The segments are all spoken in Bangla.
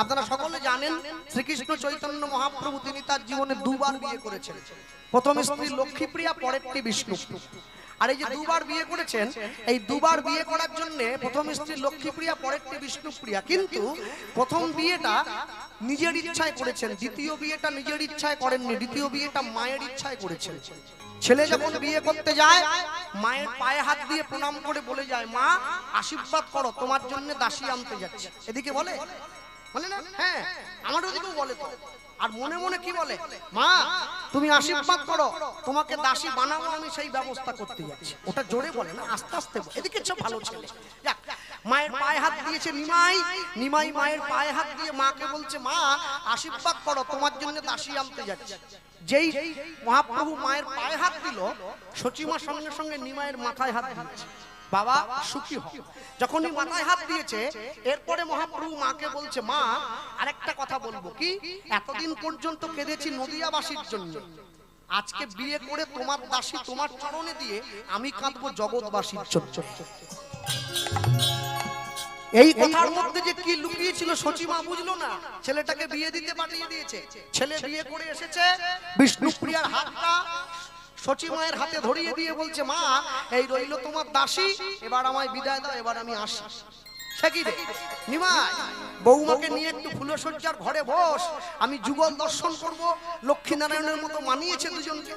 আপনারা সকলে জানেন শ্রীকৃষ্ণ চৈতন্য মহাপ্রভু তিনি তার জীবনে দুবার বিয়ে করেছেন। প্রথম স্ত্রী লক্ষ্মীপ্রিয়া, পরেরটি বিষ্ণু। আর এই যে দুবার বিয়ে করেছেন, এই দুবার বিয়ে করার জন্য প্রথম স্ত্রী লক্ষ্মীপ্রিয়া, পরেরটি বিষ্ণুপ্রিয়া। কিন্তু প্রথম বিয়েটা নিজের ইচ্ছায় করেছেন, দ্বিতীয় বিয়েটা নিজের ইচ্ছায় করেননি, দ্বিতীয় বিয়েটা মায়ের ইচ্ছায় করেছেন। ছেলে যখন বিয়ে করতে যায় মায়ের পায়ে হাত দিয়ে প্রণাম করে বলে যায়, মা আশীর্বাদ করো, তোমার জন্য দাসী আনতে যাচ্ছে। এদিকে বলে বলে না? হ্যাঁ, আমার ওদিকেও বলে তো। আর মনে মনে কি বলে, মা তুমি আশীর্বাদ করো, তোমাকে দাসী বানাবো, আমি সেই ব্যবস্থা করতে যাচ্ছি। ওটা জোরে বলে না, আস্তে আস্তে বলে। এদিকে সব ভালো ছেলে। যাক, মায়ের পায়ে হাত দিয়েছে নিমাই। নিমাই মায়ের পায়ে হাত দিয়ে মাকে বলছে, মা আশীর্বাদ করো, তোমার জন্য দাসী আনতে যাচ্ছে। যেই মহাপ্রভু মায়ের পায়ে হাত দিল, সচিমা সঙ্গে সঙ্গে নিমাইয়ের মাথায় হাত দিয়েছে, বাবা সুখী হও। যখনই মাথায় হাত দিয়েছে, এরপরে মহাপ্রভু মাকে বলছে, মা আরেকটা কথা বলবো, কি এতদিন পর্যন্ত কেঁদেছি নদিয়াবাসীর জন্য, আজকে বিয়ে করে তোমার দাসী তোমার চরণে দিয়ে আমি কাঁদবো জগৎবাসীর জন্য। এই কথার মধ্যে যে কি লুকিয়েছিল সচিমা বুঝলো না। ছেলেটাকে বিয়ে দিতে পাঠিয়ে দিয়েছে। ছেলে বিয়ে করে এসেছে, বিষ্ণুপ্রিয়ার হাতটা সচিমায়ের হাতে ধরিয়ে দিয়ে বলছে, মা এই রইল তোমার দাসী, এবার আমায় বিদায় দাও, এবার আমি আসি। সে কি রে নিমাই, বৌমাকে নিয়ে একটু ফুলসজ্জার ঘরে বস, আমি যুগল দর্শন করব। লক্ষ্মীনারায়ণের মতো মানিয়েছে দুজনকে।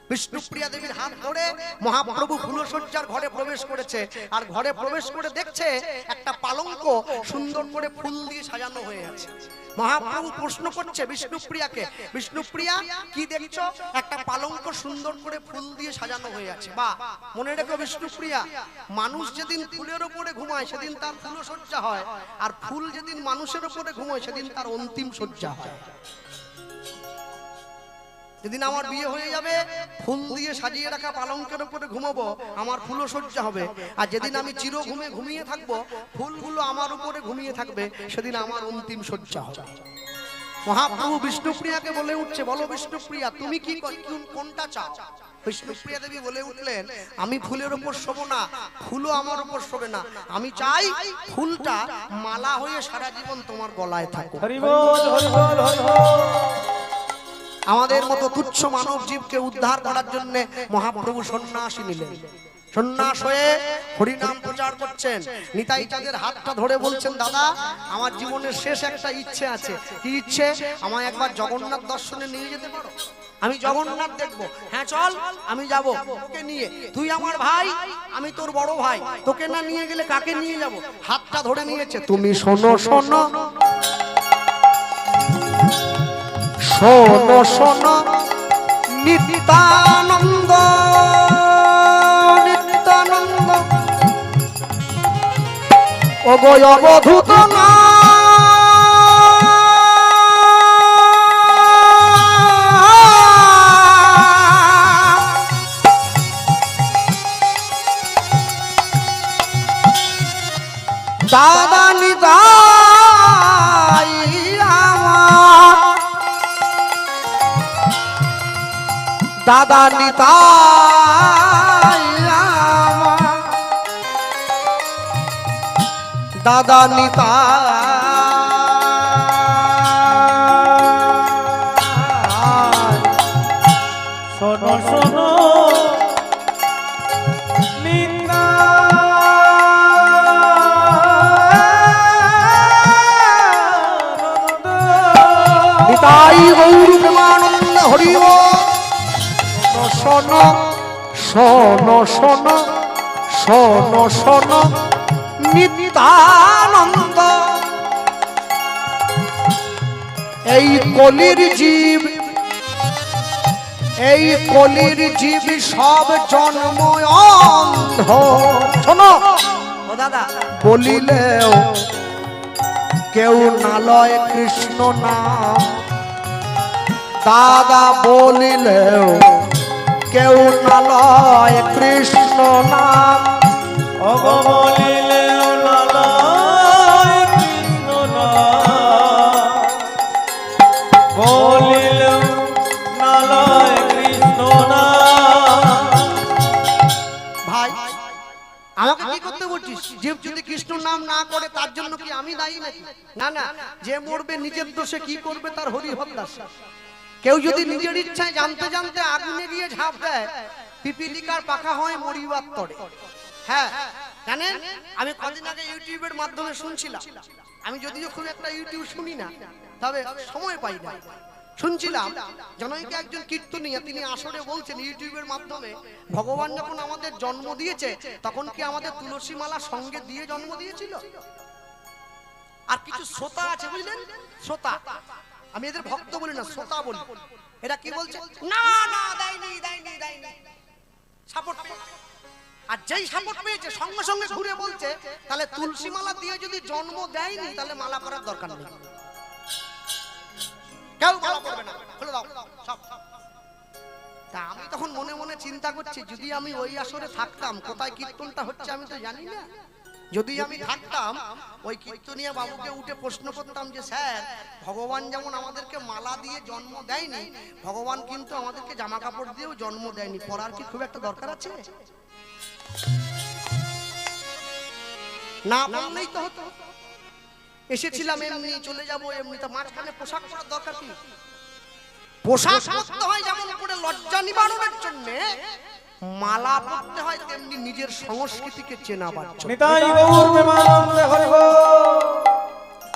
বিষ্ণুপ্রিয়া দেবীর হাত ধরে মহাপ্রভু ফুলসজ্জার ঘরে প্রবেশ করেছে। আর ঘরে প্রবেশ করে দেখছে একটা পালঙ্ক সুন্দর করে ফুল দিয়ে সাজানো হয়ে আছে। মহাপ্রভু প্রশ্ন করছে বিষ্ণুপ্রিয়াকে, বিষ্ণুপ্রিয়া কি দেখছো? একটা পালঙ্ক সুন্দর করে ফুল দিয়ে সাজানো হয়ে আছে। বা মনে রেখো বিষ্ণুপ্রিয়া, মানুষ যেদিন ফুলের উপরে ঘুমায় সেদিন তার ফুলসজ্জা হয়, আর ফুল যেদিন মানুষের উপরে ঘুমায় সেদিন তার অন্তিম সজ্জা হয়। যেদিন আমার বিয়ে হয়ে যাবে, ফুল দিয়ে সাজিয়ে রাখা পালঙ্কের উপরে ঘুমাবো, আমার ফুলসজ্জা হবে। আর যেদিন আমি চির ঘুমে ঘুমিয়ে থাকবো, ফুলগুলো আমার উপরে ঘুমিয়ে থাকবে, সেদিন আমার অন্তিম সজ্জা হবে। মহাপ্রভু বিষ্ণুপ্রিয়াকে বলে উঠছে, বলো বিষ্ণুপ্রিয়া তুমি কি কোনটা চাও? বিষ্ণুপ্রিয়া দেবী বলে উঠলেন, আমি ফুলের উপর শোবো না, ফুলও আমার উপর শোবে না, আমি চাই ফুলটা মালা হয়ে সারা জীবন তোমার গলায় থাকুক। হরি বল, হরি বল, হরি বল। আমাদের মতো তুচ্ছ মানব জীবকে উদ্ধার করার জন্য মহাপ্রভু সন্ন্যাসী নিলেন। সন্ন্যাস হয়ে হরিনাম প্রচার করছেন। নিতাই চাঁদের হাতটা ধরে বলছেন, দাদা আমার জীবনের শেষ একটা ইচ্ছে আছে। কি ইচ্ছে? আমায় একবার জগন্নাথ দর্শনে নিয়ে যেতে পারো? আমি জগন্নাথ দেখবো। হ্যাঁ চল, আমি যাব তোকে নিয়ে। তুই আমার ভাই, আমি তোর বড় ভাই, তোকে না নিয়ে গেলে কাকে নিয়ে যাব? হাতটা ধরে নিয়েছে। তুমি শোনো শোনো শোনো শোনো নিত্যানন্দ, নিত্যানন্দ ওগো অবধূত না, দাদা নিতাই আমার, দাদা নিতাই আমার, দাদা নিতাই। শোনো শোনো নিতাই গৌর প্রেমানন্দ হরি বল। শোনো শোনো শোনো শোনো শোনো নিত্যানন্দ, এই কলির জীব, এই কলির জীব সব জন্ম অন্ধ। শোনো ও দাদা, বলিলেও কেউ না লয় কৃষ্ণ নাম, দাদা বলিলেও কেউ না লয় কৃষ্ণ নাম। ওগো বলিলেও না লয় কৃষ্ণ নাম, বলিলেও না লয় কৃষ্ণ নাম। ভাই আমাকে কি করতে বলছিস? জীব যদি কৃষ্ণ নাম না করে তার জন্য কি আমি দায়ী নাকি? না না, যে মরবে নিজের দোষে কি করবে তার হরিহর দাস। কেউ যদি নিজের ইচ্ছায় জানতে জানতে আগুনে গিয়ে ঝাঁপ দেয়, পিপিলিকার পাখা হয় মরিবার তরে। হ্যাঁ জানেন, আমি কদিন আগে ইউটিউবের মাধ্যমে শুনছিলাম, আমি যদিও খুব একটা ইউটিউব শুনি না, তবে সময় পাই না, শুনছিলাম জনৈক একজন কীর্তনীয়া, তিনি আসরে বলছেন ইউটিউবের মাধ্যমে, ভগবান যখন আমাদের জন্ম দিয়েছে তখন কি আমাদের তুলসী মালা সঙ্গে দিয়ে জন্ম দিয়েছিল? আর কিছু শ্রোতা আছে বুঝলেন, শ্রোতা, আমি এদের ভক্ত বলি না, শ্রোতা বলি, এরা কি বলছে, না না দেয়নি দেয়নি দেয়নি, সাপোর্ট পেয়েছে। আর যেই সাপোর্ট পেয়েছে সঙ্গে সঙ্গে ঘুরে বলছে তাহলে তুলসী মালা দিয়ে যদি জন্ম দেয়নি তাহলে মালা করার দরকার নেই, কেউ মালা করবে না, খুলে দাও সব। তা আমি তখন মনে মনে চিন্তা করছি, যদি আমি ওই আসরে থাকতাম, কোথায় কীর্তনটা হচ্ছে আমি তো জানি না, যদি আমি থাকতাম ওই কীর্তনিয়া বাবুকে উঠে প্রশ্ন করতাম যে স্যার, ভগবান যেমন আমাদেরকে মালা দিয়ে জন্ম দেয়নি, ভগবান কিন্তু আমাদেরকে জামা কাপড় দিয়েও জন্ম দেয়নি, পরার কি খুব একটা দরকার আছে? না বললেই তো হতো, এসেছিলাম এমনি, চলে যাবো এমনি, তা মাঝখানে পোশাক পরার দরকার কি? পোশাক পরতে হয় যেমন করে লজ্জা নিবারণের জন্য, মালা পরতে হয় তেমনি নিজের সংস্কৃতিকে চেনাবার জন্য। নিতাই গৌর প্রেমানন্দে হরি বল।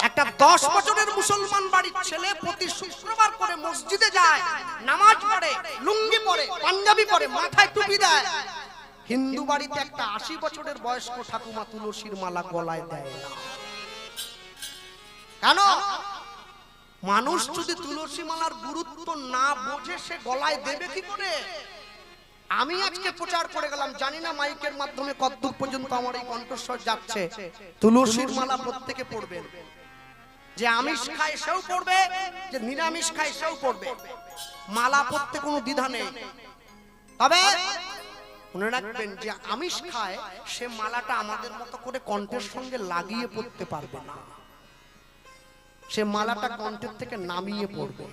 একটা 10 বছরের মুসলমান বাড়ির ছেলে প্রতি শুক্রবার করে মসজিদে যায়, নামাজ পড়ে, লুঙ্গি পরে, পাঞ্জাবি পরে, মাথায় টুপি দেয়। হিন্দু বাড়িতে একটা 80 বছরের বয়স্ক ঠাকুমা তুলসীর মালা গলায় দেয় না। কেন? মানুষ যদি তুলসী মালার গুরুত্ব না বোঝে সে গলায় দেবে কি করে? আমি আজকে প্রচার করে গেলাম, জানি না মাইকের মাধ্যমে কতদূর পর্যন্ত আমার এই কণ্ঠস্বর যাচ্ছে, তুলসীর মালা প্রত্যেকে পড়বেন, যে আমিষ খায় সেও পড়বে, যে নিরামিষ খায় সেও পড়বে, মালা পড়তে কোনো দ্বিধা নেই। তবে মনে রাখবেন, যে আমিষ খায় সে মালাটা আমাদের মতো করে কণ্ঠের সঙ্গে লাগিয়ে পড়তে পারবে না, সে মালাটা কণ্ঠের থেকে নামিয়ে পড়বে।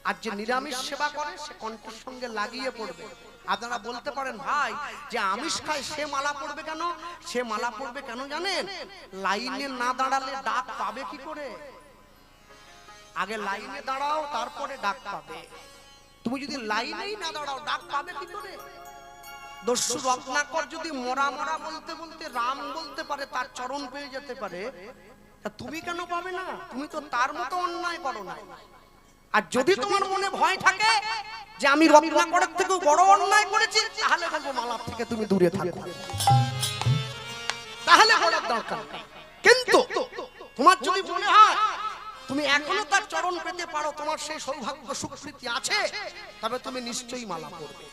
আর যে নিরামিষ সেবা করে সে কণ্ঠের সঙ্গে লাগিয়ে পড়বে। আপনারা বলতে পারেন ভাই, যে আমিষ খায় সে মালা পড়বে কেন? সে মালা পড়বে কেন জানেন? লাইনে না দাঁড়ালে ডাক পাবে কি করে? আগে লাইনে দাঁড়াও, তারপরে ডাক পাবে। তুমি যদি লাইনেই না দাঁড়াও, ডাক পাবে কি করে? দস্যু রত্নাকর যদি মরা মরা বলতে বলতে রাম বলতে পারে, তার চরণ পেয়ে যেতে পারে, তা তুমি কেন পাবে না? তুমি তো তার মতো অন্যায় করো না। আর যদি তোমার মনে ভয় থাকে যে আমি রত্নাকরের থেকেও বড় অন্যায় করেছি, তাহলে বলবো মালার থেকে তুমি দূরে থাকো, তাহলে বলার দরকার নেই। কিন্তু তোমার যদি মনে হয় তুমি এখনো তার চরণ পেতে পারো, তোমার সেই সৌভাগ্য সুকৃতি আছে, তবে তুমি নিশ্চয়ই মালা পরবে।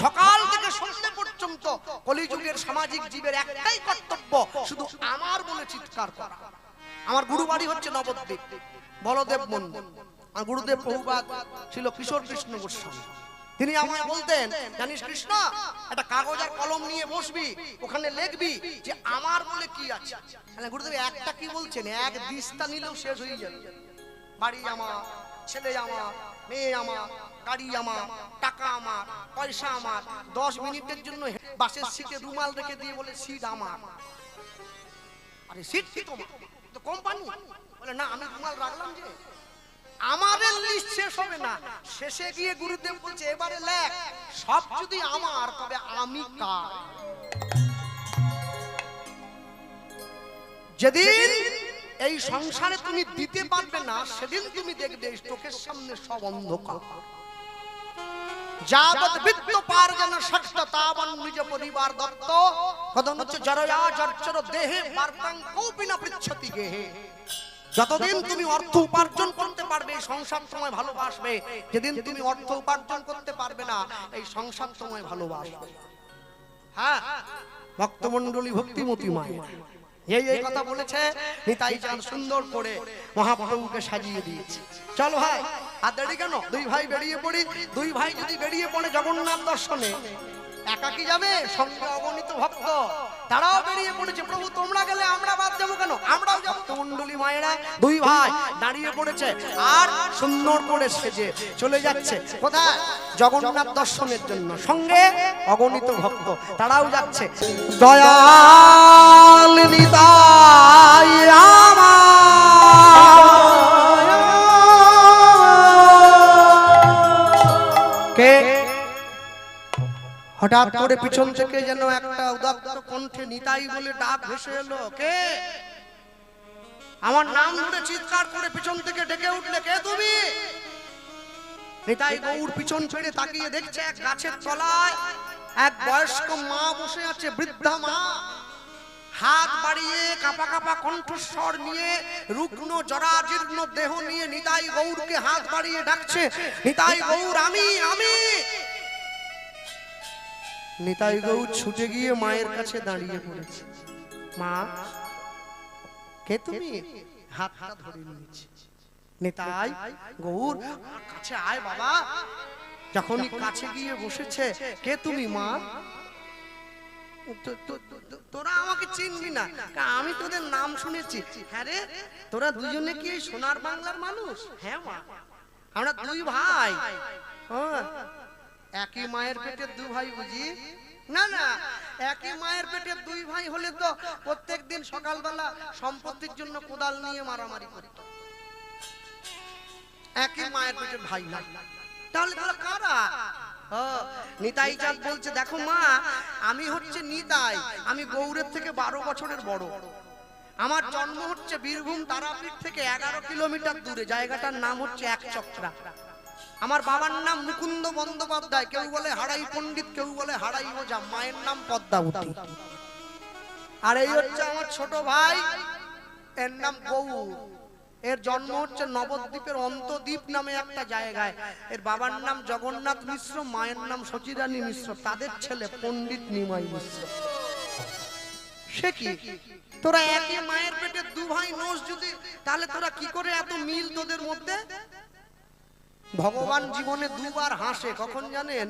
সকাল থেকে সন্ধ্যে পর্যন্ত কলিযুগের সামাজিক জীবের একটাই কর্তব্য, শুধু আমার বলে চিৎকার করা। আমার গুরু বাড়ি হচ্ছে নবদ্বীপ, বলদেব মন্দির। আর গুরুদেব প্রভুপাদ ছিল কিশোর কৃষ্ণ গোস্বামী। তিনি আমায় বলতেন, জানিস কৃষ্ণ, একটা কাগজ আর কলম নিয়ে বসবি, ওখানে লিখবি যে আমার বলে কি আছে। গুরুদেব একটা কি বলছেন, এক দিস্তা নিলেও শেষ হয়ে যাবে। বাড়ি আমার, ছেলে আমার, মেয়ে আমার, গাড়ি আমার, টাকা আমার, পয়সা আমার। 10 মিনিটের জন্য বাসের সিটে রুমাল রেখে দিয়ে বলে সিট আমার। আরে সিট কি তোমার? তো কোম্পানি বলে না, আমি রুমাল রাখলাম যে। আমাদের লিস্ট শেষ হবে না, শেষে গিয়ে গুরুদেব বলছে এবারে লেখ, সব যদি আমার তবে আমি কার? যেদিন এই সংসারে তুমি দিতে পারবে না, সেদিন তুমি দেখবে চোখের সামনে সব অন্ধকার। যাবৎ বিত্ত পার্জন শক্ত তাবন নিজ পরিবার দত্ত কদনুচ্চ জরয়া জর্চর দেহে বার্তাং কোপিনা পৃচ্ছতি গেহে। যতদিন তুমি অর্থ উপার্জন করতে পারবে এই সংসার তোমায় ভালোবাসবে, যেদিন তুমি অর্থ উপার্জন করতে পারবে না এই সংসার তোমায় ভালোবাসবে। হ্যাঁ, ভক্তমণ্ডলী ভক্তিমতী মায়ের এই কথা বলেছে নিতাই চাঁদ সুন্দর করে মহাপ্রভুকে সাজিয়ে দিয়েছে। চলো ভাই, আর দেরি কেন? দুই ভাই বেরিয়ে পড়ি। দুই ভাই যদি বেরিয়ে পড়ে জগন্নাথ দর্শনে, একাকি যাবে, সঙ্গে অগণিত ভক্ত, তারাও বেরিয়ে পড়েছে। প্রভু তোমরা গেলে আমরা বাদ যাবো কেন, আমরাও যাবো। তো মণ্ডলী মায়েরা দুই ভাই দাঁড়িয়ে পড়েছে আর সুন্দর করে সেজে চলে যাচ্ছে কোথায়, জগন্নাথ দর্শনের জন্য। সঙ্গে অগণিত ভক্ত, তারাও যাচ্ছে। দয়াল নিতাই আমার কে হঠাৎ করে পিছন থেকে যেন একটা উদাত্ত কণ্ঠে নিতাই বলে ডাক ভেসে এলো। কে? আমার নাম ধরে চিৎকার করে পিছন থেকে ডেকে উঠলে, কে তুমি? নিতাই গৌর পিছন ছেড়ে তাকিয়ে দেখছে এক গাছের তলায় এক বয়স্ক মা বসে আছে, বৃদ্ধা মা, হাত বাড়িয়ে কাঁপা কাঁপা কণ্ঠস্বর নিয়ে, রুগ্ন জরাজীর্ণ দেহ নিয়ে নিতাই গৌরকে হাত বাড়িয়ে ডাকছে, নিতাই গৌর আমি আমি। নিতাই গৌর ছুটে গিয়ে মায়ের কাছে দাঁড়িয়ে পড়েছে। মা, কে তুমি? হাতটা ধরে নিয়েছে। নিতাই গৌর, কাছে আয় বাবা। যখনই কাছে গিয়ে বসেছে, কে তুমি মা? তোরা আমাকে চিনবি না, আমি তোদের নাম শুনেছি। হ্যাঁ রে, তোরা দুজনে কি সোনার বাংলার মানুষ? হ্যাঁ মা, আমরা দুই ভাই। একই মায়ের পেটের দুই ভাই বুঝি? না না, একই মায়ের পেটের দুই ভাই হলে তো প্রত্যেকদিন সকালবেলা সম্পত্তির জন্য কোদাল নিয়ে মারামারি করত। একই মায়ের পেটের ভাই না, তাহলে তোরা কারা? নিতাই চাঁদ বলছে, দেখো মা, আমি হচ্ছে নিতাই, আমি গৌরের থেকে 12 বছরের বড়। আমার জন্ম হচ্ছে বীরভূম তারাপীঠ থেকে 11 কিলোমিটার দূরে, জায়গাটার নাম হচ্ছে একচক্রা। আমার বাবার নাম মুকুন্দ বন্দ্যোপাধ্যায়, কেউ বলে হাড়াই পণ্ডিত, কেউ বলে হাড়াই ওঝা। মায়ের নাম পদ্মাবতী। আর এই হচ্ছে আমার ছোট ভাই, এর নাম গৌর। এর জন্ম হচ্ছে নবদ্বীপের অন্তদ্বীপ নামে একটা জায়গায়। এর বাবার নাম জগন্নাথ মিশ্র, মায়ের নাম সচিরানী মিশ্র। তাদের ছেলে পণ্ডিত নিমাই মিশ্র। সে কি, তোরা একই মায়ের পেটে দু ভাই নোস যদি, তাহলে তোরা কি করে এত মিল তোদের মধ্যে? ভগবান জীবনে দুবার হাসে। কখন জানেন?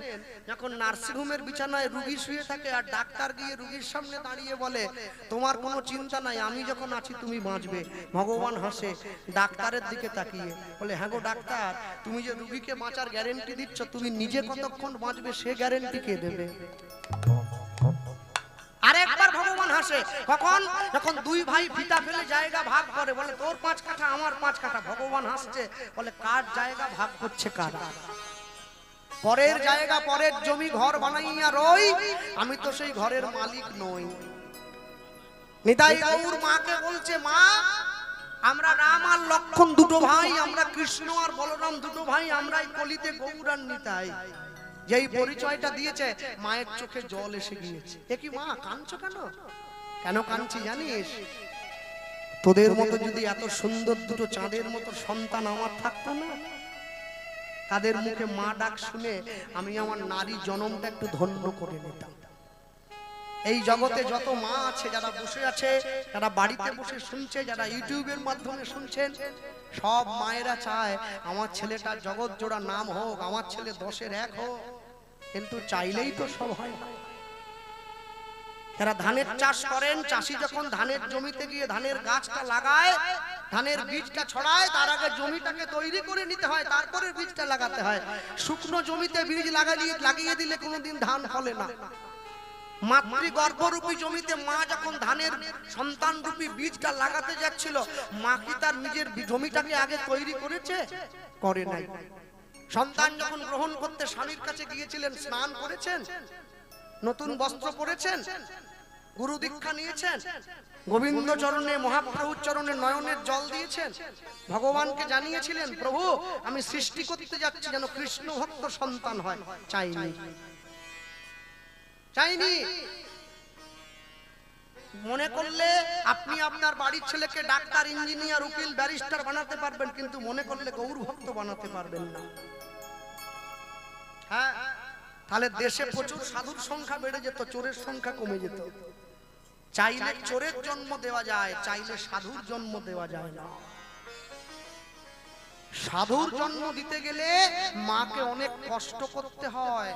যখন নার্সিংহোমের বিছানায় রুগী শুয়ে থাকে আর ডাক্তার গিয়ে রুগীর সামনে দাঁড়িয়ে বলে, তোমার কোনো চিন্তা নাই, আমি যখন আছি তুমি বাঁচবে। ভগবান হাসে ডাক্তারের দিকে তাকিয়ে, বলে, হ্যাঁ গো ডাক্তার, তুমি যে রুগীকে বাঁচার গ্যারেন্টি দিচ্ছ, তুমি নিজে কতক্ষণ বাঁচবে সে গ্যারেন্টি কে দেবে? আরেকবার ভগবান হাসে, কখন? যখন দুই ভাই ফিতা ফেলে জায়গা ভাগ করে, বলে তোর 5 কাঠা আমার 5 কাঠা। ভগবান হাসছে, বলে কার জায়গা ভাগ করছে কারা? পরের জায়গা, পরের জমি ঘর বানাইয়া রই, আমি তো সেই ঘরের মালিক নই। নিতাই গৌর মাকে বলছে, মা, আমরা রাম আর লক্ষ্মণ দুটো ভাই, আমরা কৃষ্ণ আর বলরাম দুটো ভাই, আমরাই কলিতে গৌর আর নিতাই। যেই পরিচয়টা দিয়েছে, মায়ের চোখে জল এসে গিয়েছে। এ কি মা, কাঁদছো কেন? কেন কাঁদছি জানিস? তোদের মতো যদি এত সুন্দর দুটো চাঁদের মতো সন্তান আমার থাকতো না, তাদের মুখে মা ডাক শুনে আমি আমার নারী জনমটা একটু ধন্য করে নিতাম। এই জগতে যত মা আছে, যারা বসে আছে, যারা বাড়িতে বসে শুনছে, যারা ইউটিউবের মাধ্যমে শুনছেন, সব মায়েরা চায় আমার ছেলেটা জগৎ জোড়া নাম হোক, আমার ছেলে 10-এর 1 হোক। কিন্তু চাইলেই তো সব হয় না। যারা ধানের চাষ করেন, চাষি যখন ধানের জমিতে গিয়ে ধানের গাছটা লাগায়, ধানের বীজটা ছড়ায়, তার আগে জমিটাকে তৈরি করে নিতে হয়, তারপরে বীজটা লাগাতে হয়। শুকনো জমিতে বীজ লাগিয়ে দিলে কোনোদিন ধান ফলে না। মাতৃ গর্ভরূপী জমিতে মা যখন ধানের সন্তান রূপী বীজটা লাগাতে যাচ্ছিল, মা কি তার নিজের জমিটাকে আগে তৈরি করেছে? করে নাই। সন্তান যখন গ্রহণ করতে স্বামীর কাছে গিয়েছিলেন, স্নান করেছেন, নতুন বস্ত্র পরেছেন, গুরু দীক্ষা নিয়েছেন, গোবিন্দ চরণে মহাপ্রভুর চরণে নয়নের জল দিয়েছেন, ভগবানকে জানিয়েছিলেন, প্রভু আমি সৃষ্টি করতে যাচ্ছি যেন কৃষ্ণ ভক্ত সন্তান হয়। চাইনি, চাইনি। মনে করলে আপনি আপনার বাড়ির ছেলেকে ডাক্তার, ইঞ্জিনিয়ার, উকিল, ব্যারিস্টার বানাতে পারবেন, কিন্তু মনে করলে গৌর ভক্ত বানাতে পারবেন না। হ্যাঁ, তাহলে দেশে প্রচুর সাধুর সংখ্যা বেড়ে যেত, চোরের সংখ্যা কমে যেত। চাইলে চোরের জন্ম দেওয়া যায়, চাইলে সাধুর জন্ম দেওয়া যায় না। সাধুর জন্ম দিতে গেলে মাকে অনেক কষ্ট করতে হয়।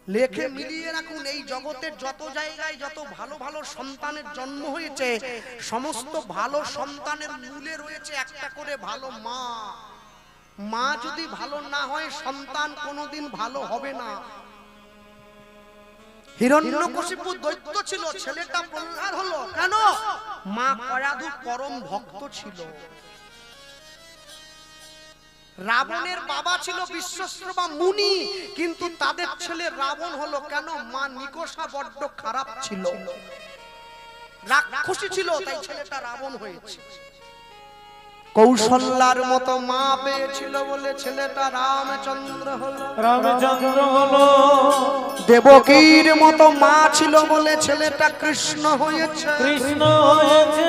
লেখে মিলিয়ে রাখুন, এই জগতের যত জায়গায় যত ভালো ভালো সন্তানের জন্ম হয়েছে, সমস্ত ভালো সন্তানের মূলে রয়েছে একটা করে ভালো মা। মা যদি ভালো না হয় সন্তান কোনোদিন ভালো হবে না। হিরণ্যকশিপু দৈত্য ছিল, ছেলেটা প্রহ্লাদ হলো কেন? মা কয়াধু পরম ভক্ত ছিল। রাবণের বাবা ছিল বিশ্বশ্রবা মুনি, কিন্তু তাদের ছেলে রাবণ হলো কেন? মা নিকষা বড্ড খারাপ ছিল, রাক্ষসী ছিল, তাই ছেলেটা রাবণ হয়েছে। কৌশল্যার মতো মা পেয়েছিল বলে ছেলেটা রামচন্দ্র হলো। রামচন্দ্র হলো। দেবকীর মতো মা ছিল বলে ছেলেটা কৃষ্ণ হয়েছে। কৃষ্ণ হয়েছে।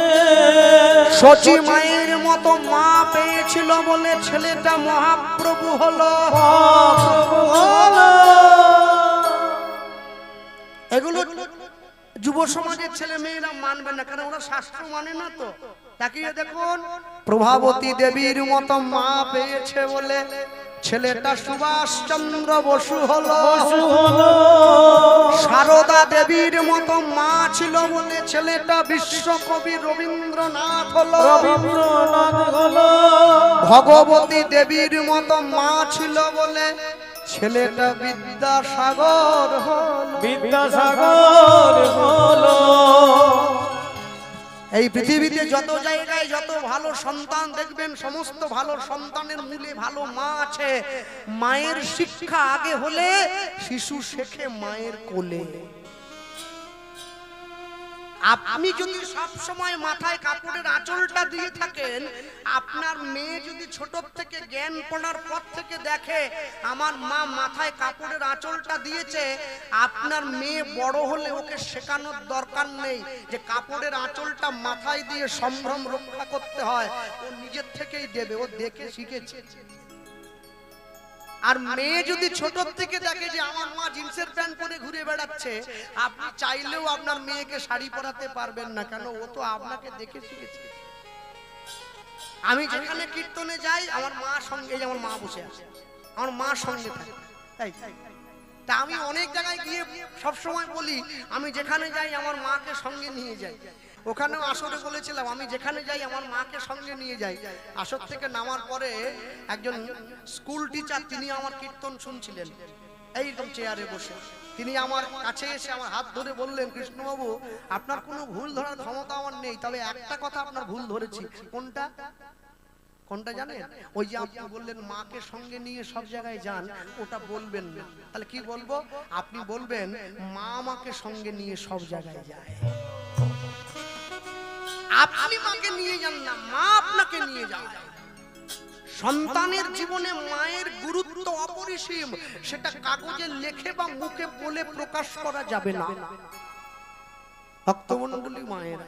শচী মায়ের মতো মা পেয়েছিল বলে ছেলেটা মহাপ্রভু হলো। মহাপ্রভু হলো। এগুলো যুব সমাজের ছেলে মেয়েরা মানবে না, কারণ ওরা শাস্ত্র মানে না। তো তাকিয়ে দেখুন, প্রভাবতী দেবীর মতো মা পেয়েছে বলে ছেলেটা সুভাষ চন্দ্র বসু হলো। সারদা দেবীর মতো মা ছিল বলে ছেলেটা বিশ্বকবি রবীন্দ্রনাথ হলো। ভগবতী দেবীর মতো মা ছিল বলে ছেলেটা বিদ্যাসাগর হলো। বিদ্যাসাগর হলো। এই পৃথিবীতে যত জায়গায় যত ভালো সন্তান দেখবেন, সমস্ত ভালো সন্তানের মূলে ভালো মা আছে। মায়ের শিক্ষা আগে হলে শিশু শেখে মায়ের কোলে। আপনি যদি সব সময় মাথায় কাপড়ের আঁচলটা দিয়ে থাকেন, আপনার মেয়ে যদি ছোট থেকে জ্ঞান পড়ার পর থেকে দেখে আমার মা মাথায় কাপড়ের আঁচলটা দিয়েছে, আপনার মেয়ে বড় হলে ওকে শেখানোর দরকার নেই যে কাপড়ের আঁচলটা মাথায় দিয়ে সম্ভ্রম রক্ষা করতে হয়। ও নিজের থেকেই দেবে, ও দেখে শিখেছে। আর মেয়ে যদি ছোট থেকে দেখে যে আমার মা জিন্সের প্যান্ট পরে ঘুরে বেড়াচ্ছে, আপনি চাইলেও আপনার মেয়েকে শাড়ি পরাতে পারবেন না, কেন? ও তো আপনাকে দেখে শিখেছে। আমি যেখানে কীর্তনে যাই, আমার মা সঙ্গে, আমার মা বসে আছে, আমার মা সঙ্গে থাকে। তা আমি অনেক জায়গায় গিয়ে সব সময় বলি, আমি যেখানে যাই আমার মাকে সঙ্গে নিয়ে যাই। ওখানেও আসরে বলেছিলাম, আমি যেখানে যাই আমার মাকে সঙ্গে নিয়ে যাই। আসর থেকে নামার পরে একজন স্কুল টিচার, তিনি আমার কীর্তন শুনছিলেন এইরকম চেয়ারে বসে। তিনি আমার কাছে এসে আমার হাত ধরে বললেন, কৃষ্ণবাবু আপনার কোনো ভুল ধরার ক্ষমতা আমার নেই, তবে একটা কথা আপনার ভুল ধরেছি। কোনটা? কোনটা জানেন? ওই যে আপনি বললেন মাকে সঙ্গে নিয়ে সব জায়গায় যান, ওটা বলবেন না। তাহলে কি বলবো? আপনি বলবেন মা আমাকে সঙ্গে নিয়ে সব জায়গায় যায়। আপনি মাকে নিয়ে যান না, মা আপনাকে নিয়ে যান। সন্তানের জীবনে মায়ের গুরুত্ব অপরিসীম, সেটা কাগজে লেখে বা মুখে বলে প্রকাশ করা যাবে না। ভক্তমণ্ডলী মায়েরা,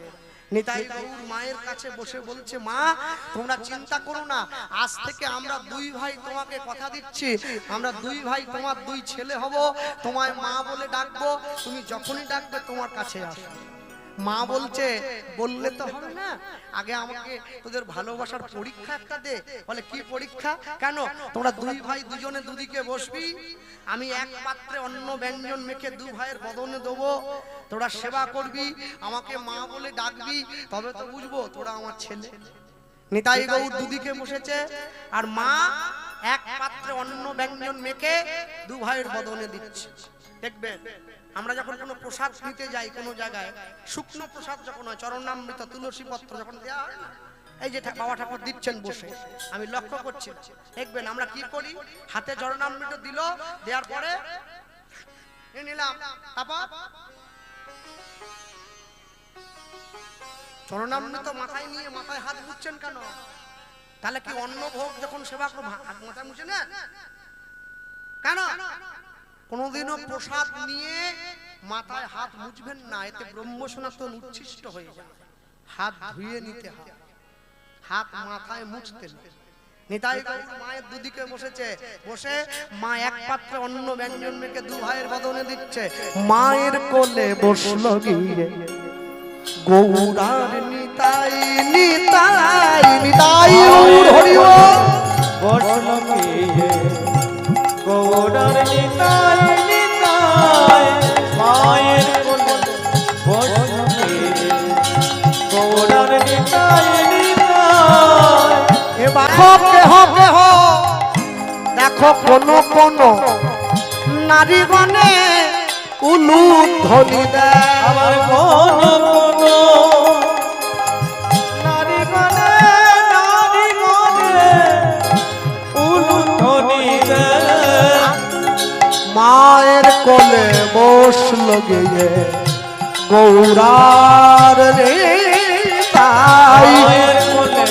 নিতাই গৌর মায়ের কাছে বসে বলছে, মা তোমরা চিন্তা করো না, আজ থেকে আমরা দুই ভাই তোমাকে কথা দিচ্ছি, আমরা দুই ভাই তোমার দুই ছেলে হব, তোমায় মা বলে ডাকবো, তুমি যখনই ডাকবে তোমার কাছে আসো। মা বলছে, বললে তো হবে না, আগে আমাকে তোদের ভালোবাসার পরীক্ষা একটা দে। বলে কি পরীক্ষা? কেন? তোমরা দুই ভাই দুজনে দুদিকে বসবি, আমি এক পাত্রে অন্ন ব্যঞ্জন মেখে দু ভাইয়ের বদনে দেবো, তোরা সেবা করবি, আমাকে মা বলে ডাকবি, তবে তো বুঝবো তোরা আমার ছেলে। নিতাই গৌর দুদিকে বসেছে, আর মা এক পাত্রে অন্ন ব্যঞ্জন মেখে দু ভাইয়ের বদনে দিচ্ছে। দেখবেন আমরা যখন কোনো প্রসাদ নিতে যাই কোনো জায়গায়, শুকনো প্রসাদ যখন হয়, চরণামৃত তুলসী পত্র যখন দেওয়া হয় না, এই যে বাবা ঠাকুর দিচ্ছেন বসে, আমি লক্ষ্য করছি, দেখবেন আমরা কি করি, হাতে চরণামৃত দিল, দেওয়ার পরে নিলাম, তারপর চরণামৃত মাথায় নিয়ে মাথায় হাত মুছছেন কেন? তাহলে কি অন্ন ভোগ যখন সেবা করবো মাথায় মুছে না কেন? কোনদিনও প্রসাদ নিয়ে মাথায় হাত মুছবেন না, এতে ব্রহ্ম সনাতন উচ্ছিষ্ট হয়ে যায়। হাত ধুয়ে নিতে হয়, হাত মাথায় মুছতে নেই। নিতাই গৌর মায়ের দুদিকে বসেছে, বসে মা এক পাত্রে অন্ন ব্যঞ্জন মেখে দু ভাইয়ের বদনে দিচ্ছে। মায়ের কোলে বসলো গিয়ে গৌরার নিতাই, নিতাই নিতাই হরি বল, বসলো গিয়ে গৌরার নিতাই, নিতাই মায়ের কোলে বৈষ্ণবী গৌরার নিতাই নিতাই। এবার কেহ কেহ দেখো কোন কোন নারীগণে উলুক ধ্বনি দেয়। আবার কোন কোন নারী গণে উলুধ্বনি দেয়। মায়ের কোলে বসল গিয়ে গৌরার রে তাই। মায়ের কোলে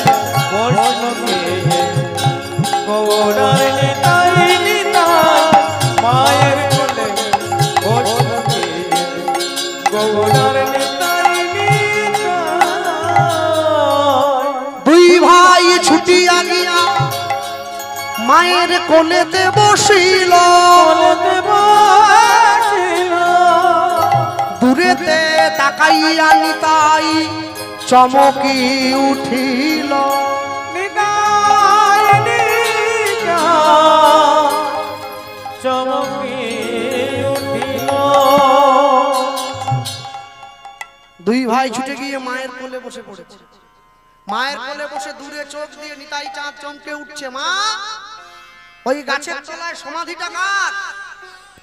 বৈষ্ণবী গৌরার নিতাই নিতাই। মায়ের কোলে বৈষ্ণবী গৌরার নিতাই নিতাই। দুই ভাই ছুটিয়া গিয়া মায়ের কোলেতে বসিল। কোলেতে বসিল। দূরেতে তাকাইয়া নিতাই চমকি উঠিল। নিতাই নিতাই চমকি উঠিল। দুই ভাই ছুটে গিয়ে মায়ের কোলে বসে পড়েছে। মায়ের কোলে বসে দূরে চোখ দিয়ে নিতাই চাঁদ চমকে উঠছে। মা, ওই গাছের তলায় সমাধিটা কার?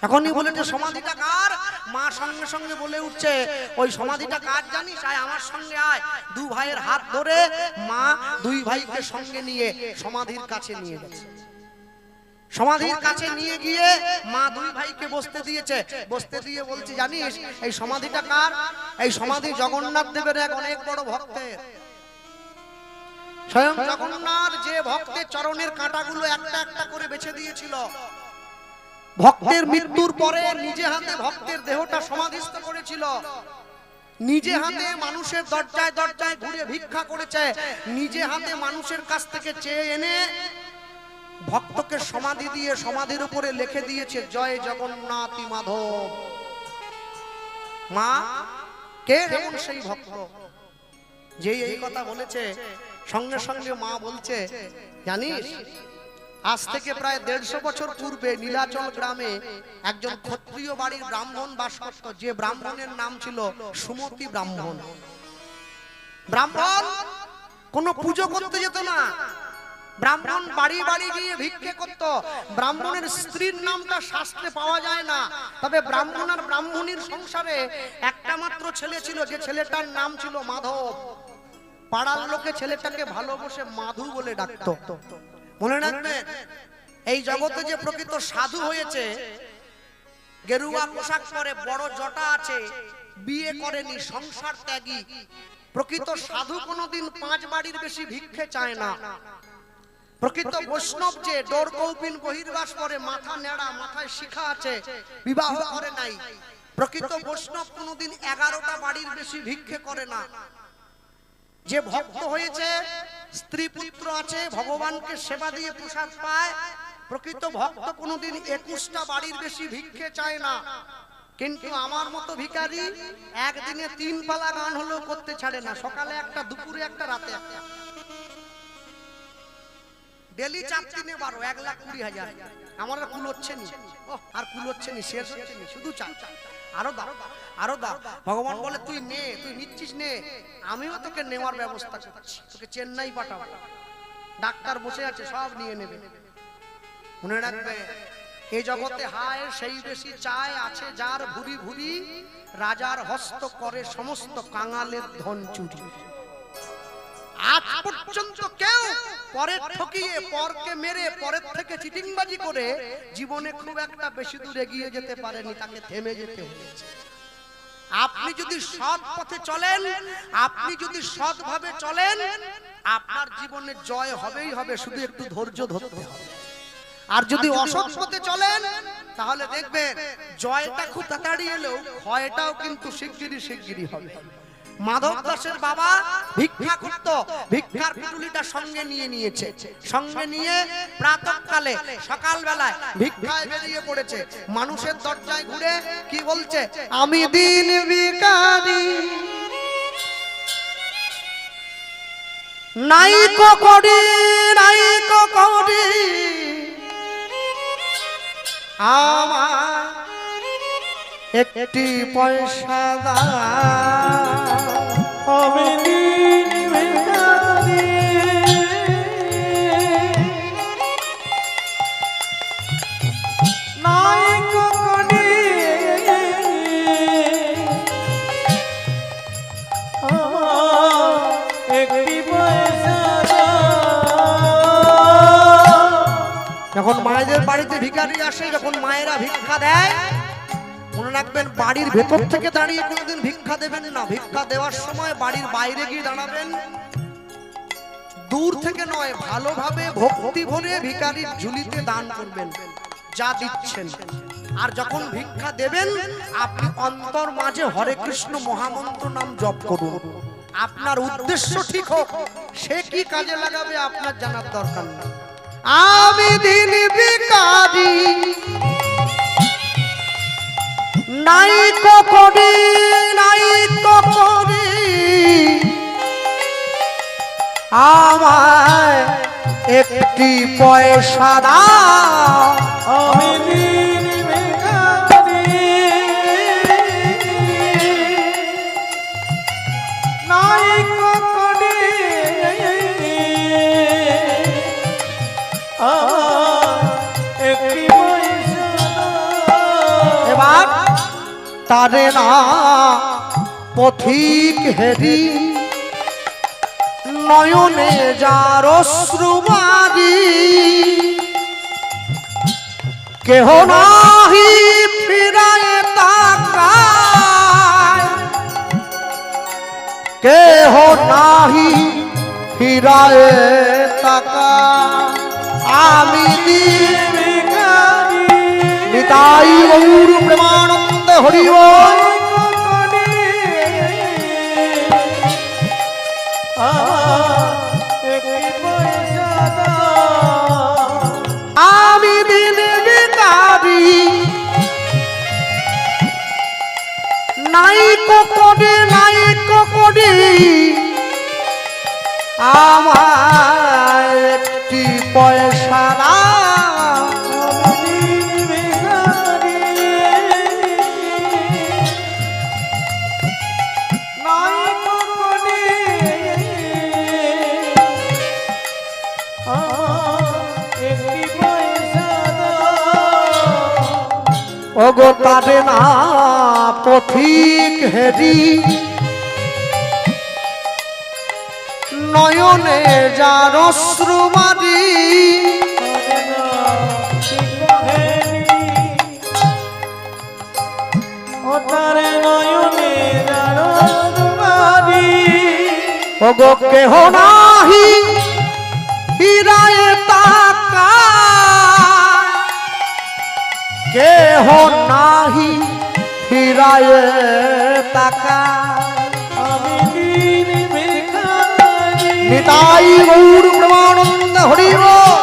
এখনই বলেছে সমাধিটা কার? মা সঙ্গে সঙ্গে বলে উঠছে, ওই সমাধিটা কার জানিস? আয় আমার সঙ্গে আয়। দু ভাইয়ের হাত ধরে মা দুই ভাইকে সঙ্গে নিয়ে সমাধির কাছে নিয়ে গেছে। সমাধির কাছে নিয়ে গিয়ে মা দুই ভাইকে বসতে দিয়েছে। বসতে দিয়ে বলছে, জানিস এই সমাধিটা কার? এই সমাধি জগন্নাথ দেবের এক অনেক বড় ভক্তের। স্বয়ং জগন্নাথ যে ভক্তের চরণের কাঁটাগুলো একটা একটা করে বেছে দিয়েছিল, ভক্তের মৃত্যুর পরে নিজে হাতে ভক্তের দেহটা সমাধিস্থ করেছিল। নিজে হাতে মানুষের দরজায় দরজায় ঘুরে ভিক্ষা করেছে। নিজে হাতে মানুষের কাছ থেকে চেয়ে এনে ভক্তকে সমাধি দিয়ে সমাধির উপরে লিখে দিয়েছে, জয় জগন্নাথ মাধব। মা কে এমন সেই ভক্ত যে এই কথা বলেছে? সঙ্গে সঙ্গে মা বলছে, জানিস আজ থেকে প্রায় 150 বছর পূর্বে নীলাচল গ্রামে একজন ক্ষত্রিয় বাড়ির ব্রাহ্মণ বাস করত। যে ব্রাহ্মণের নাম ছিল সুমতি ব্রাহ্মণ। ব্রাহ্মণ কোনো পুজো করতে যেত না, ব্রাহ্মণ বাড়ি বাড়ি গিয়ে ভিক্ষে করত। ব্রাহ্মণের স্ত্রীর নামটা শাস্ত্রে পাওয়া যায় না, তবে ব্রাহ্মণ আর ব্রাহ্মণীর সংসারে একটা মাত্র ছেলে ছিল, যে ছেলেটার নাম ছিল মাধব। পাড়ার লোকে ছেলেটাকে ভালোবেসে মাধু বলে ডাকতো। মনে রাখবেন, এই জগতে যে প্রকৃত সাধু হয়েছে, গেরুয়া পোশাক পরে, বড় জটা আছে, বিয়ে করেনি, সংসার ত্যাগী, প্রকৃত সাধু কোনোদিন 5 বাড়ির বেশি ভিক্ষে চায় না। প্রকৃত বৈষ্ণব যে ডোর কৌপিন বহির্বাস পরে, মাথা নেড়া, মাথায় শিখা আছে, বিবাহ করে নাই, প্রকৃত বৈষ্ণব কোনোদিন 11টা বাড়ির বেশি ভিক্ষে করে না। যে ভক্ত হয়েছে, স্ত্রী পুত্র আছে, ভগবানকে সেবা দিয়ে প্রসাদ পায়, প্রকৃত ভক্ত কোনোদিন 21টা বাড়ির বেশি ভিক্ষে চায় না। কিন্তু আমার মতো ভিখারি একদিনে 3 পালা গান হলেও করতে ছাড়ে না। সকালে একটা, দুপুরে একটা, রাতে একটা, ডেলি 4 3 12, 1,20,000। আমার আর কুল হচ্ছে নি, আর কুল হচ্ছে নি, শেষ হচ্ছে নি, শুধু চাই আরো দাও, আরো দাও। ভগবান বলে, তুই নে, তুই নিচ্ছিস নে, আমিও তোকে নেওয়ার ব্যবস্থা করছি, তোকে চেন্নাই পাঠাবো, ডাক্তার বসে আছে, সব নিয়ে নেবে। মনে রাখবে, এই জগতে হায় সেই বেশি চায়, আছে যার ভুরি ভুরি, রাজার হস্ত করে সমস্ত কাঙালের ধন চুরি। আজ পর্যন্ত কেউ পরের ঠকিয়ে, পরকে মেরে, পরের থেকে চিটিংবাজি করে জীবনে খুব একটা বেশি দূর এগিয়ে যেতে পারেনি, তাকে থেমে যেতে হয়েছে। আপনি যদি সৎ পথে চলেন, আপনি যদি সৎভাবে চলেন, আপনার জীবনে জয় হবেই হবে, শুধু একটু ধৈর্য ধরতে হবে। আর যদি অসৎ পথে চলেন, তাহলে দেখবেন জয়টা খুব তাড়াতাড়ি এলেও ক্ষয়টাও কিন্তু শিগগিরই হবে। মাধব দাসের বাবা ভিক্ষা করত, ভিক্ষার পুটুলিটা সঙ্গে নিয়ে নিয়েছে, সঙ্গে নিয়ে প্রাতঃকালে, সকালবেলায় ভিক্ষায় বেরিয়ে পড়েছে। মানুষের দরজায় ঘুরে কি বলছে, আমি দিন ভিখারি, নাইকো করি, নাইকো করি, আমার একটি পয়সা দাও। আমি দিন ভিখারি নাই কখনি একটি পয়সা যখন মায়েদের বাড়িতে ভিখারি আসে, যখন মায়েরা ভিক্ষা দেয়, মনে রাখবেন বাড়ির ভেতর থেকে দাঁড়িয়ে কোনোদিন ভিক্ষা দেবেন না। ভিক্ষা দেওয়ার সময় বাড়ির বাইরে গিয়ে দাঁড়াবেন, দূর থেকে নয়, ভালোভাবে ভক্তি ভরে ভিখারির ঝুলিতে দান করবেন যা দিচ্ছেন। আর যখন ভিক্ষা দেবেন আপনি অন্তর মাঝে হরে কৃষ্ণ মহামন্ত্র নাম জপ করুন। আপনার উদ্দেশ্য ঠিক হোক, সে কি কাজে লাগাবে আপনার জানার দরকার না। আমি দিন ভিখারি নাই করি, নাই করি, আমায় একটি পয়সা দাও। আমি দিন ভিখারি নাই কখনি একটি পয়সা এবার তারে না পথিক হেরি, নয়নে যার অশ্রুবারি, কেহ নাহি ফিরায় তাকায়, কেহ নাহি ফিরায় তাকায়। আমি দিন ভিখারি নিতাই গৌর প্রেমানন্দ হরি বল। আমি দিন ভিখারি নাই করি, নাই করি, আমার একটি পয়সা দাও। ওগো তারে না পথিক হেরি, নয়নে যার অশ্রুবারি, ওগো কেহ নাহি ফিরায় তাকায়, কেহ নাহি ফিরায় তাকায়। নিতাই গৌর প্রেমানন্দ হরি বল।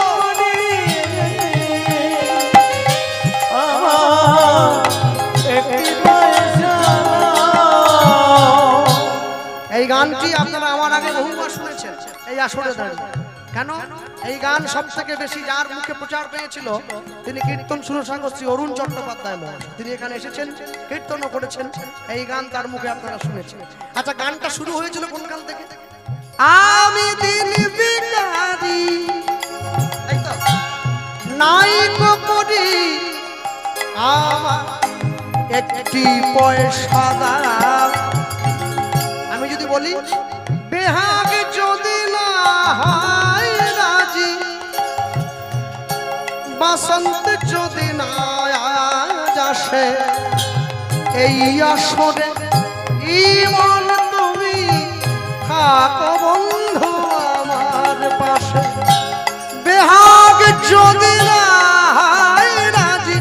এই গানটি আপনারা আমার আগে বহুবার শুনেছেন এই আসরে দাঁড়িয়ে। কেন এই গান সব থেকে বেশি যার মুখে প্রচার পেয়েছিল তিনি কীর্তন সুরসাঙ্গ শ্রী অরুণ চট্টোপাধ্যায় মহাশয়। তিনি এখানে এসেছেন, কীর্তনও করেছেন, এই গান তার মুখে আপনারা শুনেছেন। আচ্ছা, গানটা শুরু হয়েছিল কোন গান থেকে? আমি দিন ভিখারি নাই করি, আমার একটি পয়সা দাও। আমি যদি বলি বেহাগ যদি না হয় রাজি, বসন্ত যদি না আসে, এই আসরে ইমন তুমি থাকো বন্ধু আমার পাশে। বেহাগ যদি না হয় রাজি,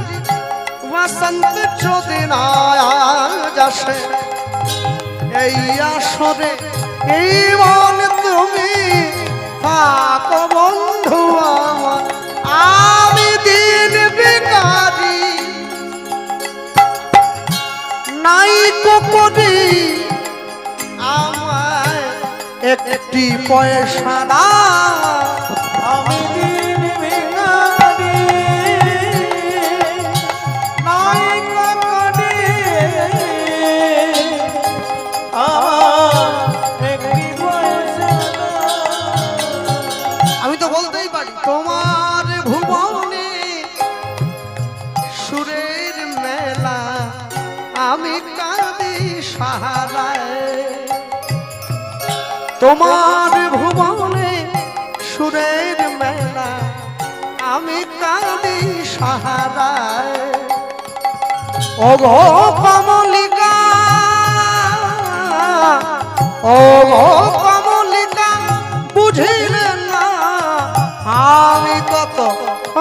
বসন্ত যদি না আসে, এই আসরে ইমন তুমি থাকো বন্ধু আমার। আমি দিন ভিখারি নাই করি, আমায় একটি পয়সা দাও। আমি দিন ভিখারি নাই কখনি তো বলতেই পারি তোমার ভুবনে সুরের মেলা আমি কাঁদি সাহারায় তোমার ভুবনে সুরের মেলা আমি কাঁদি সাহারায় ওগো কমলিকা ওগো কমলিকা বুঝিলে না আমি কত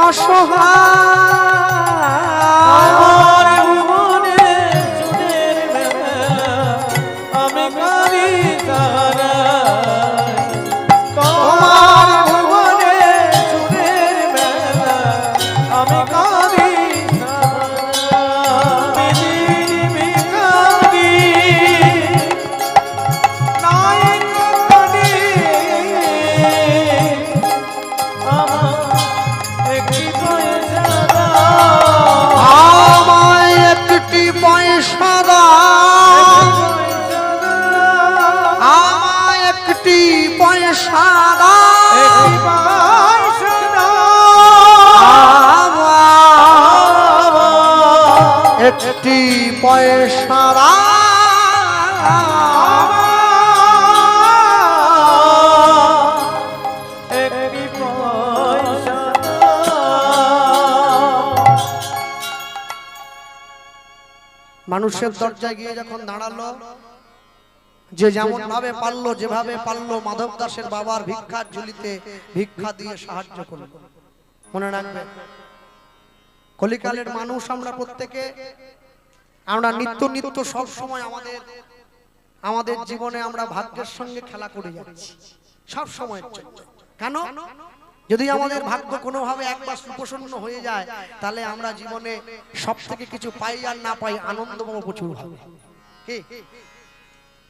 অসহায় আমার ভুবনে সুরের মেলা আমি কাঁদি সাহারায় তোমার ভুবনে সুরের মেলা আমি কাঁদি সাহারায় বিদিন ভিখারি নাই কোনি আমার একটি পয়সা আমায় একটি পয়সা দাও আমায় একটি পয়সা দাও একটি পয়সা মানুষের দরজায় গিয়ে যখন দাঁড়ালো যে যেমন ভাবে পারলো যেভাবে পারলো মাধব দাসের বাবার ভিক্ষার ঝুলিতে ভিক্ষা দিয়ে সাহায্য করলো। মনে রাখবে কলিকালের মানুষ আমরা প্রত্যেকে আমরা নিত্য নিত্য সব সময় আমাদের জীবনে আমরা ভাগ্যের সঙ্গে খেলা করে যাচ্ছি সব সময়ের জন্য। কেন? যদি আমাদের ভাগ্য কোনোভাবে একবার সুপ্রসন্ন হয়ে যায় তাহলে আমরা জীবনে সব থেকে কিছু পাই আর না পাই আনন্দ পাবো প্রচুর হবে।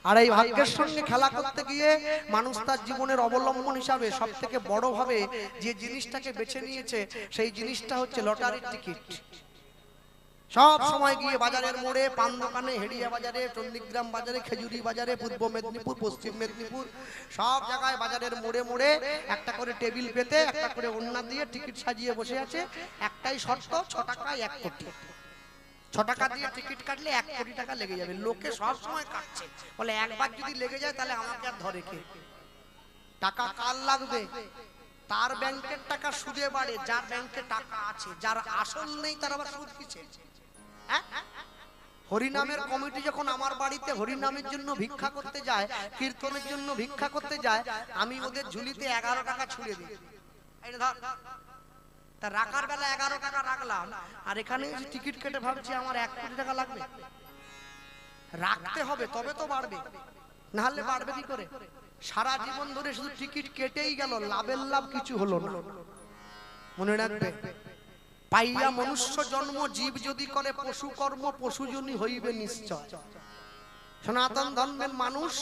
আর এই ভাগ্যের সঙ্গে খেলা করতে গিয়ে মানুষ তার জীবনের অবলম্বন হিসাবে সব থেকে বড় ভাবে যে জিনিসটাকে বেছে নিয়েছে সেই জিনিসটা হচ্ছে লটারির টিকিট। সব সময় গিয়ে বাজারের মোড়ে, পান দোকানে, হেড়িয়া বাজারে, চন্ডিগ্রাম বাজারে, খেজুরি বাজারে, পূর্ব মেদিনীপুর, পশ্চিম মেদিনীপুর, সব জায়গায় বাজারের মোড়ে মোড়ে একটা করে টেবিল পেতে একটা করে ওড়না দিয়ে টিকিট সাজিয়ে বসে আছে। একটাই শর্ত, 6 টাকায় 1 কোটি। 6 টাকা দিয়ে টিকিট কাটলে 1 কোটি টাকা লেগে যাবে। লোকে সব সময় কাটছে, বলে একবার যদি লেগে যায় তাহলে আমাকে আর ধরে কে? টাকা কার লাগবে? তার ব্যাংকের টাকা সুদে বাড়ে যার ব্যাংকে টাকা আছে, যার আসল নেই তার আবার সুদ কিসে? হরিনামের কমিটি যখন আমার বাড়িতে হরিনামের জন্য ভিক্ষা করতে যায়, কীর্তনের জন্য ভিক্ষা করতে যায়, আমি ওদের ঝুলিতে 11 টাকা ছুড়ে দিই। তা রাখার বেলা 11 টাকা রাখলাম, আর এখানে টিকিট কেটে ভাবছি আমার 1 কোটি টাকা লাগবে। রাখতে হবে তবে তো বাড়বে, না হলে বাড়বে কি করে? সারা জীবন ধরে শুধু টিকিট কেটেই গেল, লাভের লাভ কিছু হলো না। মনে রাখবে, পাইয়া মনুষ্য জন্ম জীব যদি করে পশু কর্ম, পশুজনী হইবে নিশ্চয়। সনাতন ধর্মের মানুষ,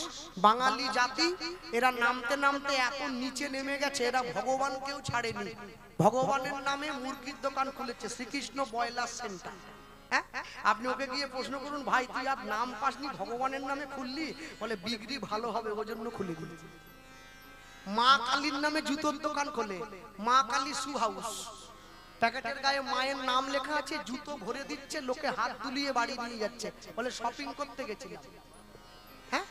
বাঙালি জাতি, এরা নামতে নামতে এত নিচে নেমে গেছে, এরা ভগবানকেও ছাড়েনি। ভগবানের নামে মুরগির দোকান খুলেছে, শ্রীকৃষ্ণ বয়লার সেন্টার। আপনি ওকে গিয়ে প্রশ্ন করুন, ভাই তুই আর নাম পাসনি, ভগবানের নামে খুললি? বলে বিক্রি ভালো হবে ওজন্য খুলে দিয়েছি। মা কালীর নামে জুতোর দোকান খোলে, মা কালী শু হাউস। প্যাকেটের গায়ে মায়ের নাম লেখা আছে, জুতো ভরে দিচ্ছে, লোকে হাত তুলিয়ে বাড়ি নিয়ে যাচ্ছে, বলে শপিং করতে গেছিলাম। হ্যাঁ,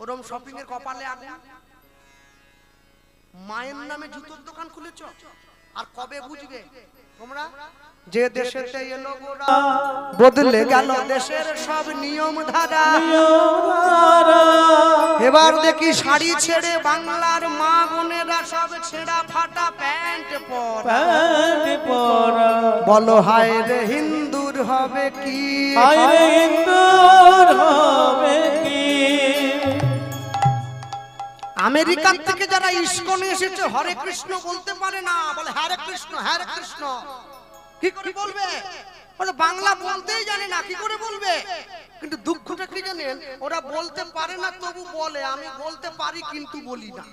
ওরম শপিং এর কপালে আগুন। মায়ের নামে জুতোর দোকান খুলেছ, আর কবে বুঝবে তোমরা? যে দেশেতে এলো গোরা, বদলে গেল দেশের সব নিয়ম ধারা। এবার দেখি শাড়ি ছেড়ে বাংলার মা বোনেরা সব ছেঁড়া ফাটা প্যান্ট পরা। বলো হায় রে হিন্দুর হবে কি? আমেরিকান থেকে যারা ইস্কনে এসেছে হরে কৃষ্ণ বলতে পারে না, বলে হরে কৃষ্ণ হরে কৃষ্ণ। কি করে বলবে? বাংলা বলতেই জানে না, কি করে বলবে? কিন্তু দুঃখটা কি জানেন, ওরা বলতে পারে না তবু বলে আমি বলতে পারি কিন্তু বলি না।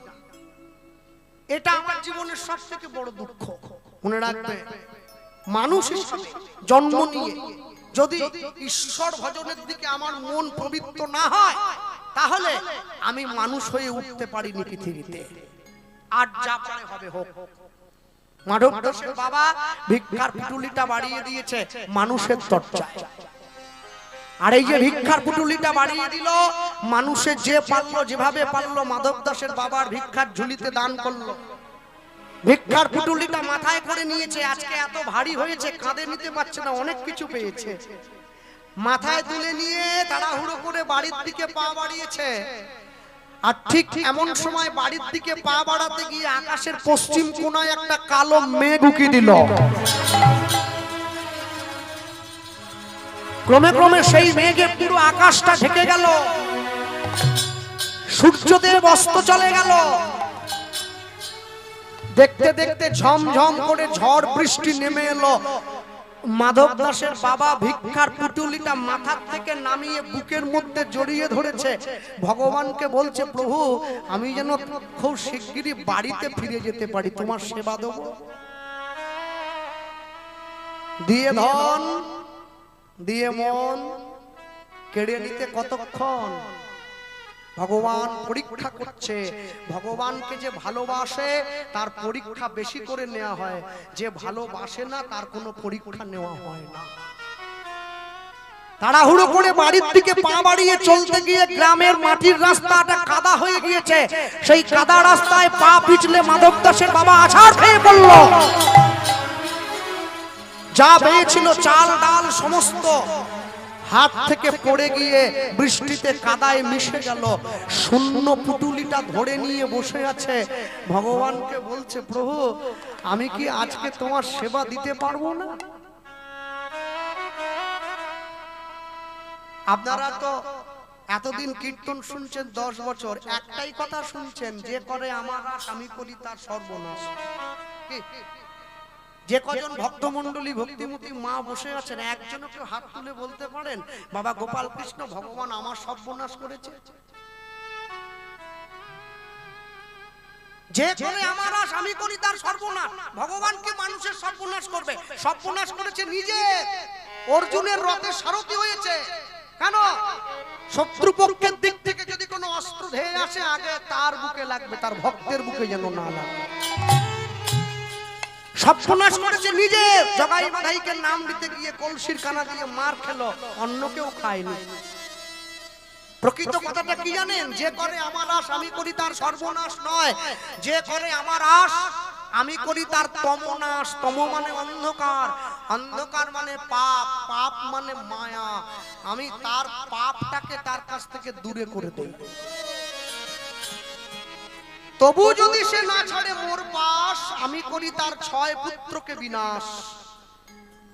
এটা আমার জীবনের সব থেকে বড় দুঃখ। মনে রাখবে, মানুষ হিসেবে জন্ম নিয়ে যদি ঈশ্বর ভজনের দিকে আমার মন পবিত্র না হয়, তাহলে আমি মানুষ হয়ে উঠতে পারিনি পৃথিবীতে। আর যা পারে হবে হোক। মাধব দাসের বাবা ভিক্ষার পুটুলিটা বাড়িয়ে দিয়েছে মানুষের চর্চায়। আর এই যে ভিক্ষার পুটুলিটা বাড়িয়ে দিল, মানুষের যে পারলো যেভাবে পারলো মাধব দাসের বাবার ভিক্ষার ঝুলিতে দান করলো। ভিক্ষার পুটুলিটা মাথায় করে নিয়েছে, আজকে এত ভারী হয়েছে কাঁধে নিতে পারছে না, অনেক কিছু পেয়েছে। মাথায় তুলে নিয়ে তাড়াহুড়ো করে বাড়ির দিকে পা বাড়িয়েছে। আর ঠিক এমন সময় বাড়ির দিকে পা বাড়াতে গিয়ে আকাশের পশ্চিম কোণায় একটা কালো মেঘ উকি দিল। ক্রমে ক্রমে সেই মেঘে পুরো আকাশটা ঢেকে গেল, সূর্যদেব অস্ত চলে গেল। দেখতে দেখতে ঝমঝম করে ঝড় বৃষ্টি নেমে এলো। মাধব দাসের বাবা ভিক্ষার পুটুলিটা মাথার থেকে নামিয়ে বুকের মধ্যে জড়িয়ে ধরেছে, ভগবানকে বলছে, প্রভু আমি যেন খুব শিগগিরই বাড়িতে ফিরে যেতে পারি, তোমার সেবা দেব। দিয়ে ধন দিয়ে মন কেড়ে নিতে কতক্ষণ? ভগবান পরীক্ষা করছে। ভগবানকে যে ভালোবাসে তার পরীক্ষা বেশি করে নেওয়া হয়, যে ভালোবাসে না তার কোনো পরীক্ষা নেওয়া হয় না। তাড়াহুড়ো করে বাড়ির দিকে পা বাড়িয়ে চলতে গিয়ে গ্রামের মাটির রাস্তাটা কাদা হয়ে গিয়েছে। সেই কাদা রাস্তায় পা পিছলে মাধব দাসের বাবা আছাড় খেয়ে পড়ল। যা পেয়েছিল চাল ডাল সমস্ত হাত থেকে পড়ে গিয়ে বৃষ্টিতে কাদায় মিশে গেল। শূন্য পুটুলিটা ধরে নিয়ে বসে আছে, ভগবানকে বলছে, প্রভু আমি কি আজকে তোমার সেবা দিতে পারবো না? আপনারা তো এতদিন কীর্তন শুনছেন 10 বছর, একটাই কথা শুনছেন, যে করে আমার আশ আমি করি তার সর্বনাশ। যে কজন ভক্তমণ্ডলী ভক্তিমতী মা বসে আছেন, একজনও কেউ হাত তুলে বলতে পারেন বাবা গোপাল কৃষ্ণ ভগবান আমার সর্বনাশ করেছে? যে করে আমার আশ আমি করি তার সর্বনাশ। ভগবান কি মানুষের সর্বনাশ করবে? সর্বনাশ করেছে নিজে। অর্জুনের রথে সারথি হয়েছে কেন? শত্রুপক্ষের দিক থেকে যদি কোনো অস্ত্র ধেয়ে আসে আগে তার বুকে লাগবে, তার ভক্তের বুকে যেন না লাগে। সর্বনাশ করেছে নিজে। জগাই বাধাইকে নাম দিতে গিয়ে কলসির কানা দিয়ে মার খেলো, অন্য কেউ খায়নি। প্রকৃত কথাটা কি জানেন? যে করে আমার আশ আমি করি তার সর্বনাশ নয়, যে করে আমার আশ আমি করি তার তমনাশ। তম মানে অন্ধকার, অন্ধকার মানে পাপ, পাপ মানে মায়া। আমি তার পাপটাকে তার কাছ থেকে দূরে করে দেই। তবু যদি সে না ছাড়ে মোর পাশ, আমি করি তার 6 পুত্রকে বিনাশ।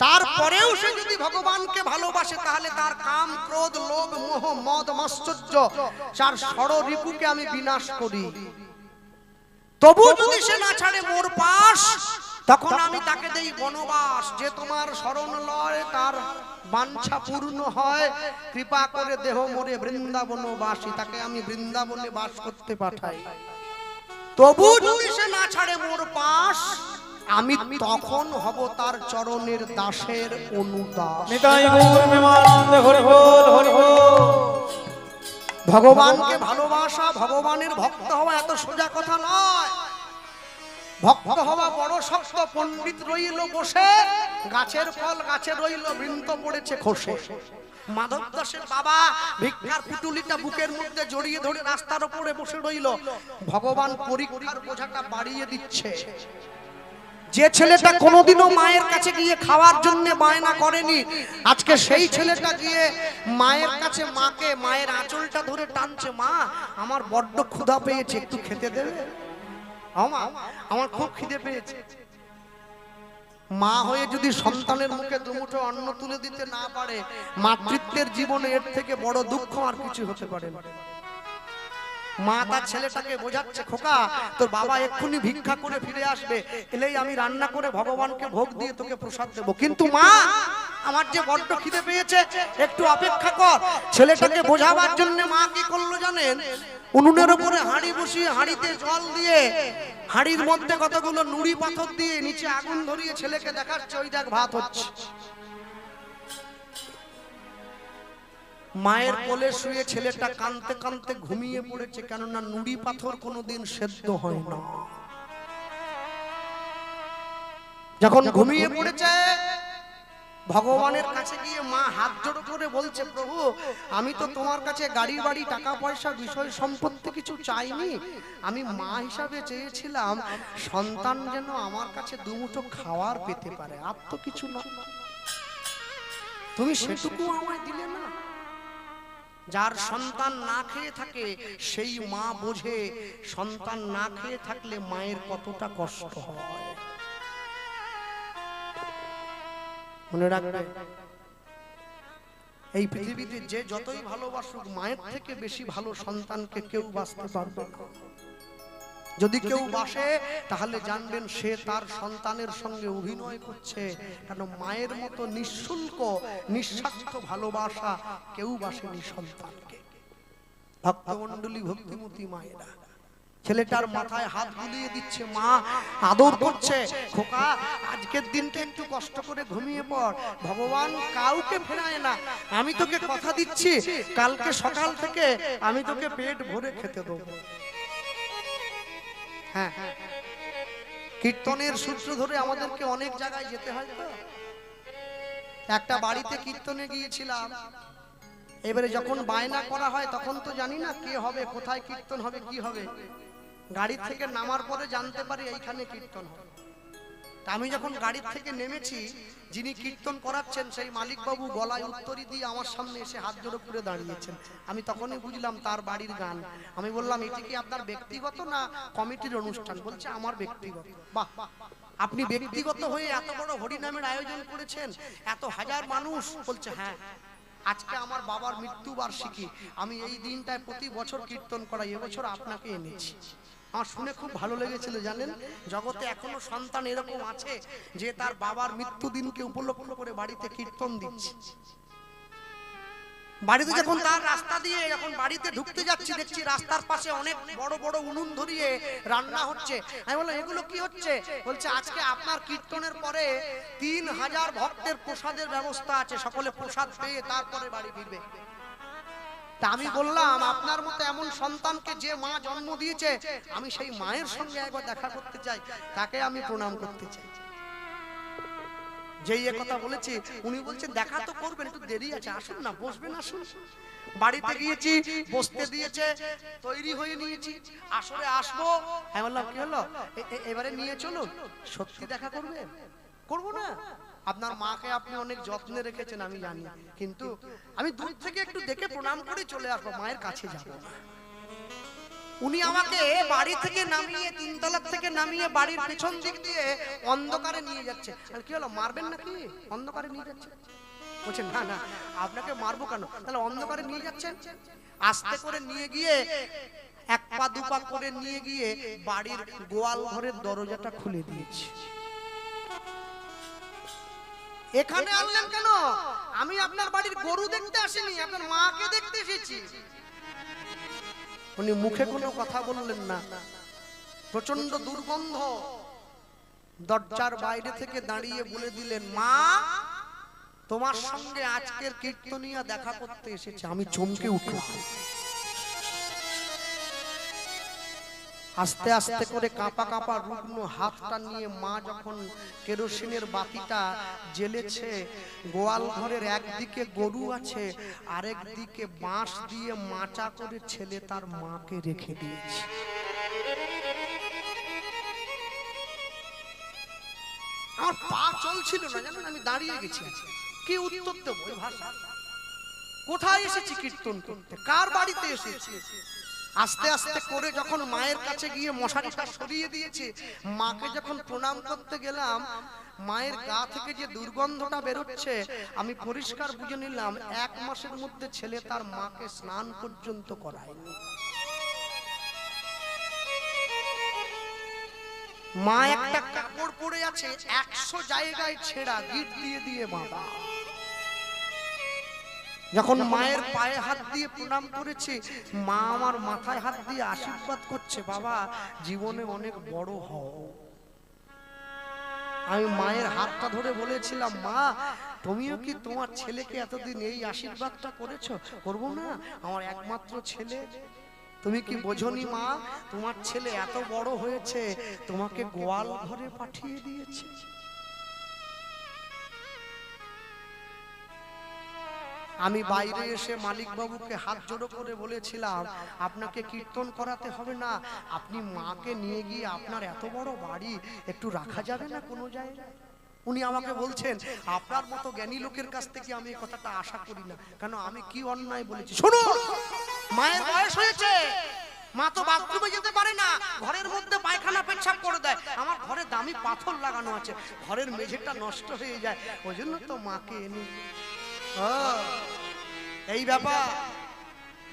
তারপরেও সে যদি ভগবানকে ভালোবাসে তাহলে তার কাম ক্রোধ লোভ মোহ মদ মাশ্চর্য চার ষড়রিপুকে আমি বিনাশ করি। তবু যদি সে না ছাড়ে মোর পাশ, তখন আমি তাকে দেই বনবাস। যে তোমার শরণ লয় তার বাঞ্ছা পূর্ণ হয়, কৃপা করে দেহ মোরে বৃন্দাবনবাসী, তাকে আমি বৃন্দাবনে বাস করতে পাঠাই। তবু যদি সে না ছাড়ে মোর পাশ, আমি তখন হব তার চরণের দাসের অনুদাস। ভগবানকে ভালোবাসা, ভগবানের ভক্ত হওয়া এত সোজা কথা নয়। ভক্ত হওয়া বড় শক্ত। পণ্ডিত রইল বসে, গাছের ফল গাছে রইল, বৃন্ত পড়েছে খসে। মাধব দাসের বাবা ভিক্ষার পুটুলিটা বুকের মধ্যে জড়িয়ে ধরে রাস্তার উপরে বসে রইল। ভগবান পরীক্ষার বোঝাটা বাড়িয়ে দিচ্ছে। যে ছেলেটা কোনোদিনও মায়ের কাছে গিয়ে খাওয়ার জন্য বায়না করেনি, আজকে সেই ছেলেটা গিয়ে মায়ের কাছে মাকে মায়ের আঁচলটা ধরে টানছে, মা আমার বড্ড ক্ষুধা পেয়েছে, একটু খেতে দেবে? আমার খুব খিদে পেয়েছে। মা হয়ে যদি সন্তানের মুখে দুমুঠো অন্ন তুলে দিতে না পারে, মাতৃত্বের জীবনে এর থেকে বড় দুঃখ আর কিছু হতে পারে না। মা তার ছেলেটাকে বোঝাচ্ছে, খোকা তোর বাবা এক্ষুনি ভিক্ষা করে ফিরে আসবে, এলেই আমি রান্না করে ভগবানকে ভোগ দিয়ে তোকে প্রসাদ দেবো। কিন্তু মা আমার যে বড্ড খিদে পেয়েছে, একটু অপেক্ষা কর। ছেলেটাকে বোঝাবার জন্য মা কি করলো জানেন? উনুনের উপরে হাঁড়ি বসিয়ে হাঁড়িতে জল দিয়ে হাঁড়ির মধ্যে কতগুলো নুড়ি পাথর দিয়ে নিচে আগুন ধরিয়ে ছেলেকে দেখাচ্ছে, ওই দেখ ভাত হচ্ছে। মায়ের কোলে শুয়ে ছেলেটা কাঁদতে কাঁদতে ঘুমিয়ে পড়েছে, কেননা নুড়ি পাথর কোনোদিন সেদ্ধ হয় না। যখন ঘুমিয়ে পড়েছে ভগবানের কাছে গিয়ে মা হাত জোড়ো করে বলছে, প্রভু আমি তো তোমার কাছে গাড়ি বাড়ি টাকা পয়সা বিষয় সম্পত্তি কিছু চাইনি, আমি মা হিসাবে চেয়েছিলাম সন্তান যেন আমার কাছে দুমুঠো খাওয়ার পেতে পারে, আর তো কিছু না, তুমি সেটুকু আমায় দিলে না। যার সন্তান না খেয়ে থাকে সেই মা বোঝে সন্তান না খেয়ে থাকলে মায়ের কতটা কষ্ট হয়। মনে রাখবে, এই পৃথিবীতে যে যতই ভালোবাসুক মায়ের থেকে বেশি ভালো সন্তানকে কেউ বাঁচতে পারবে না। যদি কেউ বাসে তাহলে জানবেন সে তার সন্তানের সঙ্গে অভিনয় করছে, কারণ মায়ের মতো নিঃশুল্ক নিঃস্বার্থ ভালোবাসা কেউ বাসেনি সন্তানকে। ভক্তমণ্ডলী, ভক্তিমতী মায়েরা ছেলেটার মাথায় হাত বুলিয়ে দিচ্ছে, মা আদর করছে, খোকা আজকের দিনটা একটু কষ্ট করে ঘুমিয়ে পড়, ভগবান কাউকে ফেরায় না, আমি তোকে কথা দিচ্ছি কালকে সকাল থেকে আমি তোকে পেট ভরে খেতে দেবো। হ্যাঁ, কীর্তনের সূত্র ধরে আমাদেরকে অনেক জায়গায় যেতে হয়। তো একটা বাড়িতে কীর্তনে গিয়েছিলাম, এবারে যখন বায়না করা হয় তখন তো জানি না কে হবে, কোথায় কীর্তন হবে, কি হবে, গাড়ি থেকে নামার পরে জানতে পারি এইখানে কীর্তন হবে। তা আমি যখন গাড়ি থেকে নেমেছি, যিনি কীর্তন করাচ্ছেন সেই মালিক বাবু গলায় উত্তরি দিয়ে আমার সামনে এসে হাত জোড়ো করে দাঁড়িয়েছেন। আমি তখনই বুঝলাম তার বাড়ির গান। আমি বললাম, এটি কি আপনার ব্যক্তিগত না কমিটির অনুষ্ঠান? বলছে আমার ব্যক্তিগত। বাহ, আপনি ব্যক্তিগত হয়ে এত বড় হরিনামের আয়োজন করেছেন, এত হাজার মানুষ? বলছে হ্যাঁ, আজকে আমার বাবার মৃত্যু বার্ষিকী, আমি এই দিনটায় প্রতি বছর কীর্তন করাই, এবছর আপনাকে এনেছি। আমার শুনে খুব ভালো লেগেছিল। জানেন, জগতে এখনো সন্তান এরকম আছে যে তার বাবার মৃত্যু দিনকে উপলক্ষ করে বাড়িতে কীর্তন দিচ্ছে। বাড়িতে যখন তার রাস্তা দিয়ে যখন বাড়িতে ঢুকতে যাচ্ছি, দেখছি রাস্তার পাশে অনেক বড় বড় উনুন ধরিয়ে রান্না হচ্ছে। আমি বললাম, এগুলো কি হচ্ছে? বলছে আজকে আপনার কীর্তনের পরে 3000 ভক্তের প্রসাদের ব্যবস্থা আছে, সকলে প্রসাদ পেয়ে তারপরে বাড়ি ফিরবে। তা আমি বললাম, আপনার মতো এমন সন্তানকে যে মা জন্ম দিয়েছে, আমি সেই মায়ের সঙ্গে একবার দেখা করতে চাই, তাকে আমি প্রণাম করতে চাই। যেই কথা বলেছি উনি বলছেন দেখা তো করবেন, একটু দেরি আছে, আসুন না, বসবেন, আসুন। বাড়িতে গিয়েছি, বসতে দিয়েছে, তৈরি হয়ে নিয়েছি, আসরে আসবো। হ্যাঁ, বললাম কি হলো, এবারে নিয়ে চলুন। সত্যি দেখা করবে? করবো না? আপনার মাকে আপনি অনেক যত্নে রেখেছেন আমি জানি, কিন্তু আমি দূর থেকে একটু দেখে প্রণাম করে চলে আসবো, মায়ের কাছে যাব। উনি আমাকে বাড়ি থেকে নামিয়ে, 3 তলা থেকে নামিয়ে বাড়ির পেছন দিক দিয়ে অন্ধকারে নিয়ে যাচ্ছে। আর কি হলো, মারবেন নাকি? অন্ধকারে নিয়ে যাচ্ছে। বলছেন না না, আপনাকে মারবো কেন? তাহলে অন্ধকারে নিয়ে যাচ্ছেন। আস্তে করে নিয়ে গিয়ে 1 পা 2 পা করে নিয়ে গিয়ে বাড়ির গোয়াল ঘরের দরজাটা খুলে দিয়েছে। এখানে আনলেন কেন? আমি আপনার বাড়ির গরু দেখতে আসিনি, আপনার মাকে দেখতে এসেছি। উনি মুখে কোনো কথা বললেন না, প্রচন্ড দুর্গন্ধ। দরজার বাইরে থেকে দাঁড়িয়ে বলে দিলেন, মা তোমার সঙ্গে আজকের কীর্তনিয়া দেখা করতে এসেছে। আমি চমকে উঠলাম। আস্তে আস্তে করে কাঁপা কাঁপা রুগ্ন হাতটা নিয়ে মা যখন কেরোসিনের বাতিটা জ্বেলেছে, গোয়াল ঘরের একদিকে গরু আছে, আরেক দিকে বাঁশ দিয়ে মাচা করে ছেলে তার মাকে রেখে দিয়েছে। আমার পা চলছিল না, জানেন, আমি দাঁড়িয়ে গেছি। কি উত্তর দেব ওই ভাষা? কোথায় এসেছি কীর্তন করতে, কার বাড়িতে এসেছি? আস্তে আস্তে করে যখন মায়ের কাছে গিয়ে মশারিটা সরিয়ে দিয়েছে, মাকে যখন প্রণাম করতে গেলাম, মায়ের গা থেকে যে দুর্গন্ধটা বেরোচ্ছে আমি পরিষ্কার বুঝে নিলাম 1 মাসের মধ্যে ছেলে তার মাকে স্নান পর্যন্ত করায়নি। মা একটা কাপড় পরে আছে 100 জায়গায় ছেঁড়া, গিট দিয়ে দিয়ে বাঁধা। যখন মায়ের পায়ে হাত দিয়ে প্রণাম করেছি, মা আমার মাথায় হাত দিয়ে আশীর্বাদ করছে, বাবা জীবনে অনেক বড় হও। আমি মায়ের হাতটা ধরে বলেছিলাম, মা তুমিও কি তোমার ছেলেকে এতদিন এই আশীর্বাদটা করেছো? করবো না, আমার একমাত্র ছেলে। তুমি কি বোঝনি মা, তোমার ছেলে এত বড় হয়েছে, তোমাকে গোয়াল ঘরে পাঠিয়ে দিয়েছে। আমি বাইরে এসে মালিক বাবুকে হাত জোড়ো করে বলেছিলাম আপনাকে কীর্তন করাতে হবে না, আপনি মাকে নিয়ে গিয়ে আপনার এত বড় বাড়ি একটু রাখা যাবে না কোনো জায়গায়। উনি আমাকে বলছেন আপনার মতো জ্ঞানী লোকের কাছ থেকে আমি এই কথাটা আশা করি না, কেন আমি কি অন্যায় বলেছি শুনুন। মায়ের বয়স হয়েছে, মা তো বাথরুমে যেতে পারে না, ঘরের মধ্যে পায়খানা পেচ্ছাপ করে দেয়। আমার ঘরে দামি পাথর লাগানো আছে, ঘরের মেঝেটা নষ্ট হয়ে যায়, ওই জন্য তো মাকে এনে এই ব্যাপার।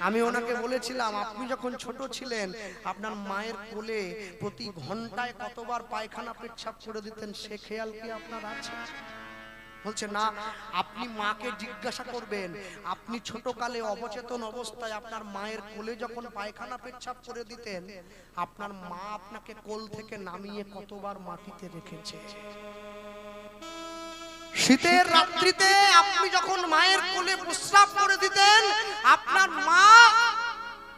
আমি ওনাকে বলেছিলাম আপনি যখন ছোট ছিলেন আপনার মায়ের কোলে প্রতি ঘন্টায় কতবার পায়খানা পেচ্ছাপ করে দিতেন সে খেয়াল কি আপনার আছে? বলছে না, আপনি মাকে জিজ্ঞাসা করবেন আপনি ছোটকালে অবচেতন অবস্থায় আপনার মায়ের কোলে যখন পায়খানা পেচ্ছাপ করে দিতেন আপনার মা আপনাকে কোল থেকে নামিয়ে কতবার মাটিতে রেখেছে। শীতের রাত্রিতে আপনি যখন মায়ের কোলে প্রস্রাব করে দিতেন আপনার মা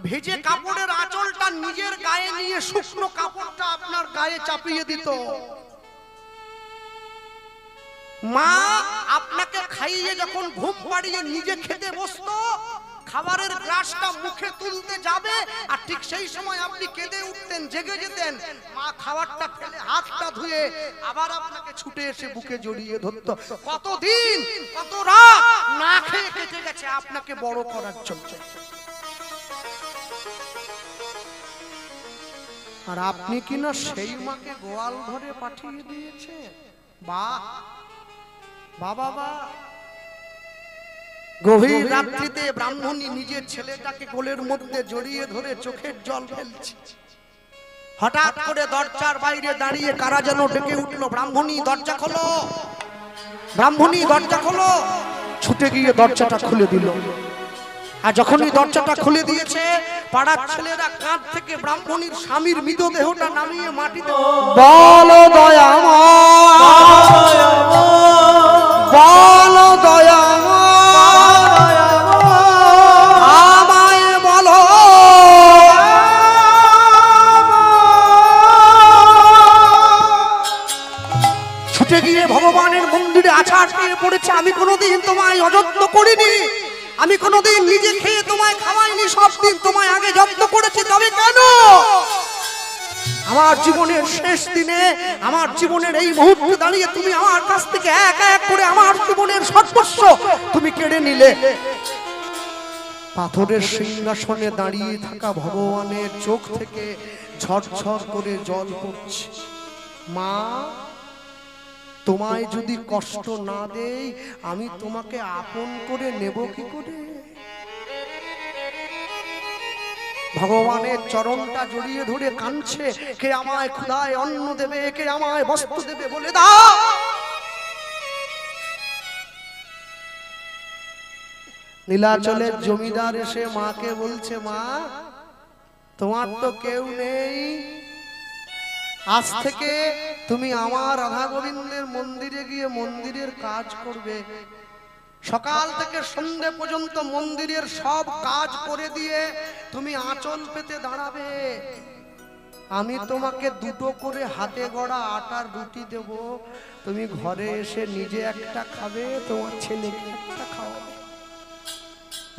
ভেজে কাপড়ের আঁচলটা নিজের গায়ে নিয়ে শুকনো কাপড়টা আপনার গায়ে চাপিয়ে দিত। মা আপনাকে খাইয়ে যখন ঘুম পাড়িয়ে নিজে খেতে বসতো খাবারের গ্লাসটা মুখে তুলতে যাবে আর ঠিক সেই সময় আপনি কেঁদে উঠতেন, জেগে যেতেন, মা খাবারটা ফেলে হাতটা ধুয়ে আবার আপনাকে ছুটে এসে বুকে জড়িয়ে ধরতো। কতদিন কত রাত না খেয়ে কেটে গেছে আপনাকে বড় করার জন্য। আর আপনি কিনা সেই মাকে গোয়াল ঘরে পাঠিয়ে দিয়েছেন। বাহ বাবা বা গভীর রাত্রিতে ব্রাহ্মণী নিজের ছেলেটাকে কোলের মধ্যে জড়িয়ে ধরে চোখের জল ফেলছে। হঠাৎ করে দরজার বাইরে দাঁড়িয়ে কারা যেন ডেকে উঠলো, ব্রাহ্মণী দরজা খোলো, ব্রাহ্মণী দরজা খোলো। ছুটে গিয়ে দরজাটা খুলে দিল। আর যখনই দরজাটা খুলে দিয়েছে পাড়ার ছেলেরা কাঁধ থেকে ব্রাহ্মণীর স্বামীর মৃতদেহটা নামিয়ে মাটিতে বল দয়াময় বল দয়াময় আমায় বলো ছুটে গিয়ে ভগবানের মন্দিরে আছাড় খেয়ে পড়েছে। আমি কোনোদিন তোমায় অযত্ন করিনি, আমি কোনোদিন নিজে খেয়ে তোমায় খাওয়াইনি, সব দিন তোমায় আগে যত্ন করেছি, তবে কেন আমার জীবনের শেষ দিনে আমার জীবনের এই মুহূর্তে দাঁড়িয়ে তুমি আমার কাছ থেকে এক এক করে আমার জীবনের সর্বস্ব তুমি কেড়ে নিলে। পাথরের সিংহাসনে দাঁড়িয়ে থাকা ভগবানের চোখ থেকে ঝরঝর করে জল পড়ছে। মা তোমায় যদি কষ্ট না দেই আমি তোমাকে আপন করে নেব কি করে? ভগবানের চরণটা জড়িয়ে ধরে কাঁদছে, কে আমায় ক্ষুধায় অন্ন দেবে, কে আমায় বস্ত্র দেবে বলে দাও। নীলাচলের জমিদার এসে মাকে বলছে মা তোমার তো কেউ নেই, আজ থেকে তুমি আমার রাধা গোবিন্দের মন্দিরে গিয়ে মন্দিরের কাজ করবে, সকাল থেকে সন্ধ্যে পর্যন্ত মন্দিরের সব কাজ করে দিয়ে তুমি আঁচল পেতে দাঁড়াবে। আমি তোমাকে দুটো করে হাতে গড়া আটার রুটি দেব, তুমি ঘরে এসে নিজে একটা খাবে, তোমার ছেলেকে একটা খাওয়াবে।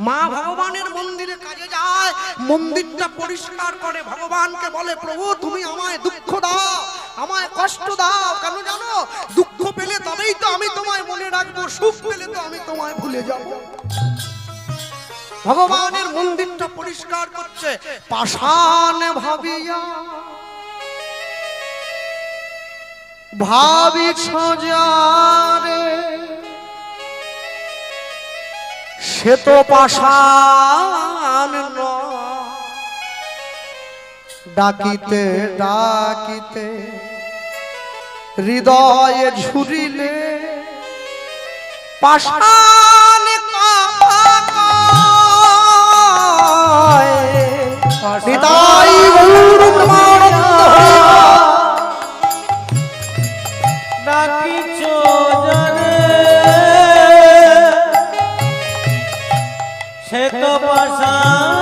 মা ভগবানের মন্দিরে কাজে যায়, মন্দিরটা পরিষ্কার করে, ভগবানকে বলে প্রভু তুমি আমায় দুঃখ দাও, আমায় কষ্ট দাও, কেন জানো দুঃখ পেলে তবেই তো আমি তোমায় মনে রাখবো, সুখ পেলে তো আমি তোমায় ভুলে যাব। ভগবানের মন্দিরটা পরিষ্কার করছে, পাষাণ ভাবিয়া ভাবি সজারে সে তো পাষাণ ডাকিতে ডাকিতে হৃদয়ে ঝুরিলে পাষাণ নিতাই গৌর প্রেমানন্দ ডাকিছ জনে সে তো পাষাণ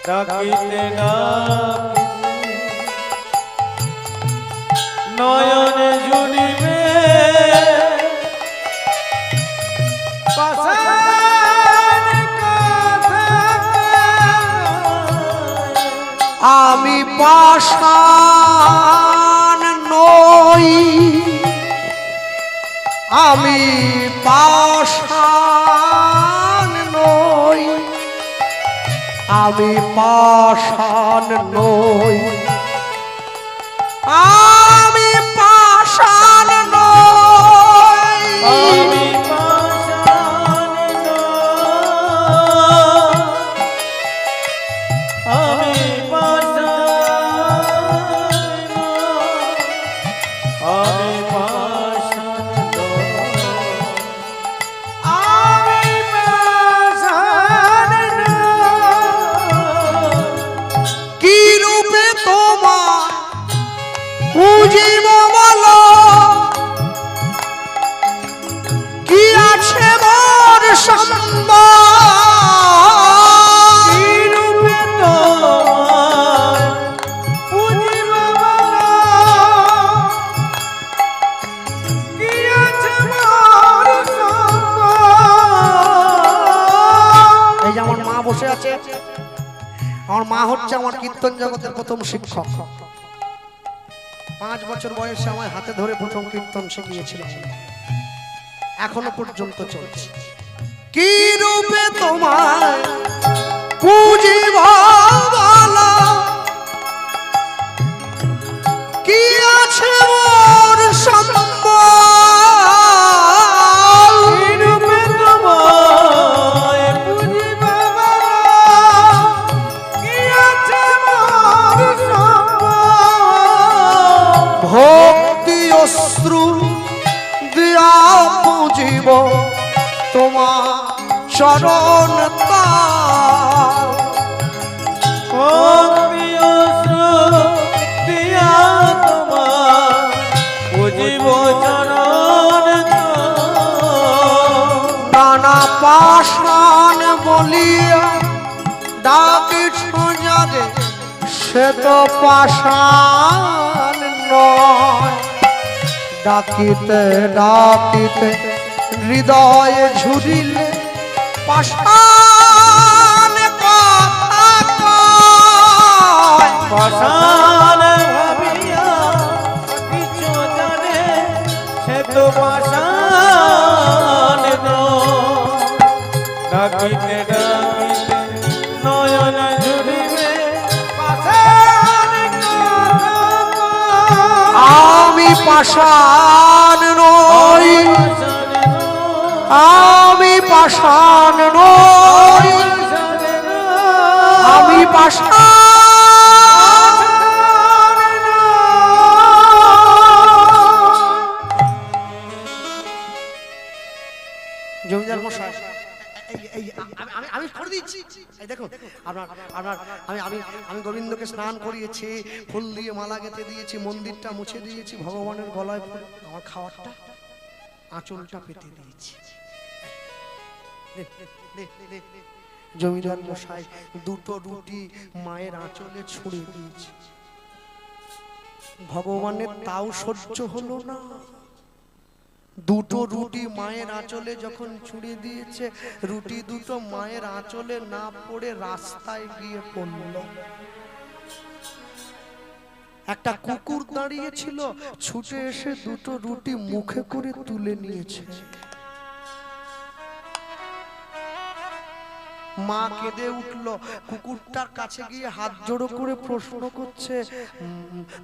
ডাকিতে ডাকিতে নয়নে জুড়িবে পাষাণ নই, আমি পাষাণ নই, আমি পাষাণ নই, আমি পাষাণ নই, আমি পাষাণ নই, আমি পাষাণ নই, আমি পাষাণ নই। কি রূপে তোমার পুজিব বলো, কি আছে মোর সম্বল, কি রূপে তোমার পুজিব বলো, কি আছে মোর সম্বল। এই যে আমার মা বসে আছে, আমার মা হচ্ছে আমার কীর্তন জগতের প্রথম শিক্ষক। 5 বছর বয়সে আমার হাতে ধরে প্রথম কীর্তন শিখিয়েছিল, এখনো পর্যন্ত চলছে। কি রূপে তোমার পুজিব বলো, কি আছে মোর সম্বল, কি রূপে তোমায় পুজিব বলো, কি আছে মোর সম্বল। ভক্তি অশ্রু দিয়া পুজিব তোমার চরণ তাল, ভক্তি অশ্রু দিয়া তোমার পুজিব চরণ তাল। নানা পাষাণ বলিয়া ডাকিছ যারে, সে তো পাষাণ নয়, ডাকিতে ডাকিতে হৃদয়ে ঝুরিলে পাষাণ কথা কয়। পাষাণ ভাবিয়া কিছু জানে, সে তো পাষাণ নয়। ডাকিতে ডাকিতে নয়ন ঝুরিবে, পাষাণ কথা কয়। আমি পাষাণ নই, আমি পাষাণ নই, আমি পাষাণ। জমিদার মশাই, আমি করে দিচ্ছি। এই দেখুন, আপনার আপনার আমি আমি আমি গোবিন্দকে স্নান করিয়েছি, ফুল দিয়ে মালা গেঁথে দিয়েছি, মন্দিরটা মুছে দিয়েছি, ভগবানের গলায় ফুল, আমার খাওয়ারটা আঁচলটা পেতে দিয়েছি। জমিদার মশাই 2টো রুটি মায়ের আঁচলে ছুঁড়ে দিয়েছি, ভগবানের তাও সহ্য হলো না। 2টো রুটি মায়ের আঁচলে যখন ছুঁড়ে দিয়েছে, রুটি 2টো মায়ের আঁচলে না পড়ে রাস্তায় গিয়ে পড়ল। একটা কুকুর দাঁড়িয়ে ছিল, ছুটে এসে 2টো রুটি মুখে করে তুলে নিয়েছে। মা কেঁদে উঠল, কুকুরটার কাছে গিয়ে হাত জোড়ো করে প্রশ্ন করছে,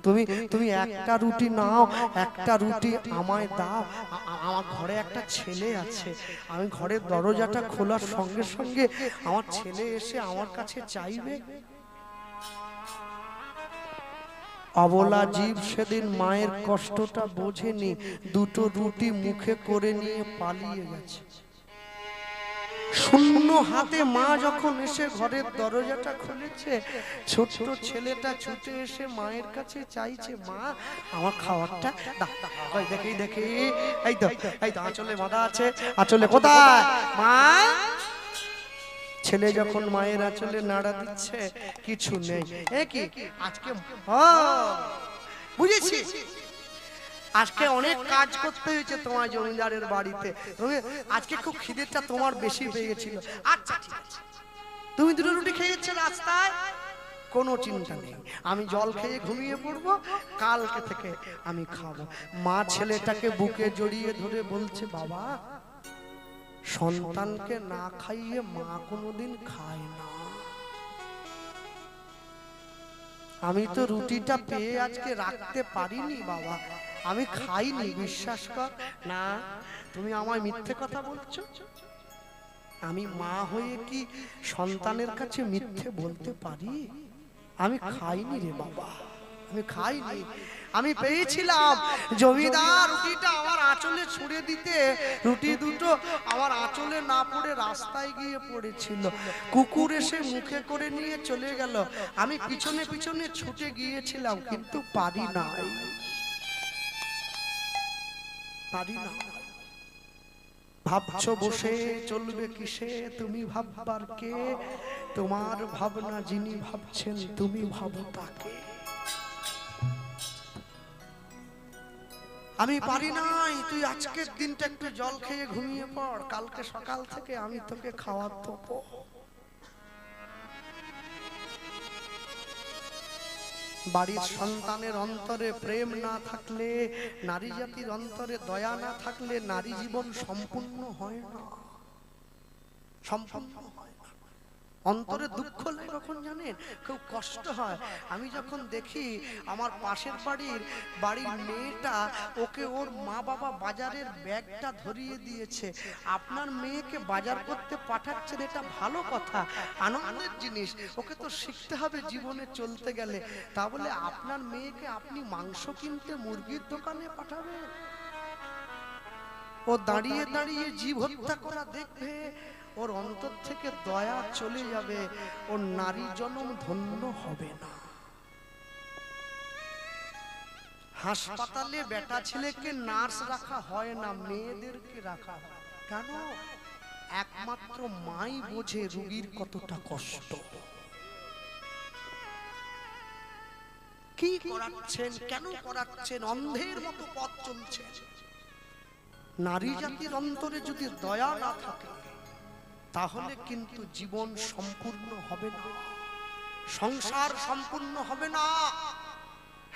তুমি তুমি একটা রুটি নাও, একটা রুটি আমায় দাও, আমার ঘরে একটা ছেলে আছে, আমি ঘরের দরজাটা খোলার সঙ্গে সঙ্গে আমার ছেলে এসে আমার কাছে চাইবে। অবলা জীব সেদিন মায়ের কষ্টটা বোঝেনি, 2টো রুটি মুখে করে নিয়ে পালিয়ে গেছে। শূন্য হাতে মা যখন এসে ঘরের দরজাটা খুলেছে, ছোট্ট ছেলেটা ছুটে এসে মায়ের কাছে চাইছে, মা আমার খাবারটা দাও। দেখি দেখি, এই তো আঁচলে বাঁধা আছে, আঁচলে কোথায় মা? ছেলে যখন মায়ের আঁচলে নাড়া দিচ্ছে, কিছু নেই। এ কি আজকে বুঝেছি, আজকে অনেক কাজ করতে হয়েছে তোমার জমিদারের বাড়িতে, তুমি আজকে খুব খিদেটা তোমার বেশি পেয়ে গেছিল। আচ্ছা ঠিক আছে, তুমি 2টো রুটি খেয়েছো রাস্তায়, কোনো চিন্তা নেই, আমি জল খেয়ে ঘুমিয়ে পড়বো, কালকে থেকে আমি খাবো। মা ছেলেটাকে বুকে জড়িয়ে ধরে বলছে, বাবা, সন্তানকে না খাইয়ে মা কোনোদিন খায় না। আমি তো রুটিটা পেয়ে আজকে রাখতে পারিনি বাবা, আমি খাইনি, বিশ্বাস কর। না, তুমি আমায় মিথ্যে কথা বলছো? আমি মা হয়ে কি সন্তানের কাছে মিথ্যে বলতে পারি? আমি খাইনি রে বাবা, আমি খাইনি। আমি পেয়েছিলাম জমিদার রুটিটা আমার আঁচলে ছুঁড়ে দিতে, রুটি দুটো আমার আঁচলে না পড়ে রাস্তায় গিয়ে পড়েছিল। কুকুর এসে মুখে করে নিয়ে চলে গেল, আমি পিছনে পিছনে ছুটে গিয়েছিলাম, কিন্তু পারি না, পারি না। ভাবছো বসে চলবে কিসে, তুমি ভাববার কে? তোমার ভাবনা যিনি ভাবছেন, তুমি ভাবো তাকে। আমি পারি নাই, তুই আজকের দিনটা একটু জল খেয়ে ঘুমিয়ে পড়, কালকে সকাল থেকে আমি তোকে খাওয়ার দেবো। বাড়ির সন্তানের অন্তরে প্রেম না থাকলে, নারী জাতির অন্তরে দয়া না থাকলে নারী জীবন সম্পূর্ণ হয় না, সম্পূর্ণ হয় না। অন্তরে দুঃখ লাগে কখন জানেন? খুব কষ্ট হয়। আমি যখন দেখি আমার পাশের বাড়ির মেয়েটা, ওকে ওর মা বাবা বাজারের ব্যাগটা ধরিয়ে দিয়েছে। আপনার মেয়েকে বাজার করতে পাঠাচ্ছেন, এটা ভালো কথা, আনন্দের জিনিস, ওকে তো শিখতে হবে জীবনে চলতে গেলে। তা বলে আপনার মেয়েকে আপনি মাংস কিনতে মুরগির দোকানে পাঠাবেন? ও দাঁড়িয়ে দাঁড়িয়ে জীব হত্যা করা দেখবে, ওর অন্তর থেকে দয়া চলে যাবে, ওর নারী জন্ম ধন্য হবে না। হাসপাতালে বেটা ছেলেকে নার্স রাখা হয় না, মেয়েদেরকে রাখা হয়। কেন? একমাত্র মাই বোঝে রোগীর কতটা কষ্ট। কি করাচ্ছেন, কেন করাচ্ছেন, অন্ধের মতো পথ চলছে। নারী জাতির অন্তরে যদি দয়া না থাকে, তাহলে কিন্তু জীবন সম্পূর্ণ হবে না, সংসার সম্পূর্ণ হবে না।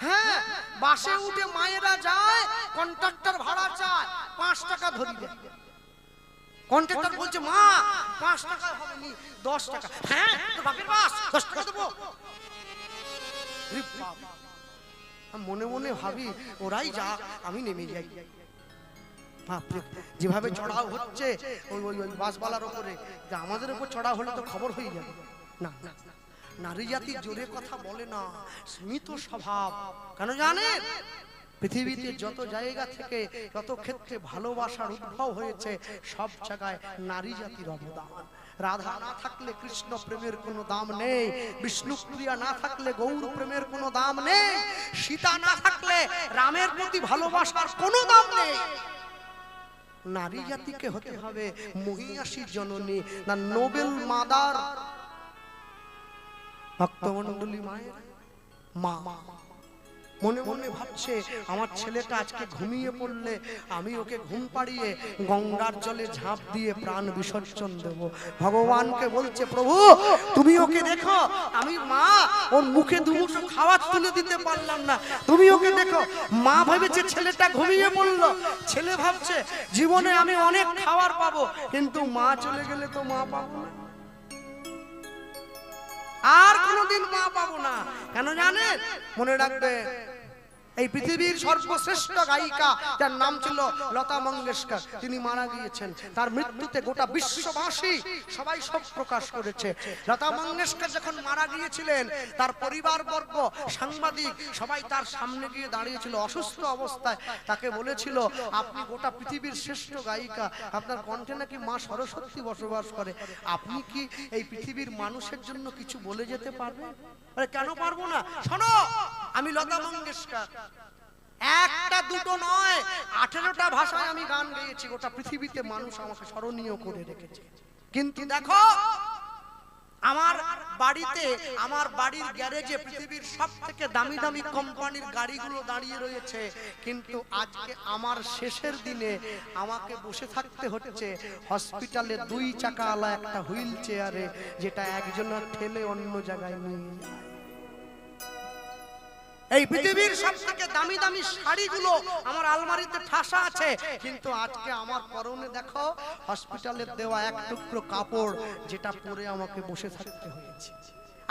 হ্যাঁ, বাসে উঠে মায়েরা যায়, কন্ট্রাক্টর ভাড়া চায়, 5 টাকা ধরি দেয়। কন্ট্রাক্টর বলছে, মা 5 টাকা হবে নি, 10 টাকা। হ্যাঁ, তো বাপের বাস, 10 টাকা দেবো। মনে মনে ভাবি, ওরাই যা, আমি নেমে যাই। যেভাবে চড়াও হচ্ছে ওই বাসওয়ালার উপরে, আমাদের উপর চড়াও হলে তো খবর হয়ে যাবে। না, নারী জাতি জোরে কথা বলে না, স্মিত স্বভাব। কেন জানেন? পৃথিবীতে যত জায়গা থেকে, যত ক্ষেত্রে ভালোবাসার উদ্ভব হয়েছে, সব জায়গায় নারী জাতির অবদান। রাধা না থাকলে কৃষ্ণ প্রেমের কোনো দাম নেই, বিষ্ণু প্রিয়া না থাকলে গৌর প্রেমের কোনো দাম নেই, সীতা না থাকলে রামের প্রতি ভালোবাসার কোনো দাম নেই। নারী জাতিকে হতে হবে মহিয়াসী জননী, না নোবেল মাদার। ভক্তমণ্ডলী মায়ের মা মনে মনে ভাবছে, আমার ছেলেটা আজকে ঘুমিয়ে পড়লে আমি ওকে ঘুম পাড়িয়ে গঙ্গার জলে ঝাঁপ দিয়ে প্রাণ বিসর্জন দেব। ভগবানকে বলছে, প্রভু তুমি ওকে দেখো, আমি মা, ওর মুখে দুমুঠো খাবার তুলে দিতে পারলাম না, তুমি ওকে দেখো। মা ভেবেছে ছেলেটা ঘুমিয়ে পড়লো, ছেলে ভাবছে জীবনে আমি অনেক খাবার পাবো, কিন্তু মা চলে গেলে তো মা পাবো না, আর কোনোদিন মা পাবো না। কেন জানেন? মনে রাখবে, এই পৃথিবীর সর্বশ্রেষ্ঠ গায়িকা, যার নাম ছিল লতা মঙ্গেশকর, তিনি মারা গিয়েছেন। তার মৃত্যুতে গোটা বিশ্ববাসী সবাই শোক প্রকাশ করেছে। লতা মঙ্গেশকর যখন মারা গিয়েছিলেন, তার পরিবারবর্গ, সাংবাদিক সবাই তার সামনে গিয়ে দাঁড়িয়েছিল অসুস্থ অবস্থায়। তাকে বলেছিল, আপনি গোটা পৃথিবীর শ্রেষ্ঠ গায়িকা, আপনার কণ্ঠে নাকি মা সরস্বতী বসবাস করে, আপনি কি এই পৃথিবীর মানুষের জন্য কিছু বলে যেতে পারবেন? আরে কেন পারবো না? শোনো, আমি লতা মঙ্গেশকর, একটা দুটো নয়, 18টা ভাষায় আমি গান গেয়েছি, গোটা পৃথিবীতে মানুষ আমাকে স্মরণীয় করে রেখেছে। কিন্তু দেখো, আমার বাড়িতে, আমার বাড়ির গ্যারেজে পৃথিবীর সবথেকে দামি দামি কোম্পানির গাড়িগুলো দাঁড়িয়ে রয়েছে, কিন্তু আজকে আমার শেষের দিনে আমাকে বসে থাকতে হচ্ছে হসপিটালে 2 চাকাওয়ালা একটা হুইল চেয়ারে, যেটা একজনের ঠেলে অন্য জায়গায় নিয়ে যায়। এই পৃথিবীর সব থেকে দামি দামি শাড়িগুলো আমার আলমারিতে ঠাসা আছে, কিন্তু আজকে আমার পরনে দেখো হসপিটালের দেওয়া এক টুকরো কাপড়, যেটা পরে আমাকে বসে থাকতে হয়েছে।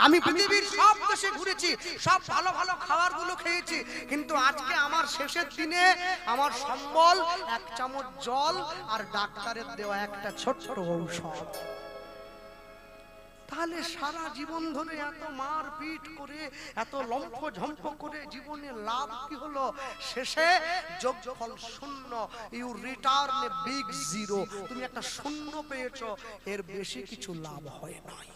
আমি পৃথিবীর সব দেশে ঘুরেছি, সব ভালো ভালো খাবারগুলো খেয়েছি, কিন্তু আজকে আমার শেষের দিনে আমার সম্বল এক চামচ জল আর ডাক্তারের দেওয়া একটা ছোট্ট ঔষধ। তাহলে সারা জীবন ধরে এত মার পিট করে, এত লম্ফ ঝম্প করে জীবনে লাভ কি হলো? শেষে যোগফল শূন্য। You return a big zero. তুমি একটা শূন্য পেয়েছো, এর বেশি কিছু লাভ হয় নাই।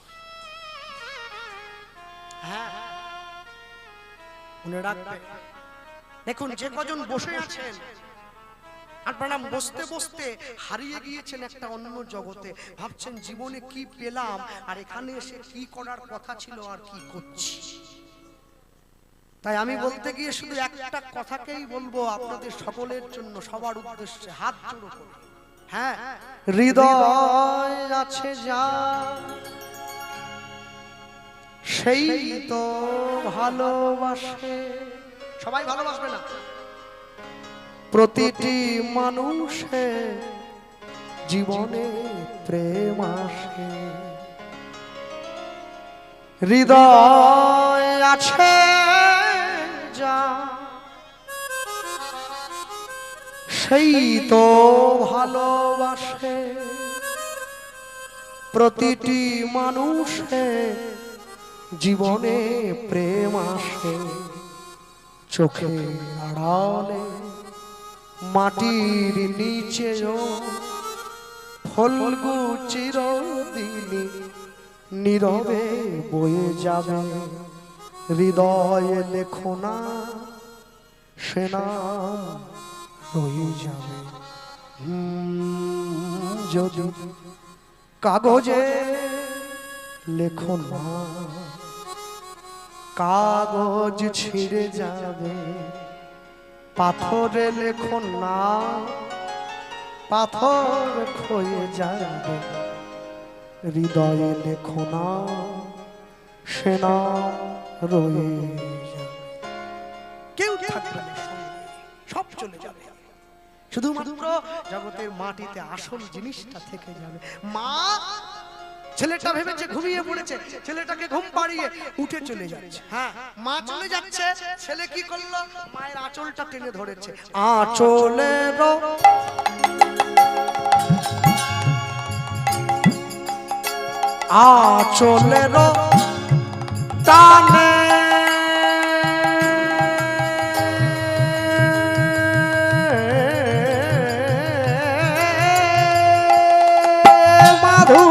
হ্যাঁ, মনে রাখবে। দেখুন, যে কজন বসে আছেন আপনারা বসতে বসতে হারিয়ে গিয়েছেন একটা অন্য জগতে, ভাবছেন জীবনে কি পেলাম আর এখানে এসে কি করার কথা ছিল আর কি করছি। তাই আমি বলতে গিয়ে শুধু একটা কথাকেই বলবো আপনাদের সকলের জন্য, সবার উদ্দেশ্যে হাত জোড়ো করে। হ্যাঁ, হৃদয় আছে যা সেই তো ভালোবাসে। সবাই ভালোবাসবে না, প্রতিটি মানুষের জীবনে প্রেম আসে। হৃদয় আছে যা সেই তো ভালোবাসে, প্রতিটি মানুষের জীবনে প্রেম আসে। চোখে আড়ালে মাটির নিচেও ফলগু চিরদিনই নীরবে বয়ে যাবে। হৃদয়ে লেখো না সে নাম রয়ে যাবে। যদি কাগজে লেখো না, কাগজ ছিঁড়ে যাবে। পাথরে লেখো না, পাথর ক্ষয়ে যাবে। হৃদয়ে লেখো না সে নাম রয়ে যাবে। কেউ থাকবে না, সব চলে যাবে। শুধুমাত্র জগতের মাটিতে আসল জিনিসটা থেকে যাবে। মা, ছেলেটা ভেবেছে ঘুমিয়ে পড়েছে, ছেলেটাকে ঘুম পাড়িয়ে উঠে চলে যাচ্ছে। হ্যাঁ, মা চলে যাচ্ছে, ছেলে কি করলো? মায়ের আঁচলটা টেনে ধরেছে। আঁচলের আঁচলের টানে মাধু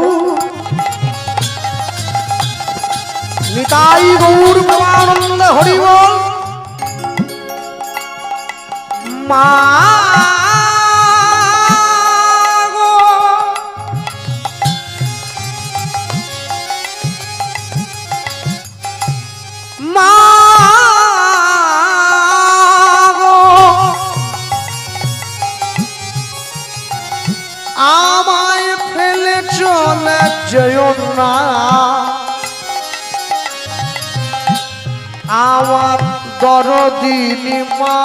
নিতাই গৌর প্রেমানন্দ হরি বল। মা গো, মা গো, আমায় ফেলে চলে যেও না, আমার দরদিনী মা।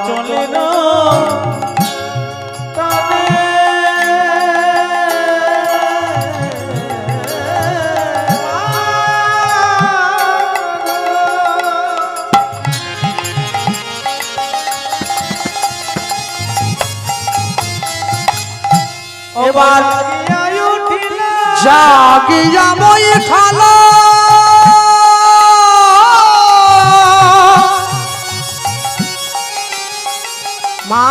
চলে না এবার জাগিয়া মই খালো মা,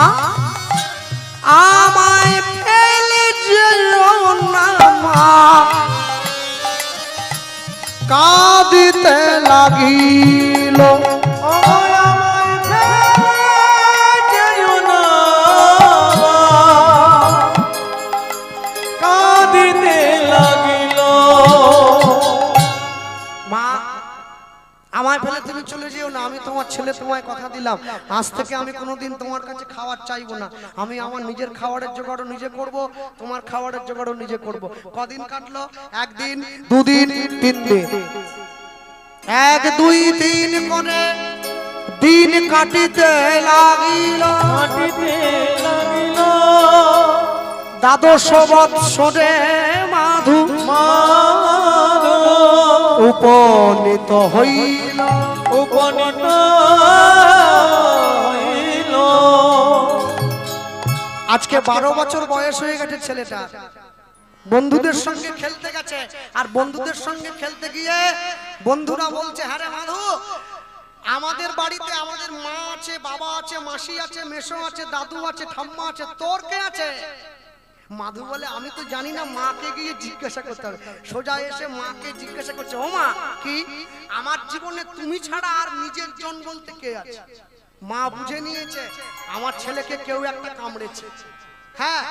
আমায় ফেলে যেও না মা। কাঁদিতে লাগিল আমায় ফেলে তুমি চলে যেও না, আমি তোমার ছেলে, তোমায় কথা দিলাম আজ থেকে আমি কোনোদিন তোমার কাছে খাবার চাইবো না। আমি আমার নিজের খাবারের জোগাড়ও নিজে করব, তোমার খাবারের জোগাড়ও নিজে করব। কদিন কাটলো? একদিন, দুদিন, 3 দিন। 1 2 3 করে দিন কাটিতে লাগিল। দ্বাদশ বৎসরে মাধু উপনীত হইল। আজকে 12 বছর বয়স হয়ে গেছে ছেলেটা। বন্ধুদের সঙ্গে খেলতে গেছে, আর বন্ধুদের সঙ্গে খেলতে গিয়ে বন্ধুরা বলছে, হ্যাঁ রে মাধু, আমাদের বাড়িতে আমাদের মা আছে, বাবা আছে, মাসি আছে, মেসো আছে, দাদু আছে, ঠাম্মা আছে, তোর কে আছে? মাধু বলে, আমি তো জানি না, মাকে গিয়ে জিজ্ঞাসা করতে হবে। সোজা এসে মাকে জিজ্ঞাসা করছে, ও মা, কি আমার জীবনে তুমি ছাড়া আর নিজের জন বলতে কে আছে? মা বুঝে নিয়েছে আমার ছেলেকে কেউ একটা কামড়েছে। হ্যাঁ,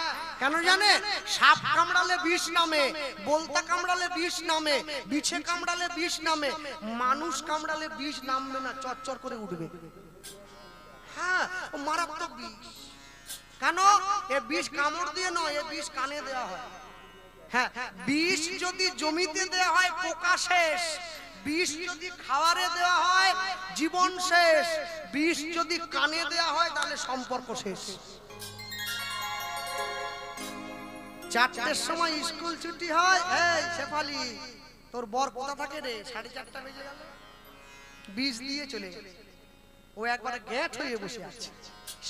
কেন জানে? সাপ কামড়ালে বিষ নামে, বলতা কামড়ালে বিষ নামে, বিছে কামড়ালে বিষ নামে, মানুষ কামড়ালে বিষ নামবে না, চরচর করে উঠবে। হ্যাঁ, ও মারাত্মক বিষ। কেন? এ বিষ কামড় দিয়ে নয়, এ বিষ কানে দেওয়া হয়। হ্যাঁ, বিষ যদি জমিতে দেওয়া হয় পোকা শেষ, বিষ যদি খাওয়ারে দেওয়া হয় জীবন শেষ, বিষ যদি কানে দেওয়া হয় তাহলে সম্পর্ক শেষ। 4টের সময় স্কুল ছুটি হয়। এই শেফালি, তোর বর কোথা থাকে রে? 4:30 বেজে গেল, বিষ দিয়ে চলে গেল। ও একবারে গ্যাট হয়ে বসে আছে।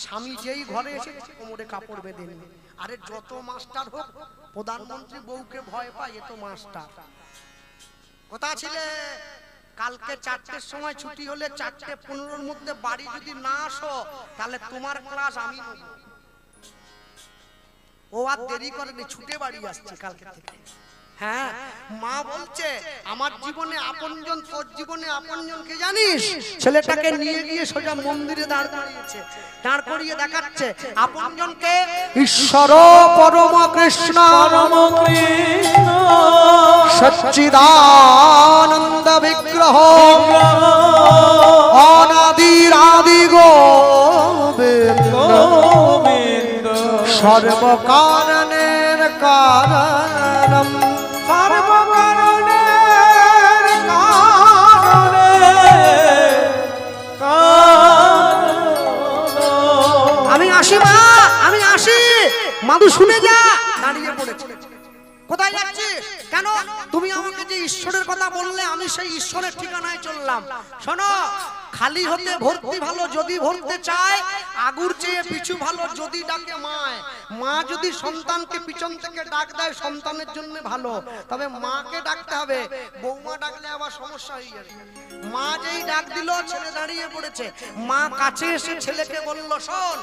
স্বামী যেই ঘরে এসে কোমরে কাপড় বেঁধে নিয়ে, আরে যত মাস্টার হোক, প্রধানমন্ত্রী বউকে ভয় পায়, এ তো মাস্টার। কথা ছিলে কালকে 4টের সময় ছুটি হলে 4:15-র মধ্যে বাড়ি যদি না আসো তাহলে তোমার ক্লাস আমি নেব। ও আর দেরি করেনি, ছুটে বাড়ি আসছে কালকে থেকে। হ্যাঁ, মা বলছে আমার জীবনে আপনজন, তোর জীবনে আপনজন কে জানিস? ছেলেটাকে নিয়ে গিয়ে সোজা মন্দিরে দাঁড় করিয়েছে, দাঁড় করিয়ে দেখাচ্ছে আপনজনকে ঈশ্বর পরম কৃষ্ণ সচ্চিদানন্দ বিগ্রহ অনাদির আদি গোবিন্দ সর্বকারণের কারণম সর্বকারণের কারণে আমি আসি মা, আমি আসি। মাধু শুনে যা, দাঁড়িয়ে পড়েছে। কোথায় যাচ্ছিস? কেন? তুমি আমাকে যে ঈশ্বরের কথা বললে, আমি সেই ঈশ্বরের ঠিকানায় চললাম। শোনো, খালি হতে ভর্তি ভালো, যদি ভরতে চায় আগুর চেয়ে পিছু ভালো, যদি ডাকে মায়। মা যদি সন্তানকে পিছন থেকে ডাক দেয় সন্তানের জন্য ভালো, তবে মাকে ডাকতে হবে। বৌমা ডাকলে আবার সমস্যা হয়ে যাবে। মা যেই ডাক দিল, ছেলে দাঁড়িয়ে পড়েছে। মা কাছে এসে ছেলেকে বলল, শোন,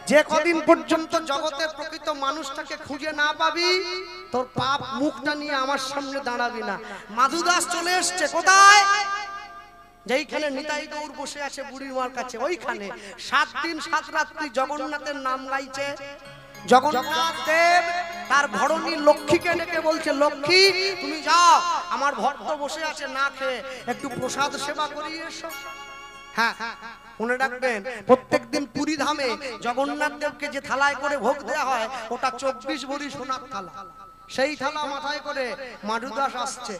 যে কদিন পর্যন্ত জগতের প্রকৃত মানুষটাকে খুঁজে না পাবি, তোর পাপ মুখটা নিয়ে আমার সামনে দাঁড়াবি না। মাধু দাস চলে এসছে। কোথায়? যেইখানে নিতাই গৌর বসে আছে বুড়ির মার কাছে, ওইখানে 7 দিন 7 রাত্রি জগন্নাথের নাম গাইছে। জগন্নাথ দেব তার ঘরণী লক্ষ্মীকে ডেকে বলছে, লক্ষ্মী তুমি যাও, আমার ভক্ত বসে আছে না খেয়ে, একটু প্রসাদ সেবা করিয়ে এসো। হ্যাঁ, মনে রাখবেন, প্রত্যেকদিন পুরী ধামে জগন্নাথ দেবকে যে থালায় করে ভোগ দেওয়া হয়, ওটা 24 ভরি সোনার থালা। সেই থালা মাথায় করে মাধু দাস আসছে,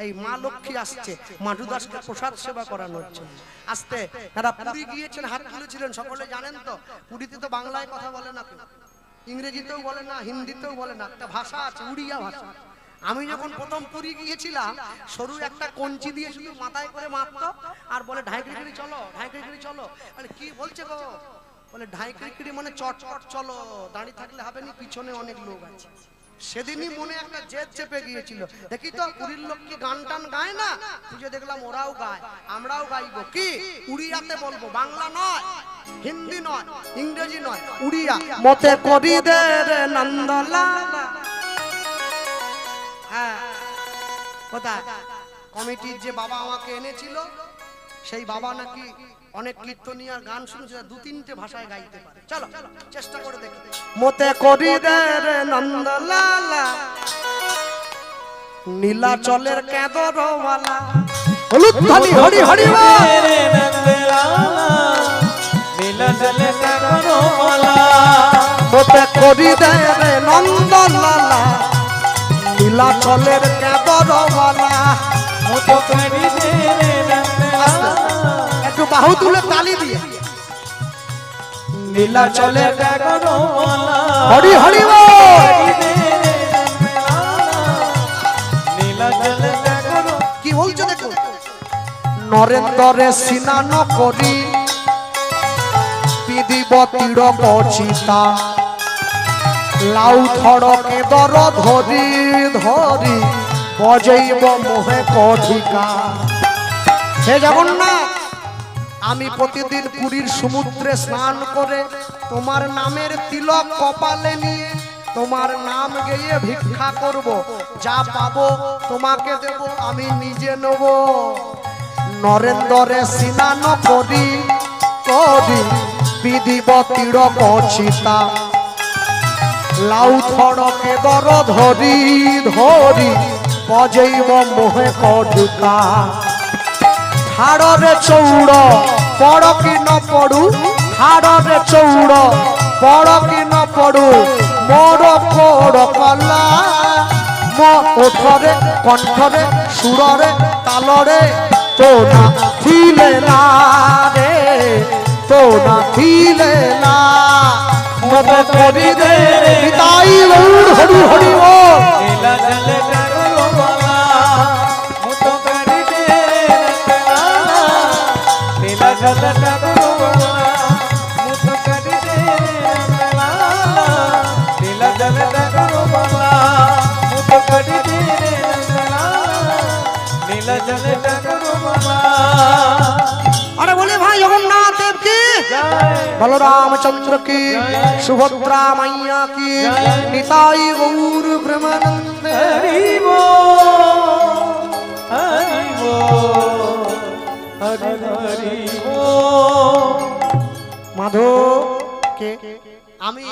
এই মা লক্ষ্মী আসছে মাধু দাসকে প্রসাদ সেবা করানোর জন্য। আসতে তারা পুরী গিয়েছেন, হাত তুলেছিলেন। সকলে জানেন তো, পুরীতে তো বাংলায় কথা বলে না কেউ, ইংরেজিতেও বলে না, হিন্দিতেও বলে না, একটা ভাষা আছে, উড়িয়া ভাষা। আমি যখন প্রথম পুরী গিয়েছিলাম, সরু একটা কঞ্চি দিয়ে শুধু মাথায় করে মারতো আর বলে ঢাইকড়ি চলো, ঢাইকড়ি চলো। আরে কি বলছে গো? বলে ঢাইকড়ি মানে চটচট চলো, দাঁড়িয়ে থাকলে হবে না, পিছনে অনেক লোক আছে। সেদিনই মনে একটা জেদ চেপে গিয়েছিল, দেখি তো পুরীর লোক কি গান টান গায় না। খুঁজে দেখলাম ওরাও গায়, আমরাও গাইবো। কি? উড়িয়াতে বলবো, বাংলা নয়, হিন্দি নয়, ইংরেজি নয়, উড়িয়া। মতে করি দে রে নন্দলালা। হ্যাঁ, কোথায়? কমিটির যে বাবা আমাকে এনেছিল, সেই বাবা নাকি অনেক কীর্তনিয়ার গান শুনেছে, 2-3টে ভাষায় গাইতে পারে। চলো চেষ্টা করে দেখি। মতে করি দে রে নন্দলালা, নীলাচলের কেদরওয়ালা, হলুদ ধানি হরি হরি বল। তোতে করি দে রে নন্দলালা নীলাচলের কেবরওয়ালা। একটু বাহু তুলে তালি দিয়ে নীলাচলের হরি হরি বল। কি বলছো দেখো, নরেন্দ্রে স্নান করি পিদিব তীর চিতা লাউ থড়কে দর ধরি ধরি বজৈব মোহে কঠিকা। হে জগন্নাথ, আমি প্রতিদিন পুরীর সমুদ্রে স্নান করে তোমার নামের তিলক কপালে নিয়ে তোমার নাম গেয়ে ভিক্ষা করব, যা পাবো তোমাকে দেব, আমি নিজে নেব। নরেন্দ্রে স্নান করি করি পিদিব তীর চিতা লাউ থড়কে দর ধরি ধরি বজৈব মোহে কঠিকা। হাড়রে চৌড় পড় কি ন পড়ু, হাড়রে চৌড় পড় কি ন পড়ু মোর কোড় কলা। মো ওঠরে কণ্ঠরে সুররে তালরে তো না থিলে না রে, তো না থিলে না। মতে করি দে পিতাই গৌর হরি হরি বল। अरे बोले भाई जगन्नाथ देव की, बलरामचंद्र की, सुभद्रा मैया की, निताई गौर ब्रह्मानंद। हरि बोल हरि बोल हरि हरि बोल। माधो के আমি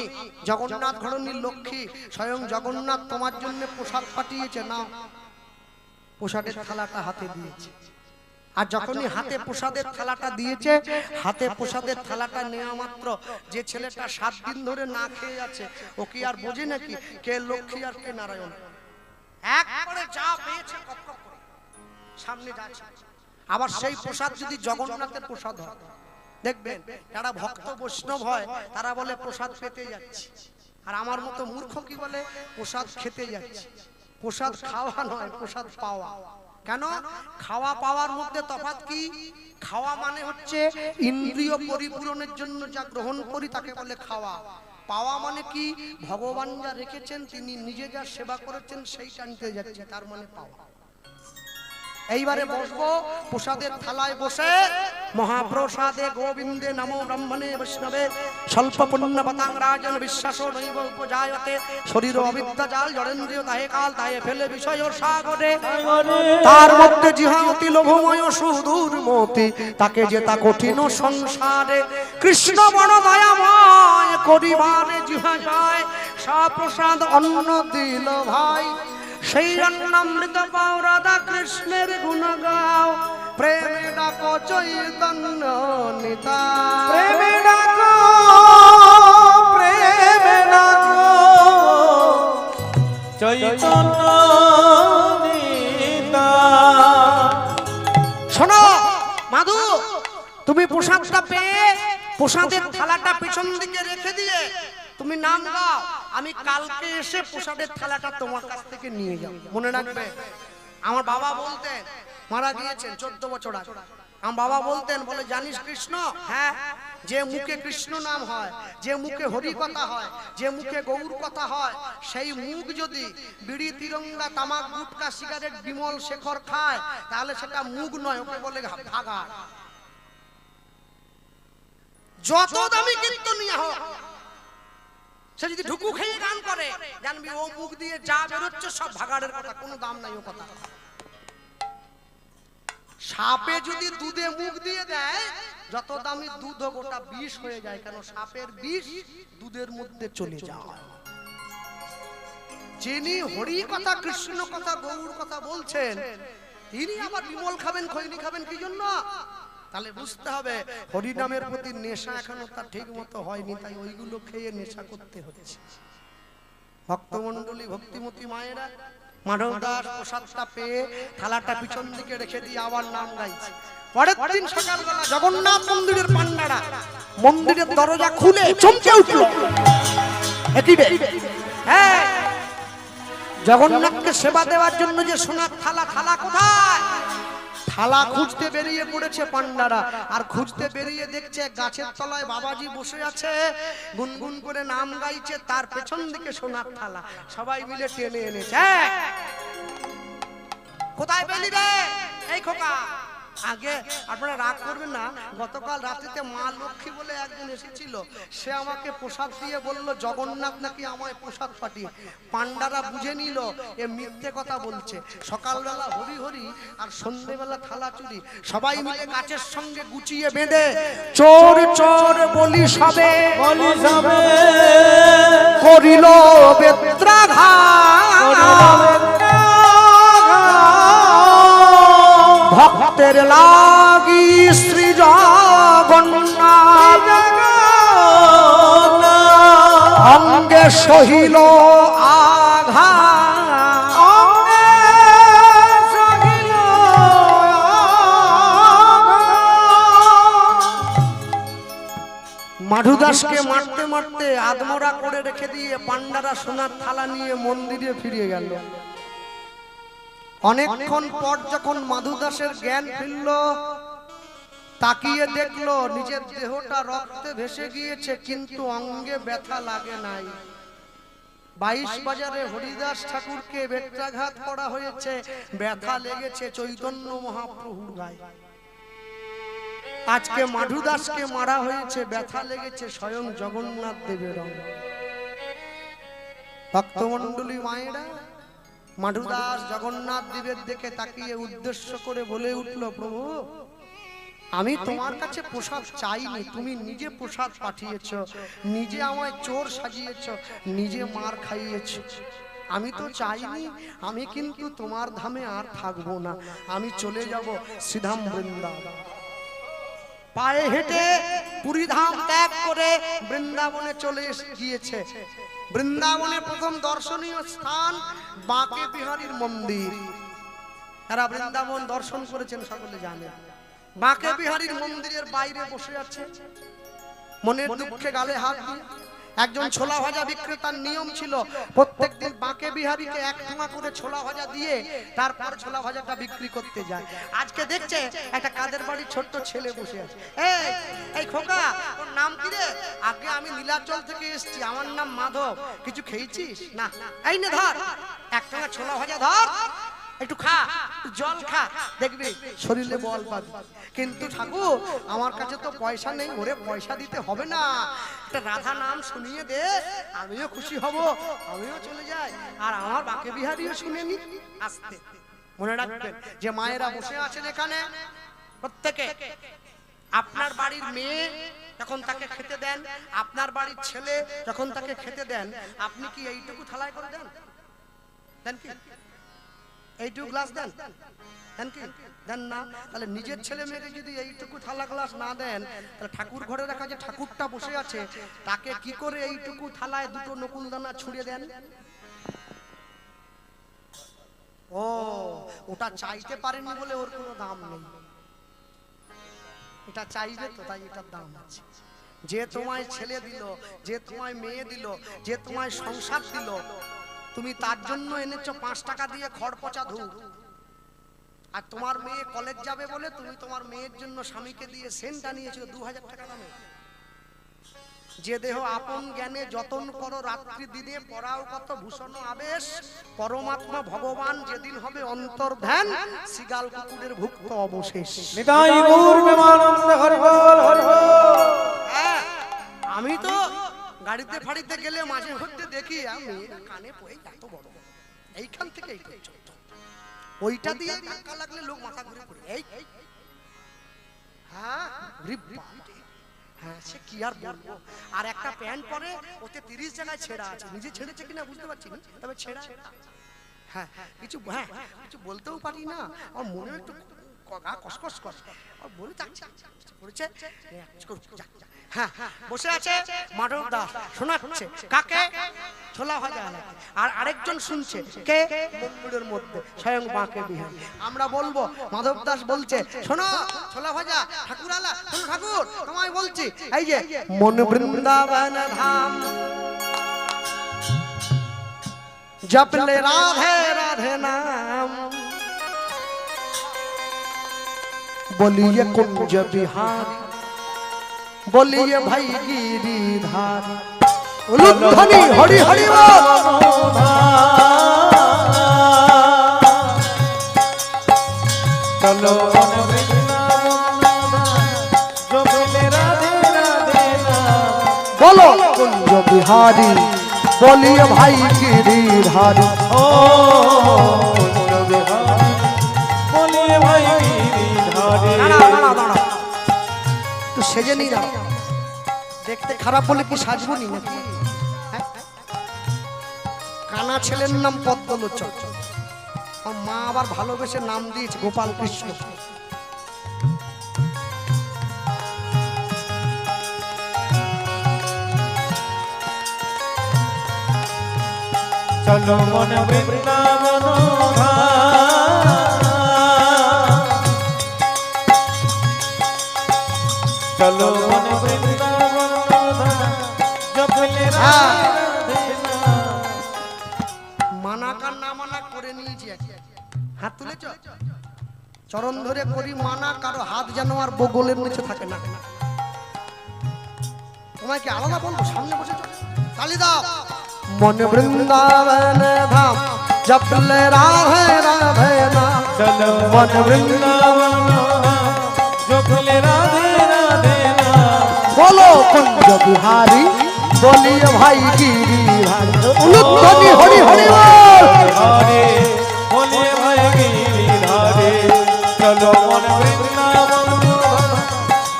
জগন্নাথ ঘরণীর লক্ষ্মী স্বয়ং জগন্নাথ তোমার জন্য প্রসাদ পাঠিয়েছে, না প্রসাদের থালাটা হাতে দিয়েছে। আর যখনই হাতে প্রসাদের থালাটা দিয়েছে, হাতে প্রসাদের থালাটা নেওয়া মাত্র যে ছেলেটা 7 দিন ধরে না খেয়ে আছে, ও কি আর বোঝে নাকি কে লক্ষ্মী আর কে নারায়ণ? একবারে যা পেয়েছে কপ কপ করে সামনে যাচ্ছে। আবার সেই প্রসাদ যদি জগন্নাথের প্রসাদ হয়, দেখবেন যারা ভক্ত বৈষ্ণব হয় তারা বলে প্রসাদ পেতে যাচ্ছে, আর আমার মতো মূর্খ কি বলে প্রসাদ খেতে যাচ্ছে। প্রসাদ খাওয়া নয়, প্রসাদ পাওয়া। কেন? খাওয়া পাওয়ার মধ্যে তফাৎ কি? খাওয়া মানে হচ্ছে ইন্দ্রিয় পরিপূরণের জন্য যা গ্রহণ করি তাকে বলে খাওয়া। পাওয়া মানে কি? ভগবান যা রেখেছেন, তিনি নিজে যা সেবা করেছেন সেইটা নিতে যাচ্ছে, তার মানে পাওয়া। এইবারে বসবো প্রসাদের থালায় বসে, মহাপ্রসাদে গোবিন্দে নমো ব্রহ্মণে বৈষ্ণবে স্বল্প পুণ্য পতাং রাজন বিশ্বাস নৈব উপজায়তে শরীর অবিদ্যা জাল জড়েন্দ্রিয় তাহে কাল তাহে ফেলে বিষয় সাগরে। তার মধ্যে জিহা অতি লোভময় সুদূর মতি, তাকে যে তা কঠিন সংসারে কৃষ্ণ বড় দয়াময় করিবারে জিহা যায় সপ্রসাদ অন্ন দিল ভাই। সেই অন্নামৃত পাও রাধা কৃষ্ণের গুণ গাও, প্রেমে ডাকো চৈতন্য নিতাই। প্রেমে ডাকো প্রেমে ডাকো চৈতন্য নিতাই। শোনো মাধু, তুমি প্রসাদটা পেয়ে প্রসাদের থালাটা পেছন দিকে রেখে দিয়ে তুমি নাম গাও, আমি কালকে এসে প্রসাদের থালাটা তোমার কাছ থেকে নিয়ে যাব। মনে রাখবে, আমার বাবা বলতেন, মারা গিয়েছেন 14 বছর আগে, আমার বাবা বলতেন, বলে জানিস কৃষ্ণ, হ্যাঁ, যে মুখে কৃষ্ণ নাম হয়, যে মুখে হরি কথা হয়, যে মুখে গৌর কথা হয়, সেই মুখ যদি বিড়ি তিরঙ্গা তামাক গুটকা সিগারেট বিমল শেখর খায়, তাহলে সেটা মুখ নয়, ওকে বলে ভাগা। যত দামি কীর্তনিয়া হোক, সে যদি ঢুকু খেয়ে গান করে, জানবি ও মুখ দিয়ে যা বেরোচ্ছে সব ভাগাড়ের কথা, কোনো দাম নাই ও কথা। সাপে যদি দুধে মুখ দিয়ে দেয়, যত দামি দুধ গোটা বিষ হয়ে যায়, কেন সাপের বিষ দুধের মধ্যে চলে যায়। যিনি হরি কথা কৃষ্ণ কথা গৌর কথা বলছেন, ইনি আবার বিমল খাবেন খৈনি খাবেন কি জন্য? তাহলে বুঝতে হবে হরিনামের প্রতি নেশা এখনো তার ঠিক মতো হয়নি, তাই ওইগুলো খেয়ে নেশা করতে হচ্ছে। ভক্তমণ্ডলী ভক্তিমতী মায়েরা মাধব দাস প্রসাদটা পেয়ে থালাটা পিছন দিকে রেখে দিয়ে আবার নাম গাইছে। পরের দিন সকালবেলা জগন্নাথ মন্দিরের পান্ডারা মন্দিরের দরজা খুলে চমকে উঠল। হ্যাঁ, জগন্নাথকে সেবা দেওয়ার জন্য যে সোনার থালা, থালা কোথায়? থালা খুঁজতে বেরিয়ে পড়েছে পান্ডারা। আর খুঁজতে বেরিয়ে দেখছে গাছের তলায় বাবাজি বসে আছে, গুনগুন করে নাম গাইছে, তার পেছন দিকে সোনার থালা। সবাই মিলে টেনে এনেছে। কোথায় পেলি রে এই খোকা? আগে আপনারা রাগ করবেন না, গতকাল রাত্রিতে মা লক্ষ্মী বলে একজন এসেছিল, সে আমাকে প্রসাদ দিয়ে বলল জগন্নাথ নাকি আমায় প্রসাদ পাঠিয়ে। পান্ডারা বুঝে নিল এ মিথ্যে কথা বলছে। সকালবেলা হরি হরি আর সন্ধ্যেবেলা থালা চুরি। সবাই মিলে গাছের সঙ্গে গুছিয়ে বেঁধে চোর চোর বলি সবে করিল বেত্রাঘাত। ভক্তের লাগি শ্রী জগন্নাথ অঙ্গে সহিল আঘাত। মাধুদাসকে মারতে মারতে আদমরা করে রেখে দিয়ে পান্ডারা সোনার থালা নিয়ে মন্দিরে ফিরে গেল। অনেকক্ষণ পর যখন মাধুদাসের জ্ঞান ফিরল, তাকিয়ে দেখলো নিজের দেহটা রক্তে ভেসে গিয়েছে, কিন্তু অঙ্গে ব্যথা লাগে নাই। 22 বাজারে হরিদাস ঠাকুরকে বেত্রাঘাত করা হয়েছে, ব্যথা লেগেছে চৈতন্য মহাপ্রভুর গায়ে। আজকে মাধুদাসকে মারা হয়েছে, ব্যথা লেগেছে স্বয়ং জগন্নাথ দেবের অঙ্গে। ভক্তমণ্ডলী মায়েরা, মাধুদাস জগন্নাথ দেবের দিকে তাকিয়ে উদ্দেশ্য করে বলে উঠল, প্রভু আমি তোমার কাছে প্রসাদ চাইনি, তুমি নিজে প্রসাদ পাঠিয়েছো, নিজে আমায় চোর সাজিয়েছো, নিজে মার খাইয়েছো। আমি তো চাইনি, আমি কিন্তু তোমার ধামে আর থাকবো না, আমি চলে যাব শ্রীধাম বৃন্দাবন। পায়ে হেঁটে পুরী ধাম ত্যাগ করে বৃন্দাবনে চলে গিয়েছে। বৃন্দাবনের প্রথম দর্শনীয় স্থান বাঁকে বিহারীর মন্দির। তারা বৃন্দাবন দর্শন করেছেন সকলে জানে। বাঁকে বিহারীর মন্দিরের বাইরে বসে আছে, মনের দুঃখে গালে হাত দিয়ে। একজন ছোলা ভাজা বিক্রেতার নিয়ম ছিল প্রত্যেকদিন বাঁকে বিহারীকে 1 টাকা করে ছোলা ভাজা দিয়ে তারপর ছোলা ভাজাটা বিক্রি করতে যায়। আজকে দেখছে একটা কাদের বাড়ির ছোট্ট ছেলে বসে আছে। এই খোকা, তোর নাম কি রে? আগে আমি নীলাচল থেকে এসেছি, আমার নাম মাধব। কিছু খেয়েছিস? না। এই নে ধর 1 টাকা ছোলা ভাজা, ধর একটু খা, জল খা, দেখবি শরীরে বল পাবি। কিন্তু ঠাকুর আমার কাছে তো পয়সা নেই। ওরে পয়সা দিতে হবে না, একটা রাধা নাম শুনিয়ে দে, আমিও খুশি হব, আমিও চলে যাই, আর আমার বাঁকে বিহারীও শুনে নি। আসতে মনে রাখবেন যে মায়েরা বসে আছেন এখানে, প্রত্যেকে আপনার বাড়ির মেয়ে যখন তাকে খেতে দেন, আপনার বাড়ির ছেলে যখন তাকে খেতে দেন, আপনি কি এইটুকু থালায় করে দেন? দেন কি? এইটুকু গ্লাস দেন? দেন কি? দেন না। তাহলে নিজের ছেলে মেয়েকে যদি এইটুকু থালা গ্লাস না দেন, তাহলে ঠাকুর ঘরে রাখা যে ঠাকুরটা বসে আছে তাকে কি করে এইটুকু থালায় 2টো নকুল দানা ছুঁড়ে দেন? ও, ওটা চাইতে পারেনি বলে ওর কোনো দাম নেই। এটা চাইবে তো, তাই এটার দাম আছে। যে তোমায় ছেলে দিল, যে তোমায় মেয়ে দিল, যে তোমায় সংসার দিল, তুমি তার জন্য এনেছো 5 টাকা দিয়ে খড় পচা ধূপ। আর তোমার মেয়ে কলেজ যাবে বলে তুমি তোমার মেয়ের জন্য স্বামীকে দিয়ে সেন্ট আনিয়েছো 2000 টাকা দামে। যে দেহ আপন জ্ঞানে যতন করো রাত্রি দিনে পড়াও কত ভূষণ আবেশ, পরমাত্মা ভগবান যেদিন হবে অন্তর্ধান, সিগাল কুকুরের ভুক্ত অবশেষ। নিতাই গৌর প্রেমানন্দ হরি বল হরি বল। আমি তো গাড়িতে ফাড়িতে গেলে মাঝে মধ্যে দেখি আমি কানে পড়ে এত বড়, এইখান থেকে এই পর্যন্ত, ওইটা দিয়ে ধাক্কা লাগলে লোক মাথা ঘুরে পড়ে। এই হ্যাঁ, হ্যাঁ, সে কি আর বলবো। আর একটা প্যান্ট পরে ওতে 30 জায়গায় ছেঁড়া আছে, নিজে ছেড়েছে কিনা বুঝতে পারছি না, তবে ছেঁড়া। হ্যাঁ কিছু কিছু বলতেও পারি না, আমার মনে একটু কসকস কর আর বলে যাচ্ছে করেছে। হ্যাঁ বসে আছে মাধব দাস শোনাচ্ছে কাকে, ছোলা ভাজা আর আরেকজন শুনছে কে, মন্দিরের মধ্যে স্বয়ং বাঁকে বিহারী। আমরা বলবো মাধব দাস বলছে শোনো ছোলা ভাজা ঠাকুর আলা, শোনো ঠাকুর তোমায় বলছি, এই যে মন বৃন্দাবন ধাম जपले राधे राधे नाम, बोलिए कुंज बिहारी, बोलिए भाई गिरिधार, उलुध्वनि हरि हरि बोल। चलो जपले राधे राधे नाम, बोलो कुंज बिहारी, बोलिए भाई गिरिधारी। ओ कुंज बिहारी, बोलिए भाई गिरिधारी। तो সেজে নি না, দেখতে খারাপ বলে কি সাজবো নি নাকি? কানা ছেলের নাম পদ্মলোচন, আর মা আবার ভালোবেসে নাম দিয়েছে গোপাল কৃষ্ণ। चलो मन वृंदावन चलो मन वृंदावन जपले राधे नाम। মানাকার না মানা করে নিয়েছি, হাত তুলেছ চরণ ধরে করি মানা, কারো হাত যেন আর বগলের নিচে থাকে না। তোমায় কি আলাদা বলবো, সামনে বসে তালি দাও। मन वृंदावन धाम जपले राधे राधे नाम, चलो मन वृंदावन जपले राधे राधे नाम। बोलो कुंज बिहारी, बोलिए भाई गिरिधारी, उलुध्वनि हरि हरि बोल। हरे बोलिए भाई गिरिधारी। चलो मन वृंदावन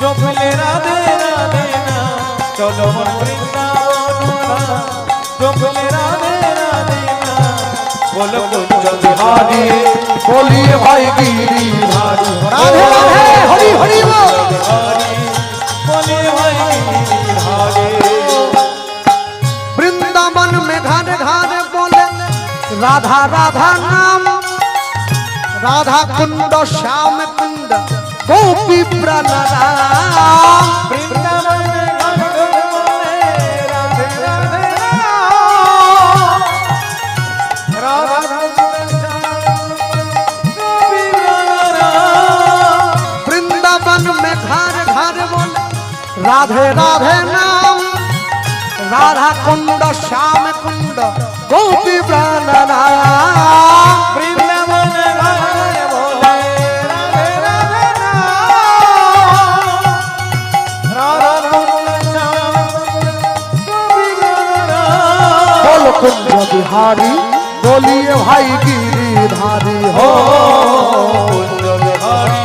जपले राधे राधे नाम, चलो मन वृंदावन जपले राधे राधे नाम। बोलो कुंज बिहारी, बोलिए भाई गिरिधारी, राधे राधे हरि हरि बोल। बोलिए भाई गिरिधारी। वृंदावन में घर घर बोले राधा राधा नाम, राधा कुंड श्याम कुंड गोपी प्रणराम। वृंदावन में घर बोले राधे राधे राधा वृंदावन में घर घर बोले राधे राधे नाम, राधा कुंड श्याम कुंड गोपी प्रणराम। वृंदावन में घर बोले राधे राधे राधा बोल कुंज बिहारी, बोलिए भाई गिरिधारी हो। कुंज बिहारी,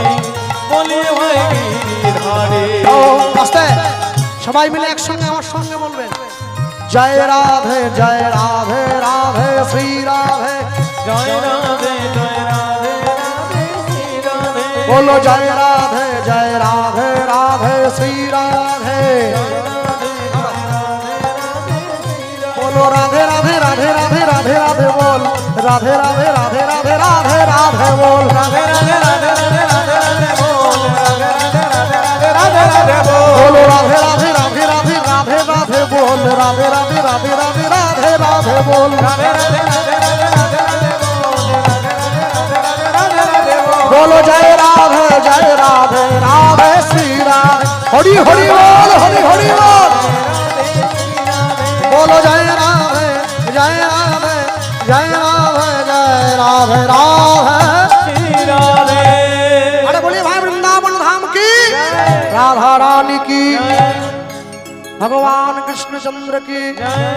बोलिए भाई गिरिधारी। তো আস্তে সবাই মিলে একসঙ্গে আমার সঙ্গে বলবেন জয় রাধে জয় রাধে রাধে শ্রী রাধে, जय राधे राधे श्री राधे। बोलो जय राधे राधे श्री राधे, बोलो राधे राधे राधे राधे राधे राधे बोल, राधे राधे राधे राधे राधे राधे बोल, राधे राधे राधे राधे राधे राधे बोल, राधे राधे राधे राधे राधे राधे बोल। बोलो राधे राधे राधे राधे राधे राधे बोल, राधे राधे राधे राधे राधे राधे बोल, राधे राधे राधे राधे राधे राधे बोल, राधे राधे राधे राधे राधे राधे बोल। बोलो जय राधे राधे श्री राधे, हरि हरि बोल हरि हरि बोल। बोलो जय राधे जय राधे जय राधे जय राधे राधे श्री राधे। अरे बोलिए भाई वृंदावन धाम की, राधा रानी की। भगवान कृष्णचंद्र की,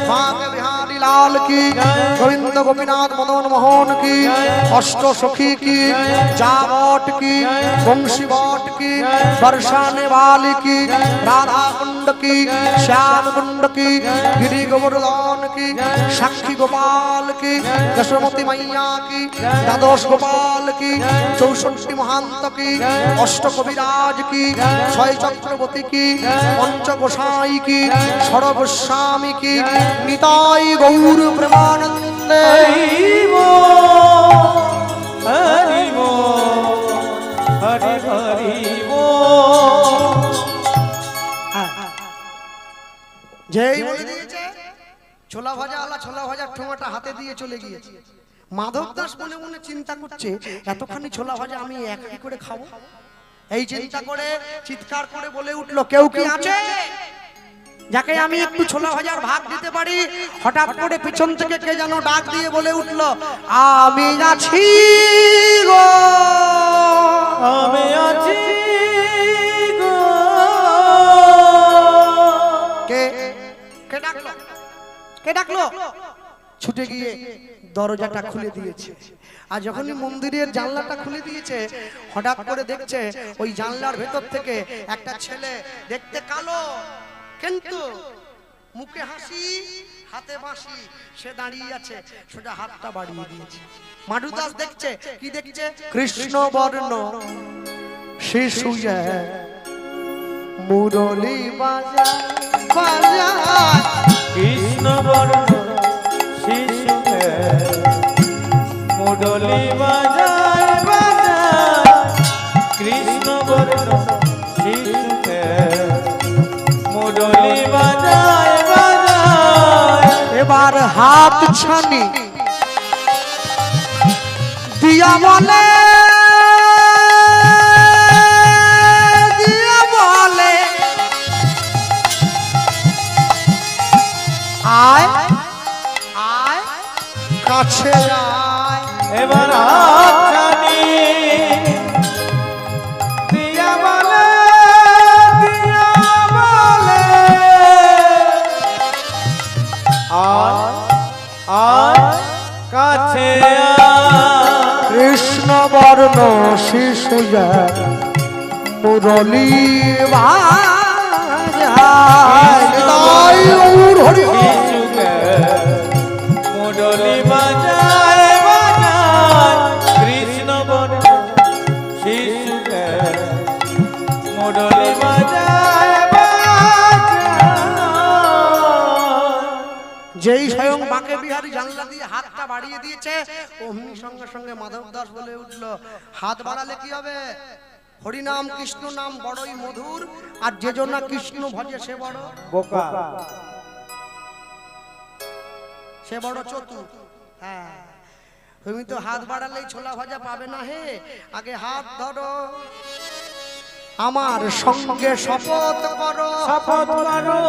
माँ के बिहारी लाल की, गोविंद गोपीनाथ मदन मोहन की, अष्ट सखी की, जावट की, वंशी बट की, बरसाने वाली की, राधा कुंड की, श्याम कुंड की, गिरी गोवर्धन की, साक्षी गोपाल की, दशमती मैया की, द्वादश गोपाल की, 64 महांत की, अष्ट कविराज की, छय चक्रवर्ती की, पंच गोसाई की, सर्वस्वामी की, निताई गौर प्रेमानंदे। हरि बोल, हरि बोल, हरि हरि बोल। যেই বলে দিয়েছে ছোলা ভাজা আলা ছোলা ভাজার ঠোঙাটা হাতে দিয়ে চলে গিয়েছে। মাধব দাস মনে মনে চিন্তা করছে এতখানি ছোলা ভাজা আমি একাই করে খাবো। এই চিন্তা করে চিৎকার করে বলে উঠলো, কেউ কি আছে যাকে আমি একটু ছোলা ভাজার ভাগ দিতে পারি? হঠাৎ করে পিছন থেকে কে যেন ডাক দিয়ে বলে উঠলো, আমি আছি গো, আমি আছি গো। কে কে ডাকলো? কে ডাকলো? ছুটে গিয়ে দরজাটা খুলে দিয়েছে। আর যখনই মন্দিরের জানলাটা খুলে দিয়েছে, হঠাৎ করে দেখছে ওই জানলার ভেতর থেকে একটা ছেলে, দেখতে কালো কিন্তু মুখে হাসি, হাতে বাঁশি, সে দাঁড়িয়ে আছে, সোজা হাতটা বাড়িয়ে দিয়েছে। মাধু দাস দেখছে, কি দেখছে? কৃষ্ণ বর্ণ শিশু মুরলী বাজায় বাজায়, কৃষ্ণ বর্ণ শিশু মুরলী বাজায় বাজায়, কৃষ্ণ বর্ণ শিশু মুরলী বাজায় বাজায়। এবার হাত ছানি দিয়া বলে, দিয়া বলে, আয় আয় কাছে আয়। এবার হাত ছানি দিয়া বলে, দিয়া বলে, আয় আয় কাছে আয়। কৃষ্ণ বর্ণ শিশু মুরলী বাজায়, নিতাই গৌর হরি বল। শিশুকে মুরলী বাজায় বাজায়, কৃষ্ণ বর্ণ শিশুকে মুরলী বাজায় বাজায়। যেই স্বয়ং বাঁকে বিহারী জানলা দিয়ে হাতটা বাড়িয়ে দিয়েছে, অমনি সঙ্গে সঙ্গে মাধব দাস বলে উঠলো, হাত বাড়ালে কি হবে? হরিনাম কৃষ্ণ নাম বড়ই মধুর, আর যে জন্য কৃষ্ণ ভজে সে বড় বোকা, সে বড় চতুর। হ্যাঁ, তুমি তো হাত বাড়ালেই ছোলা ভাজা পাবে না হে, আগে হাত ধরো, আমার সঙ্গে শপথ করো, শপথ করো,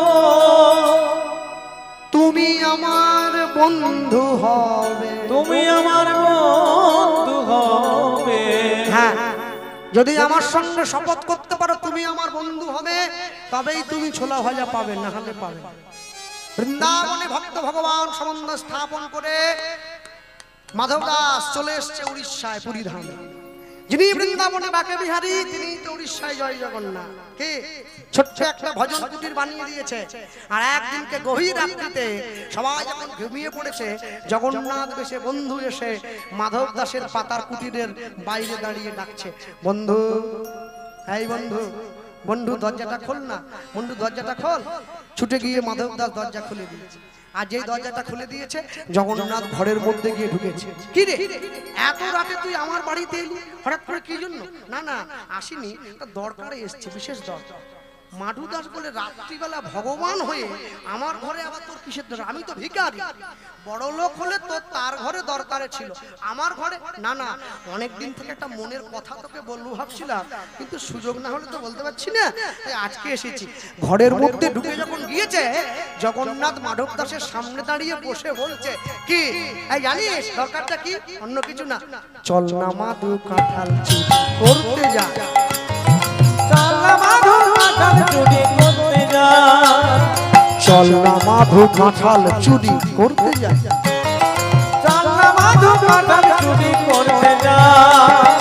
তুমি আমার বন্ধু হবে, তুমি আমার বন্ধু হবে। হ্যাঁ, যদি আমার সঙ্গে শপথ করতে পারো তুমি আমার বন্ধু হবে, তবেই তুমি ছোলা ভাজা পাবে, না হলে পাবে না। বৃন্দাবনে ভক্ত ভগবান সম্বন্ধ স্থাপন করে মাধব দাস চলে এসছে উড়িষ্যায়, পুরী ধামে। যিনি বৃন্দাবনে বাঁকে বিহারী, তিনি তো উড়িষ্যায় জয় জগন্নাথ। কে? ছোট্ট একটা ভজন কুটির বানিয়ে দিয়েছে। আর একদিনকে গভীর রাত্রিতে সবাই যখন ঘুমিয়ে পড়েছে, জগন্নাথ বেশে বন্ধু এসে মাধব দাসের পাতার কুটিরের বাইরে দাঁড়িয়ে ডাকছে, বন্ধু, এই বন্ধু, বন্ধু দরজাটা খোল না, বন্ধু দরজাটা খোল। ছুটে গিয়ে মাধব দাস দরজা খুলে দিয়েছে। আর যেই দরজাটা খুলে দিয়েছে, জগন্নাথ ঘরের মধ্যে গিয়ে ঢুকেছে। কি রে, এত রাতে তুই আমার বাড়িতে এলি হঠাৎ করে, কি জন্য? না না আসিনি, একটা দরকারে এসছে, বিশেষ দরকার। মাধু দাস বলে, রাত্রিবেলা ভগবান হয়ে আমার ঘরে আবার তোর কিসের দরকার? আমি তো ভিখারি, বড় লোক হলে তোর তার ঘরে দরকারে ছিল, আমার ঘরে না। না, অনেক দিন থেকে একটা মনের কথা তোকে বলবো ভাবছিলাম, কিন্তু সুযোগ না হলে তো বলতে পারছি না, তাই আজকে এসেছি। ঘরের মধ্যে ঢুকে যখন গিয়েছে, জগন্নাথ মাধব দাসের সামনে দাঁড়িয়ে বসে বলছে, কি এই জানিস দরকারটা কি? অন্য কিছু না, চল না মাধু কাঁঠাল চুরি করতে যা, চল মাধু কাঁঠাল চুরি করতে যা, মাধু কাঁঠাল চুরি করতে যায়। চাল না মাধু কাঁঠাল চুরি করতে যায়।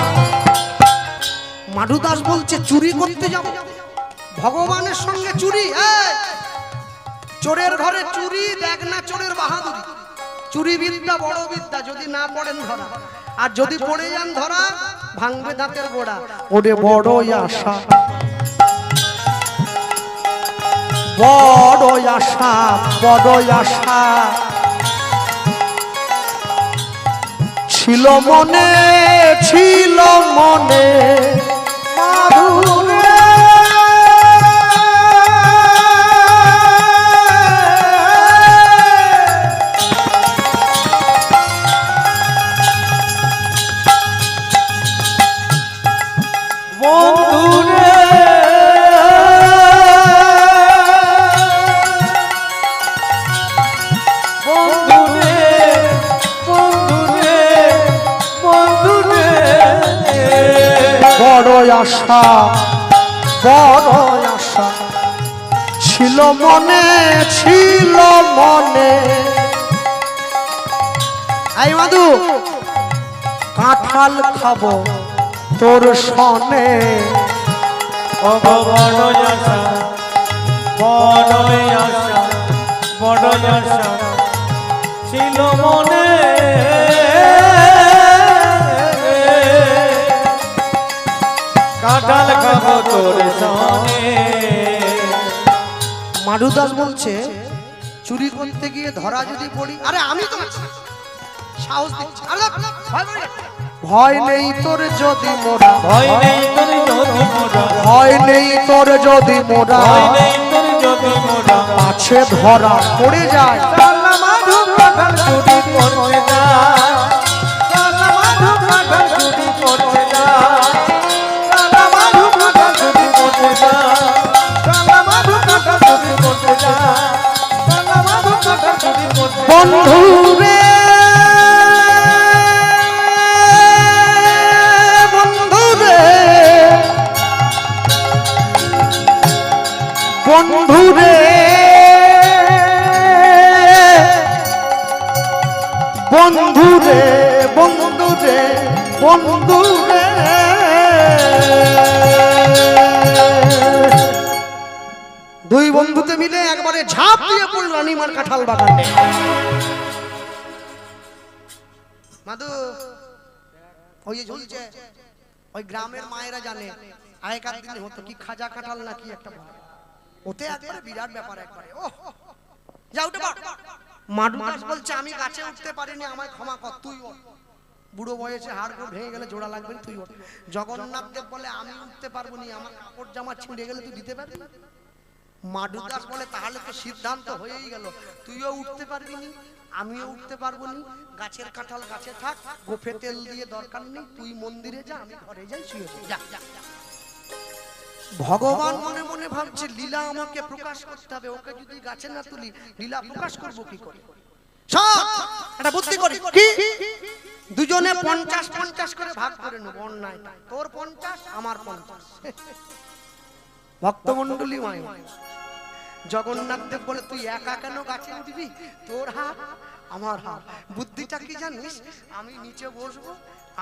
মাধু দাস বলছে চুরি করতে যাব, ভগবানের সঙ্গে চুরি? চোরের ঘরে চুরি, দেখ না চোরের বাহাদুরি। চুরি বিদ্যা বড় বিদ্যা, যদি না পড়েন ধরা, আর যদি পড়ে যান ধরা ভাঙবে দাঁতের গোড়া। ওরে বড় আশা, বড় আশা, বড় আশা ছিল মনে, ছিল মনে মাধুরে বন্ধুরে বন্ধুরে বন্ধুরে বন্ধুরে বড় আশা, বড় আশা ছিল মনে, ছিল মনে। এই মাধু, কাঁঠাল খাবো তোর সনে। বড় আশা, বড় আশা, বড় আশা ছিল মনে। কাঁঠাল খাবো তোর সনে। মাধু দাস বলছে চুরি করতে গিয়ে ধরা যদি পড়ি, আরে আমি তো আছি, সাহস দিচ্ছি, আরে ভয় নেই তোর যদি মোরা, ভয় নেই তোর যদি মোরা, ভয় নেই তোর যদি মোরা, ভয় নেই তোর যদি মোরা আছে ধরা পড়ে যায়। চাল না মাধু কাঁঠাল চুরি করতে যায়। চাল না মাধু কাঁঠাল চুরি করতে যায়। চাল না মাধু কাঁঠাল চুরি করতে যায়। চাল না মাধু কাঁঠাল চুরি করতে যায়। চাল না মাধু কাঁঠাল চুরি করতে যায়। বন্ধু রে, বন্ধু রে, বন্ধু রে, বন্ধু রে, বন্ধু রে, বন্ধু রে। দুই বন্ধুতে মিলে একবারে ঝাঁপ দিয়ে পড়ল রানীমার কাঁঠাল বাগানে। মাধু, ওই যে ঝুলছে, ওই গ্রামের মায়েরা জানে আগেকার দিনে হতো কি খাজা কাঁঠাল না কি একটা বলে, ওতে একবারে বিরাট ব্যাপার একবারে। ও যা উঠে পড়। মাধু দাস বলছে আমি গাছে উঠতে পারিনি, আমায় ক্ষমা কর, তুই ওঠ। বুড়ো বয়সে হাড় গোড় ভেঙে গেলে জোড়া লাগবে, তুই ওঠ। জগন্নাথ দেব বলে আমি উঠতে পারবো না, আমার কাপড় জামা ছিঁড়ে গেলে তুই দিতে পারবি? মাধু দাস বলে তাহলে তো সিদ্ধান্ত হয়েই গেল, তুইও উঠতে পারবি নি, আমিও উঠতে পারবো নি। গাছের কাঁঠাল গাছে থাক, গোফে তেল দিয়ে দরকার নেই, তুই মন্দিরে যা, আমি ঘরে যাই, শুয়ে যা। ভগবান মনে মনে ভাবছে লীলা আমাকে প্রকাশ করতে হবে, ওকে যদি গাছে না তুলি লীলা প্রকাশ করবো কি করে? একটা বুদ্ধি করি, কি দুজনে 50-50 করে ভাগ করে নেব, অন্যায়টা তোর 50 আমার 50। ভক্তমন্ডলী মায় জগন্নাথ দেব বলে তুই একা কেন গাছে উঠবি, তোর হাত আমার হাত। বুদ্ধিটা কি জানিস, আমি নিচে বসবো,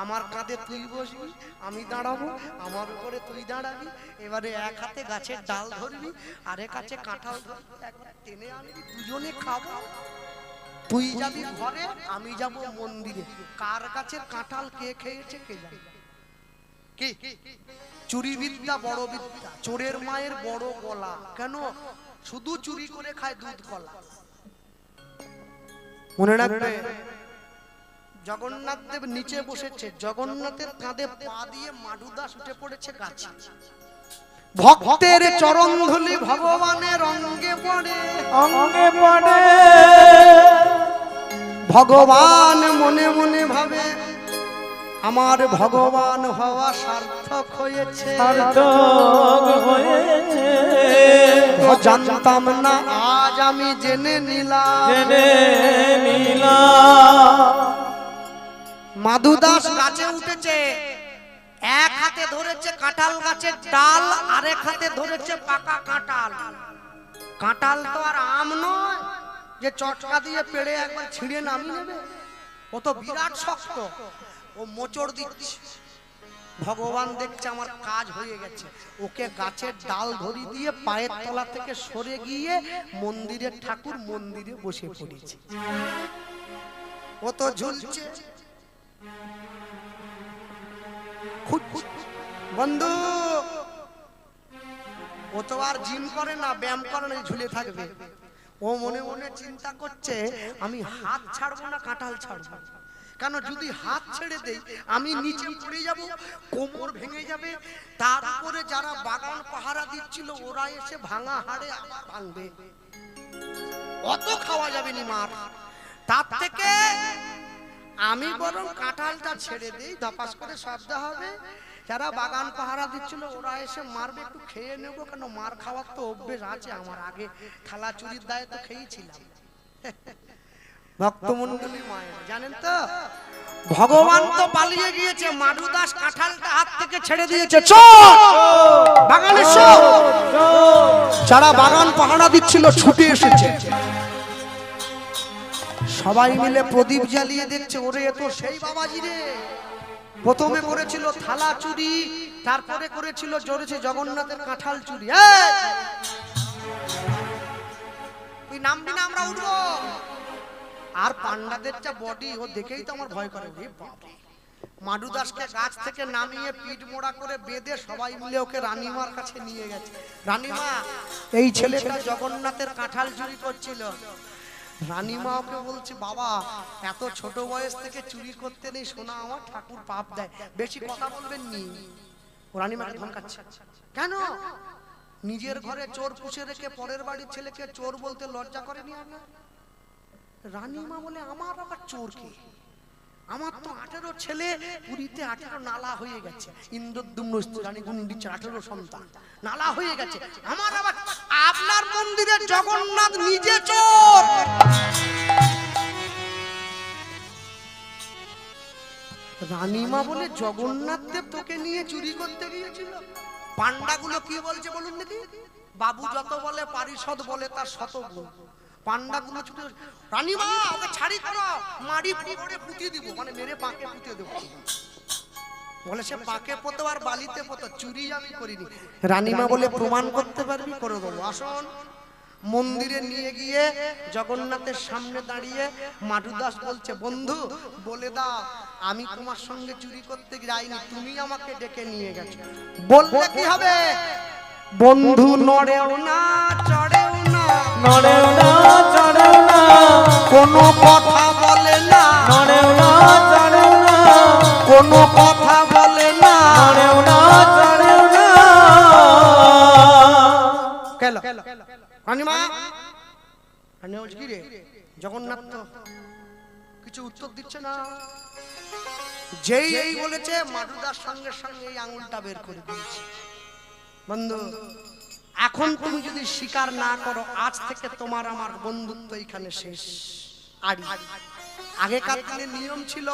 আমার কাঁধে তুই বসবি, আমি দাঁড়াবো, আমার উপরে তুই দাঁড়াবি, এবারে এক হাতে গাছের ডাল ধরবি, আরেক হাতে কাঁঠাল ধরবি, একবার টেনে আনবি, দুজনে খাবো। তুই যাবি ঘরে, আমি যাব মন্দিরে, কার গাছের কাঁঠাল কে খেয়েছে কে জানে। কি চুরি বিদ্যা বড় বিদ্যা, চোরের মায়ের বড় গলা, কেন শুধু চুরি করে খায় দুধ কলা। মনে রাখবে, জগন্নাথ দেব নিচে বসেছে, জগন্নাথের কাঁধে পা দিয়ে মাধু দাস উঠে পড়েছে গাছে। ভক্তের চরণ ধুলি ভগবানের অঙ্গে পড়ে, অঙ্গে পড়ে। ভগবান মনে মনে ভাবে আমার ভগবান হওয়া সার্থক হয়েছে, সার্থক হয়েছে। জানতাম না আজ আমি জেনে নিলাম, জেনে নিলাম। মাধু দাস গাছে উঠেছে, এক হাতে ধরেছে কাঁঠাল গাছের ডাল, আরেক হাতে ধরেছে পাকা কাঁঠাল। কাঁঠাল তো আর আম নয়, যে চটকা দিয়ে পেড়ে একবার ছিঁড়ে নামিয়ে নেবে? ও তো বিরাট শক্ত, ও মোচড় দিচ্ছে। ভগবান দেখছে আমার কাজ হয়ে গেছে, ওকে গাছের ডাল ধরি দিয়ে পায়ের তলা থেকে সরে গিয়ে মন্দিরের ঠাকুর মন্দিরে বসে পড়েছে। ও তো ঝুলছে। বন্ধু, ও তো আর জিম করে না, ব্যায়াম করে না, ঝুলে থাকবে। ও মনে মনে চিন্তা করছে আমি হাত ছাড়বো না কাঁঠাল ছাড়বো, কেন যদি হাত ছেড়ে দেই আমি নিচে পড়ে যাব, কোমর ভেঙে যাবে, তার উপরে যারা বাগান পাহারা দিচ্ছিল ওরা এসে ভাঙা হাড়ে আবার ভাঙবে, অত খাওয়া যাবে নি মার। তার থেকে আমি বরং কাঁঠালটা ছেড়ে দিই, ধপাস করে শব্দ হবে, যারা বাগান পাহারা দিচ্ছিল ওরা এসে মারবে, একটু খেয়ে নেবো, কেন মার খাওয়ার তো অভ্যেস আছে আমার, আগে থালা চুরির দায়ে তো খেয়েছিলাম। ভক্তমণ্ডলী মায়ের জানেন তো, ভগবান তো পালিয়ে গিয়েছে, মাধু দাস কাঁঠালটা হাত থেকে ছেড়ে দিয়েছে। চোর বাগানে, যারা বাগান পাহারা দিচ্ছিল ছুটে এসেছে, সবাই মিলে প্রদীপ জ্বালিয়ে দেখছে, ওরে এ তো সেই বাবাজি রে। প্রথমে করেছিল থালা চুরি, তারপরে করেছিল জোরেছে জগন্নাথের কাঁঠাল চুরি। তুই নামবি না, আমরা উঠবো। আর পান্ডাদের যা বডি, ও দেখেই তো আমার ভয় করে। মাধু দাসকে গাছ থেকে নামিয়ে পিঠ মোড়া করে বেঁধে সবাই মিলে ওকে রানীমার কাছে নিয়ে গেছে। রানীমা, এই ছেলেটা জগন্নাথের কাঁঠাল চুরি করছিল। রানীমা ওকে বলছে, বাবা এত ছোট বয়স থেকে চুরি করতে নেই, শোনা আমার ঠাকুর পাপ দেয়, বেশি কথা বলবেন নি। ও রানীমাকে ধমকাচ্ছে। কেন? নিজের ঘরে চোর পুষে রেখে পরের বাড়ির ছেলেকে চোর বলতে লজ্জা করেনি আপনার? রানীমা বলে, আমার আবার চোর কে? আমার তো 18 ছেলে, পুরীতে 18 নালা হয়ে গেছে, ইন্দ্রদ্যুম্ন রানী গুন্ডিচার 18 সন্তান, নালা হয়ে গেছে, আমার আবার? আপনার মন্দিরে জগন্নাথ নিজে চোর। রানীমা বলে, জগন্নাথ দেব তোকে নিয়ে চুরি করতে গিয়েছিল? পান্ডাগুলো কি বলছে বলুন দেখি? বাবু যত বলে পারিষদ বলে তার শত গুণ। পান্ডাগুলো ছুটে, রানীমা ওকে ছাড়ি করো, মারি করে পুঁতিয়ে দিব, মানে মেরে পাকে পুঁতিয়ে দেবো। বলে, সে পাকে পোতো আর বালিতে পোতো, চুরি আমি করিনি। রানীমা বলে, প্রমাণ করতে পারবি? করে দেবো, আসুন। মন্দিরে নিয়ে গিয়ে জগন্নাথের সামনে দাঁড়িয়ে মাধু দাস বলছে, বন্ধু বলে দাও আমি তোমার সঙ্গে চুরি করতে যাইনি, তুমি আমাকে ডেকে নিয়ে গেছো। বললে কি হবে? বন্ধু নড়েও না চড়েও না, নড়েও না চড়েও না, কোনো কথা বলে না, নড়েও না চড়েও না, কোনো কথা বলে না, নড়েও না চড়েও না। কেন রানীমা? কি রে জগন্নাথ তো কিছু উত্তর দিচ্ছে না। যেই এই বলেছে, মাধুদার সঙ্গে সঙ্গে এই আঙুলটা বের করে দিয়েছে। বন্ধু, এখন তুমি যদি স্বীকার না করো, আজ থেকে তোমার আমার বন্ধুত্ব এখানে শেষ। আড়ি আগেকার দিনে নিয়ম ছিল,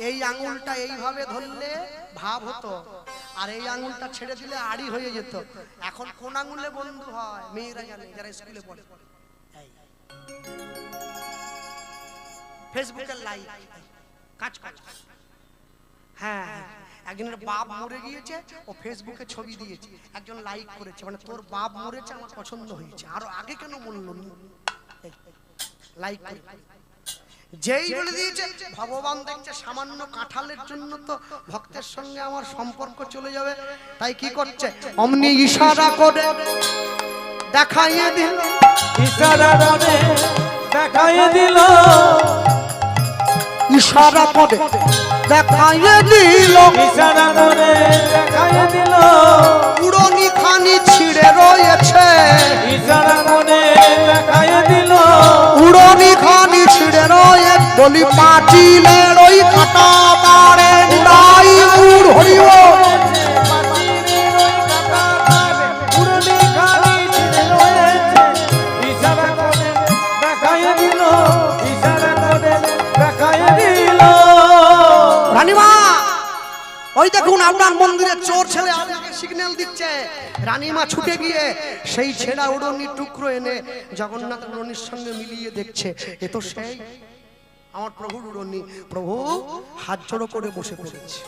এই আঙুলটা এইভাবে ধরলে ভাব হতো, আর এই আঙুলটা ছেড়ে দিলে আড়ি হয়ে যেত। এখন কোন আঙুলে বন্ধু হয় মেয়েরা জানে, যারা স্কুলে পড়ে। ফেসবুকের লাইক কাজ কাজ। হ্যাঁ, একজনের বাপ মরে গিয়েছে, ও ফেসবুকে ছবি দিয়েছে, একজন লাইক করেছে, মানে তোর বাপ মরেছে, আমার পছন্দ হয়েছে, আরো আগে কেন বললো? লাইক করে যেই বলে দিয়েছে, ভগবান দেখছে সামান্য কাঁঠালের জন্য তো ভক্তের সঙ্গে আমার সম্পর্ক চলে যাবে, তাই কি করছে? অমনি ইশারা করে দেখাইয়ে দিল, ইশারা করে দেখাইয়ে দিল, ইশারা করে দেখাইয়ে দিল, ইশারা করে দেখাইয়ে দিল, উড়নি খানি ছিঁড়ে রয়েছে, ইশারা করে দেখাইয়ে দিল, উড়নি খানি ছিঁড়ে রয়ে বলি পাঁচিলের ওই কাটা পারে নাই উড় হইব। রানীমা, ওই দেখুন আপনার মন্দিরে চোর ছেলে সিগন্যাল দিচ্ছে। রানীমা ছুটে গিয়ে সেই ছেঁড়া উড়নি টুকরো এনে জগন্নাথ উড়নির সঙ্গে মিলিয়ে দেখছে, এ তো সেই আমার প্রভুর উড়নি। প্রভু হাত জোড়ো করে বসে পড়েছে।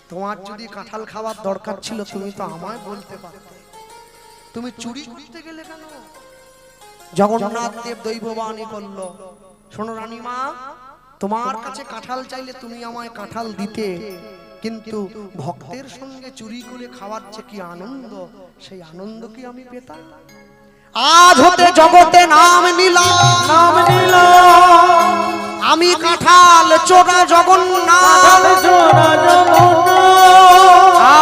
তোমার যদি কাঁঠাল খাওয়ার দরকার ছিল তুমি তো আমায় বলতে পারতে, তুমি চুরি করতে গেলে কেন? জগন্নাথ দেব দৈববাণী করলো, শোনো রানীমা, তোমার কাছে কাঁঠাল চাইলে তুমি আমায় কাঁঠাল দিতে, কিন্তু ভক্তের সঙ্গে চুরি করে খাওয়ার যে কি আনন্দ, সেই আনন্দ কি আমি পেতাম? আজ হতে জগতে নাম নিলাম, আমি কাঁঠাল চোরা জগন্নাথ,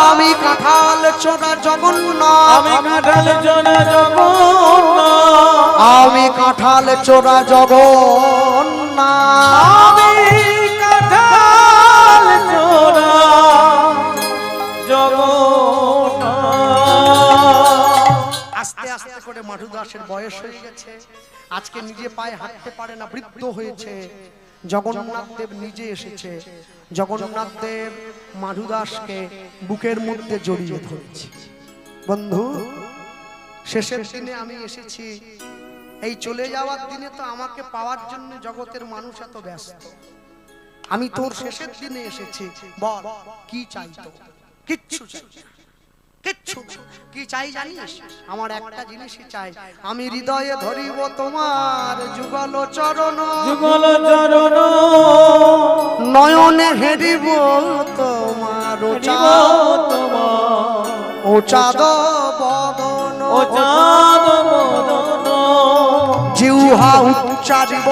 আমি কাঁঠাল চোরা জগন্নাথ, আমি কাঁঠাল চোরা জগন্নাথ। আস্তে আস্তে করে মাধু দাসের বয়স হয়ে গেছে, আজকে নিজে পায়ে হাঁটতে পারে না, বৃদ্ধ হয়েছে। জগন্নাথ দেব নিজে এসেছে। জগন্নাথ দেব মাধু দাসকে বুকের মধ্যে জড়িয়ে ধরেছে। বন্ধু, শেষের দিনে আমি এসেছি, এই চলে যাওয়ার দিনে তো আমাকে পাওয়ার জন্য জগতের মানুষ এত ব্যস্ত, আমি তোর শেষের দিনে এসেছি, বল কি চাই তো? কিচ্ছু চাই, কিচ্ছু কি চাই জানিস? আমার একটা জিনিসই চাই, আমি হৃদয়ে ধরিব তোমার যুগল চরণ, নয়নে হেরিব তোমার ও চাঁদ বদন, জিহ্বা উচ্চারিব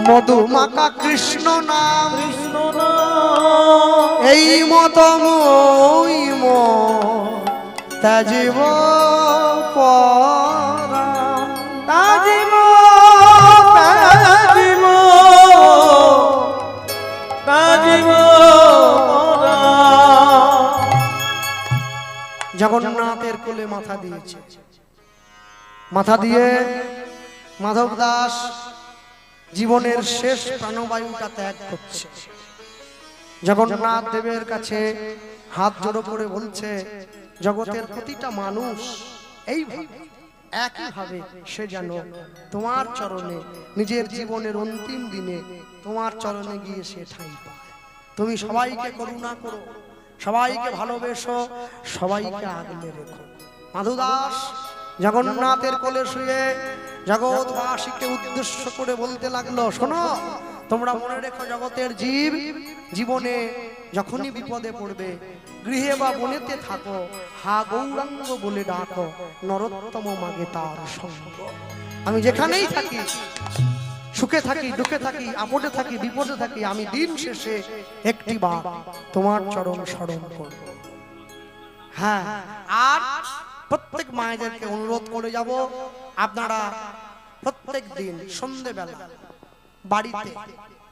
মধুমাকা কৃষ্ণ নাম, এই মত মহিম তাজিব পরাণ, তাজিব তাজিব তাজিব পরাণ। জগন্নাথের কোলে মাথা দিয়েছে, মাথা দিয়ে মাধব দাস জীবনের শেষ প্রাণবায়ুটা ত্যাগ করছে। জগন্নাথ দেবের কাছে হাত জোড়ো করে বলছে, জগতের প্রতিটা মানুষ এইভাবে একইভাবে সে যেন তোমার চরণে নিজের জীবনের অন্তিম দিনে তোমার চরণে গিয়ে সে ঠাঁই পায়। তুমি সবাইকে করুণা করো, সবাইকে ভালোবেসো, সবাইকে আগলে রেখো। মাধু দাস জগন্নাথের কোলে শুয়ে জগৎবাসীকে উদ্দেশ্য করে বলতে লাগলো, শোনো, তোমরা মনে রেখো, জগতের জীব জীবনে যখনই বিপদে পড়বে, গৃহে বা বনেতে থাকো, হা গৌরাঙ্গ বলে ডাকো, নরোত্তম মাগে তার সঙ্গ। আমি যেখানেই থাকি, সুখে থাকি, দুঃখে থাকি, আপদে থাকি, বিপদে থাকি, আমি দিন শেষে একটি বার তোমার চরণ স্মরণ করব। হ্যাঁ, আর প্রত্যেক মায়েদেরকে অনুরোধ করে যাব, আপনারা প্রত্যেক দিন সন্ধ্যেবেলা বাড়িতে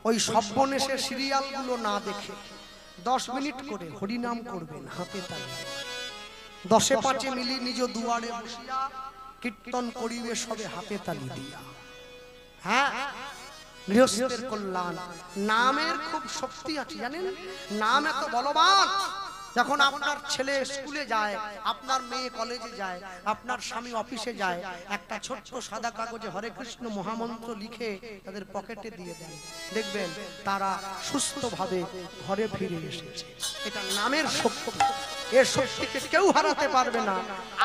ওই সব্বনেশের সিরিয়ালগুলো না দেখে 10 মিনিট করে হরিনাম করবেন হাতে তালি। 10 5 মিলি নিজ দুয়ারে বসিয়া কীর্তন করিবে সবে হাতে তালি দিয়া। হ্যাঁ, গৃহস্থের কল্যাণ। নামের খুব শক্তি আছে জানেন, নাম এত বলবান। যখন আপনার ছেলে স্কুলে যায়, আপনার মেয়ে কলেজে যায়, আপনার স্বামী অফিসে যায়, একটা ছোট্ট সাদা কাগজে হরে কৃষ্ণ মহামন্ত্র লিখে তাদের পকেটে দিয়ে দেন, দেখবেন তারা সুস্থভাবে ঘরে ফিরে এসেছে। এটা নামের শক্তি, এর শক্তিকে কেউ হারাতে পারবে না।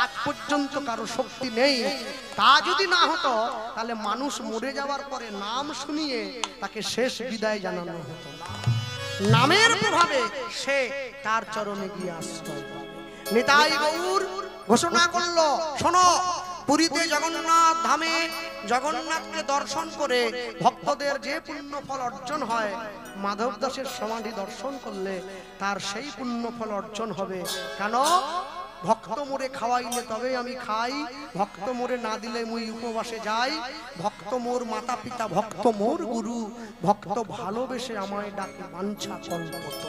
আজ পর্যন্ত কারো শক্তি নেই। তা যদি না হতো তাহলে মানুষ মরে যাওয়ার পরে নাম শুনিয়ে তাকে শেষ বিদায় জানানো হতো। নামের প্রভাবে সে তার চরণে গিয়ে আশ্রয় পাবে। নিতাই গৌর ঘোষণা করলো, শোনো, পুরীতে জগন্নাথ ধামে জগন্নাথকে দর্শন করে ভক্তদের যে পুণ্য ফল অর্জন হয়, মাধব দাসের সমাধি দর্শন করলে তার সেই পুণ্য ফল অর্জন হবে। কেন? ভক্ত মোরে খাওয়াইলে তবে আমি খাই, ভক্ত মোরে না দিলে মুই উপবাসে যাই, ভক্ত মোর মাতা পিতা, ভক্ত মোর গুরু, ভক্ত ভালোবেসে আমায় ডাকে বাঞ্ছা কল্পত।